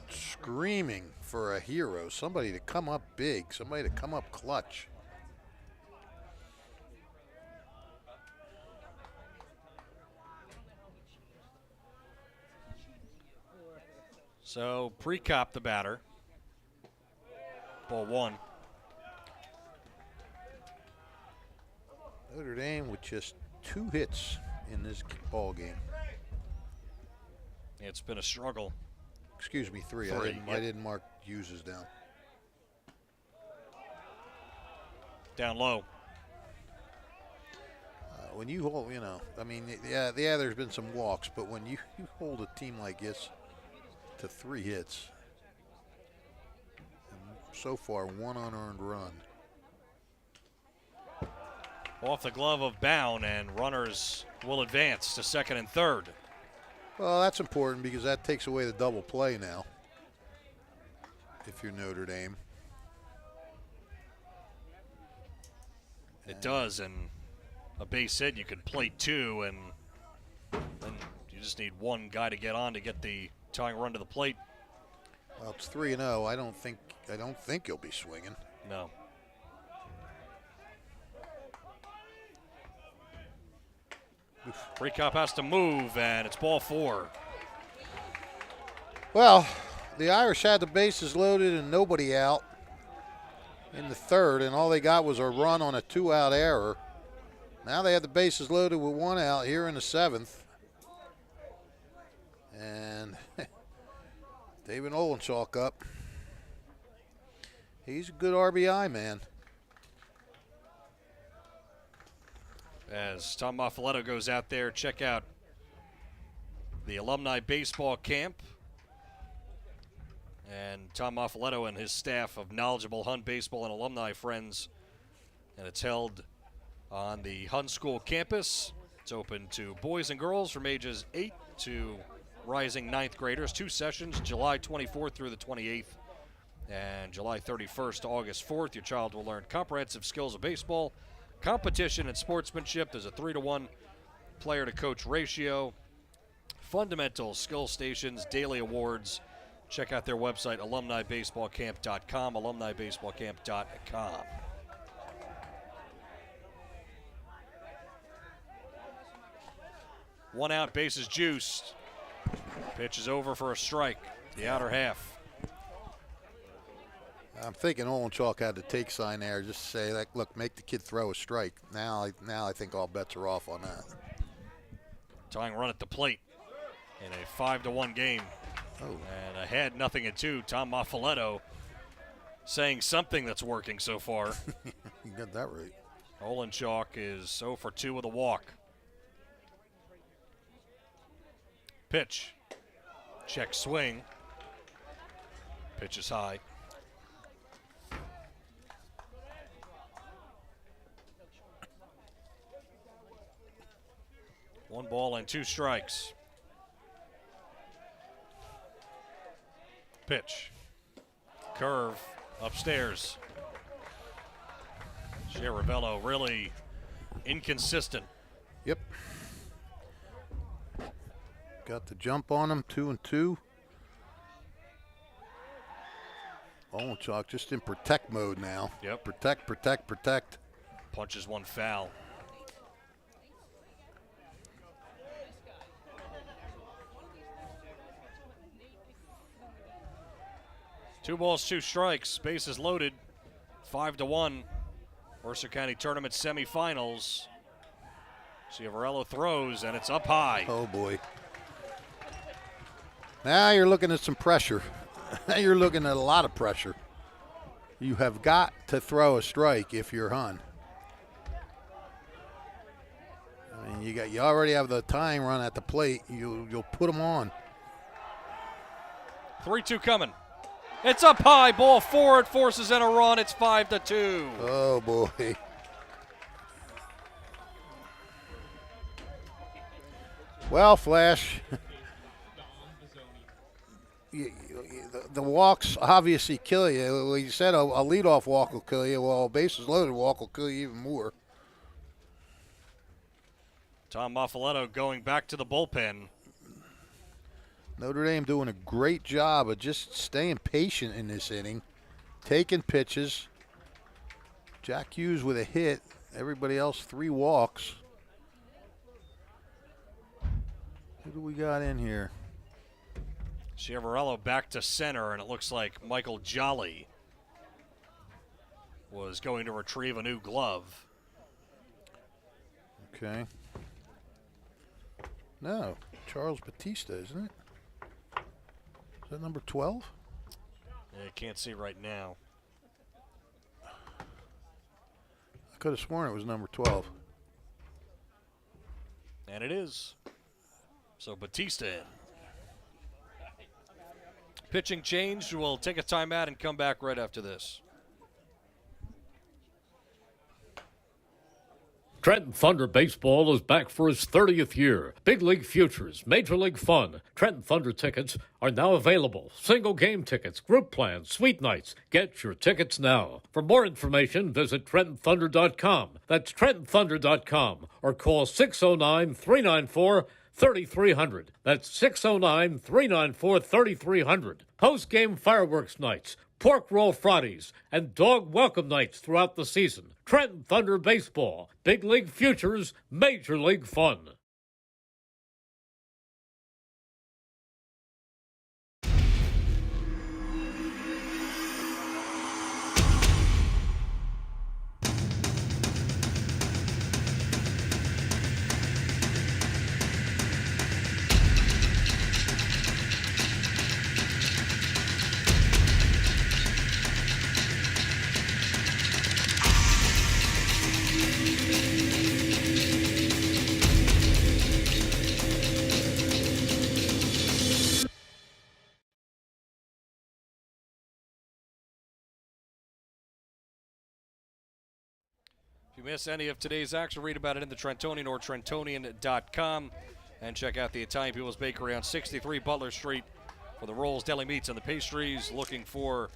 screaming for a hero, somebody to come up big, somebody to come up clutch. So Precop the batter. Ball 1. Notre Dame with just 2 hits in this ball game. It's been a struggle. Excuse me, 3. I didn't mark uses down. Down low. When you hold, I mean, yeah, there's been some walks, but when you hold a team like this to 3 hits, and so far 1 unearned run. Off the glove of Bound, and runners will advance to second and third. Well, that's important because that takes away the double play now, if you're Notre Dame. It does, and a base hit, you could play 2, and then you just need 1 guy to get on to get the tying run to the plate. Well, it's 3-0. I don't think you'll be swinging. No. Precop has to move, and it's ball 4. Well, the Irish had the bases loaded and nobody out in the 3rd, and all they got was a run on a 2-out error. Now they have the bases loaded with 1 out here in the 7th. And David Olenchalk up. He's a good RBI man. As Tom Maffaletto goes out there, check out the alumni baseball camp. And Tom Maffaletto and his staff of knowledgeable Hun baseball and alumni friends. And it's held on the Hun School campus. It's open to boys and girls from ages 8 to rising 9th graders. 2 sessions, July 24th through the 28th. And July 31st to August 4th. Your child will learn comprehensive skills of baseball, competition, and sportsmanship. There's a 3-to-1 player-to-coach ratio. Fundamental skill stations, daily awards. Check out their website, alumnibaseballcamp.com, alumnibaseballcamp.com. One out, bases juiced. Pitch is over for a strike, the outer half. I'm thinking Olenchalk had the take sign there, just to say, like, look, make the kid throw a strike. Now I think all bets are off on that. Tying run at the plate in a 5-1 game. Oh. And ahead, 0-2. Tom Maffaletto saying something that's working so far. You got that right. Olenchalk is 0 for 2 with a walk. Pitch. Check swing. Pitch is high. One ball and 2 strikes. Pitch. Curve upstairs. Charavello really inconsistent. Yep. Got the jump on him, 2-2. Olenchalk just in protect mode now. Yep. Protect, protect, protect. Punches one foul. Two balls, 2 strikes. Bases loaded. 5-1. Mercer County Tournament semifinals. Ciavarello throws, and it's up high. Oh, boy. Now you're looking at some pressure. Now you're looking at a lot of pressure. You have got to throw a strike if you're Hun. I mean, you already have the tying run at the plate. You'll put them on. 3-2 coming. It's up high, ball 4. It forces in a run. It's 5-2. Oh, boy. Well, Flash, the walks obviously kill you. Well, you said a leadoff walk will kill you. Well, a bases loaded walk will kill you even more. Tom Maffaletto going back to the bullpen. Notre Dame doing a great job of just staying patient in this inning, taking pitches. Jack Hughes with a hit. Everybody else 3 walks. Who do we got in here? Chiavarello back to center, and it looks like Michael Jolly was going to retrieve a new glove. Okay. No, Charles Batista, isn't it? Is that number 12? Yeah, can't see right now. I could have sworn it was number 12. And it is. So Batista in. Pitching change. We'll take a timeout and come back right after this. Trenton Thunder Baseball is back for its 30th year. Big League Futures, Major League Fun. Trenton Thunder tickets are now available. Single game tickets, group plans, suite nights. Get your tickets now. For more information, visit TrentonThunder.com. That's TrentonThunder.com or call 609-394-3300. That's 609-394-3300. Post-game fireworks nights, pork roll Fridays, and dog welcome nights throughout the season. Trenton Thunder Baseball. Big League Futures, Major League Fun. If you miss any of today's action, read about it in the Trentonian or Trentonian.com. And check out the Italian People's Bakery on 63 Butler Street for the rolls, deli meats, and the pastries. Looking for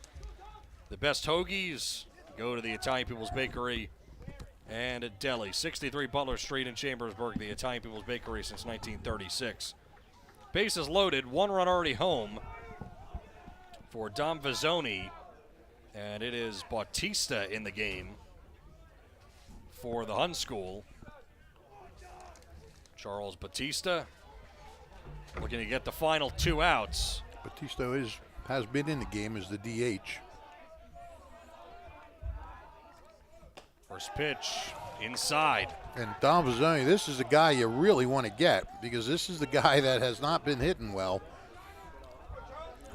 the best hoagies? Go to the Italian People's Bakery and a deli. 63 Butler Street in Chambersburg, the Italian People's Bakery since 1936. Bases loaded, 1 run already home for Dom Vizzoni. And it is Bautista in the game for the Hun School. Charles Batista looking to get the final 2 outs. Batista has been in the game as the DH. First pitch inside. And Dom Vizzoni, this is the guy you really want to get because this is the guy that has not been hitting well.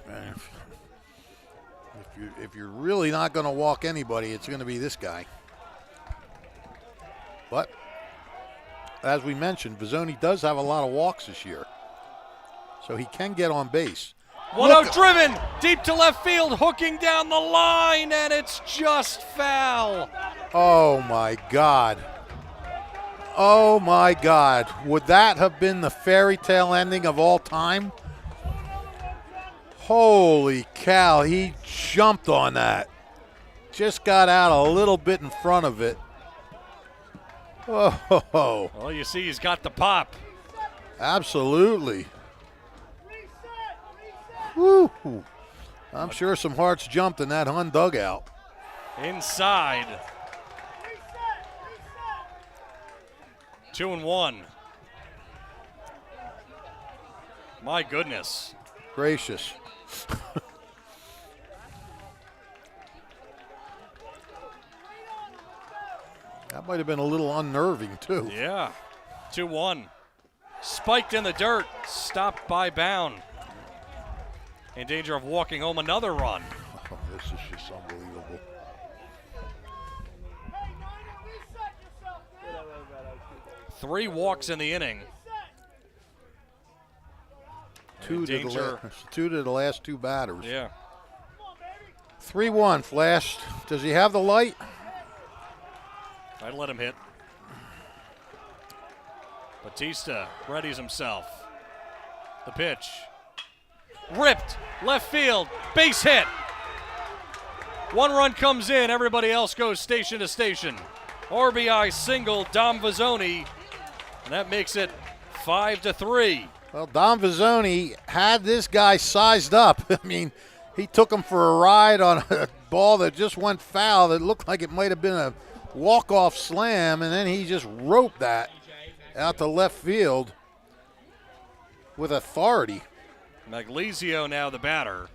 And if you're really not going to walk anybody, it's going to be this guy. But as we mentioned, Vizzoni does have a lot of walks this year, so he can get on base. 1-0 driven deep to left field, hooking down the line, and it's just foul. Oh my God. Oh my God. Would that have been the fairy tale ending of all time? Holy cow, he jumped on that. Just got out a little bit in front of it. Oh, well, you see he's got the pop. Absolutely. Woo. I'm sure some hearts jumped in that Hun dugout. Inside. 2-1. My goodness. Gracious. That might have been a little unnerving, too. Yeah. 2-1. Spiked in the dirt. Stopped by Bound. In danger of walking home another run. Oh, this is just unbelievable. Three walks in the inning. Two to the last 2 batters. Yeah. 3-1, Flash. Does he have the light? I'd let him hit. Batista readies himself. The pitch. ripped, left field, base hit. 1 run comes in, everybody else goes station to station. RBI single, Dom Vizzoni, and that makes it 5-3. Well, Dom Vizzoni had this guy sized up. I mean, he took him for a ride on a ball that just went foul that looked like it might have been a walk-off slam, and then he just roped that out to left field with authority. Maglizio now the batter.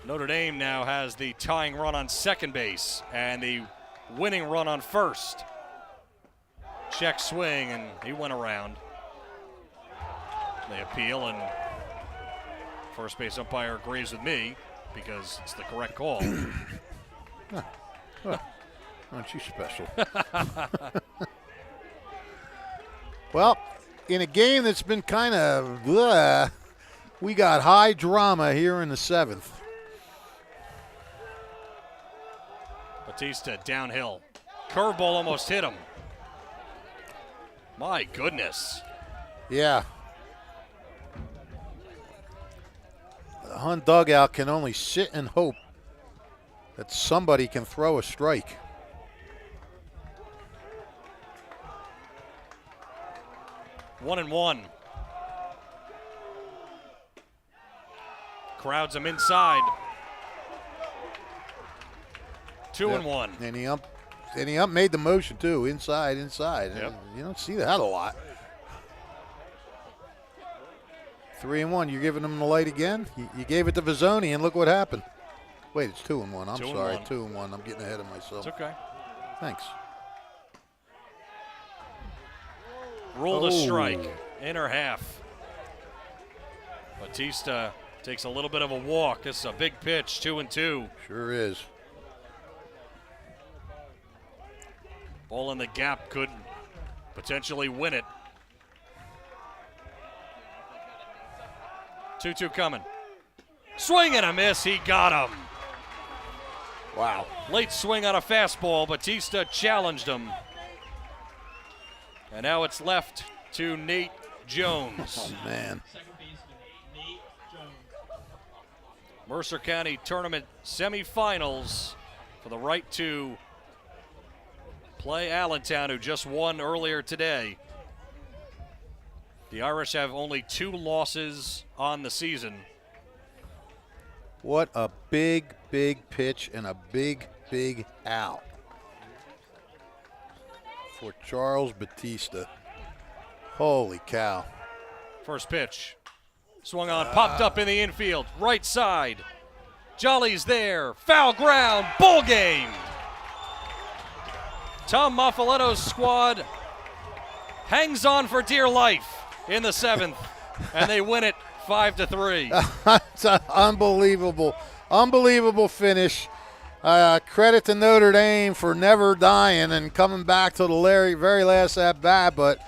Notre Dame now has the tying run on second base and the winning run on first. Check swing, and he went around. They appeal, and first base umpire agrees with me because it's the correct call. Aren't you special? Well, in a game that's been kind of we got high drama here in the 7th. Batista downhill. Curveball almost hit him. My goodness. Yeah. The Hun dugout can only sit and hope that somebody can throw a strike. 1-1. Crowds him inside. 2-1. And he made the motion too, inside. Yep. You don't see that a lot. 3-1. You're giving him the light again? You gave it to Vizzoni, and look what happened. Wait, it's 2-1. I'm sorry, 2-1. I'm getting ahead of myself. It's okay. Thanks. Ruled a strike. Inner half. Batista takes a little bit of a walk. This is a big pitch, 2-2. Sure is. Ball in the gap could potentially win it. 2-2 coming. Swing and a miss. He got him. Wow. Late swing on a fastball. Batista challenged him. And now it's left to Nate Jones. Oh, man. Second baseman, Nate Jones. Mercer County Tournament semifinals for the right to play Allentown, who just won earlier today. The Irish have only 2 losses on the season. What a big, big pitch and a big, big out for Charles Batista. Holy cow. First pitch. Swung on, popped up in the infield. Right side. Jolly's there. Foul ground. Ball game. Tom Maffaletto's squad hangs on for dear life in the 7th, and they win it 5-3. It's an unbelievable finish. Credit to Notre Dame for never dying and coming back to the very last at bat, but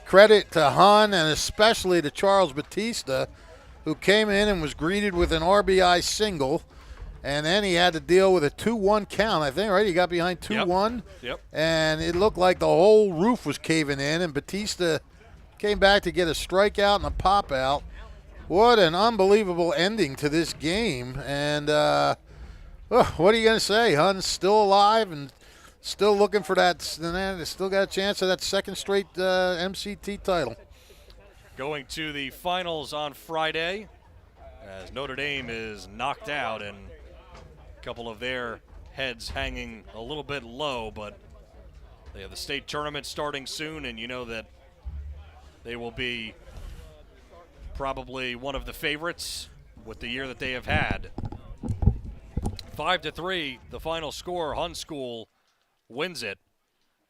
credit to Hun and especially to Charles Batista, who came in and was greeted with an RBI single, and then he had to deal with a 2-1 count, I think, right? He got behind 2-1, Yep. and it looked like the whole roof was caving in, and Batista came back to get a strikeout and a pop-out. What an unbelievable ending to this game, and what are you going to say? Hun's still alive and still looking for that, and still got a chance of that second straight MCT title. Going to the finals on Friday as Notre Dame is knocked out and a couple of their heads hanging a little bit low, but they have the state tournament starting soon, and you know that they will be probably one of the favorites with the year that they have had. 5-3, the final score. Hun School wins it.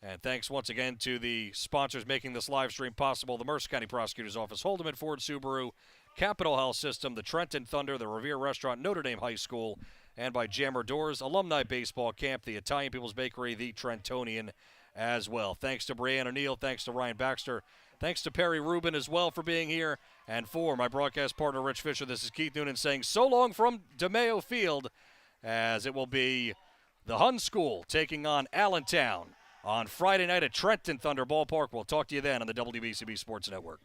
And thanks once again to the sponsors making this live stream possible: the Mercer County Prosecutor's Office, Holden Ford Subaru, Capital Health System, the Trenton Thunder, the Revere Restaurant, Notre Dame High School, and by Jammer Doors, Alumni Baseball Camp, the Italian People's Bakery, the Trentonian as well. Thanks to Brianna O'Neill, thanks to Ryan Baxter, thanks to Perry Rubin as well for being here, and for my broadcast partner Rich Fisher, this is Keith Noonan saying so long from DeMayo Field, as it will be the Hun School taking on Allentown on Friday night at Trenton Thunder Ballpark. We'll talk to you then on the WBCB Sports Network.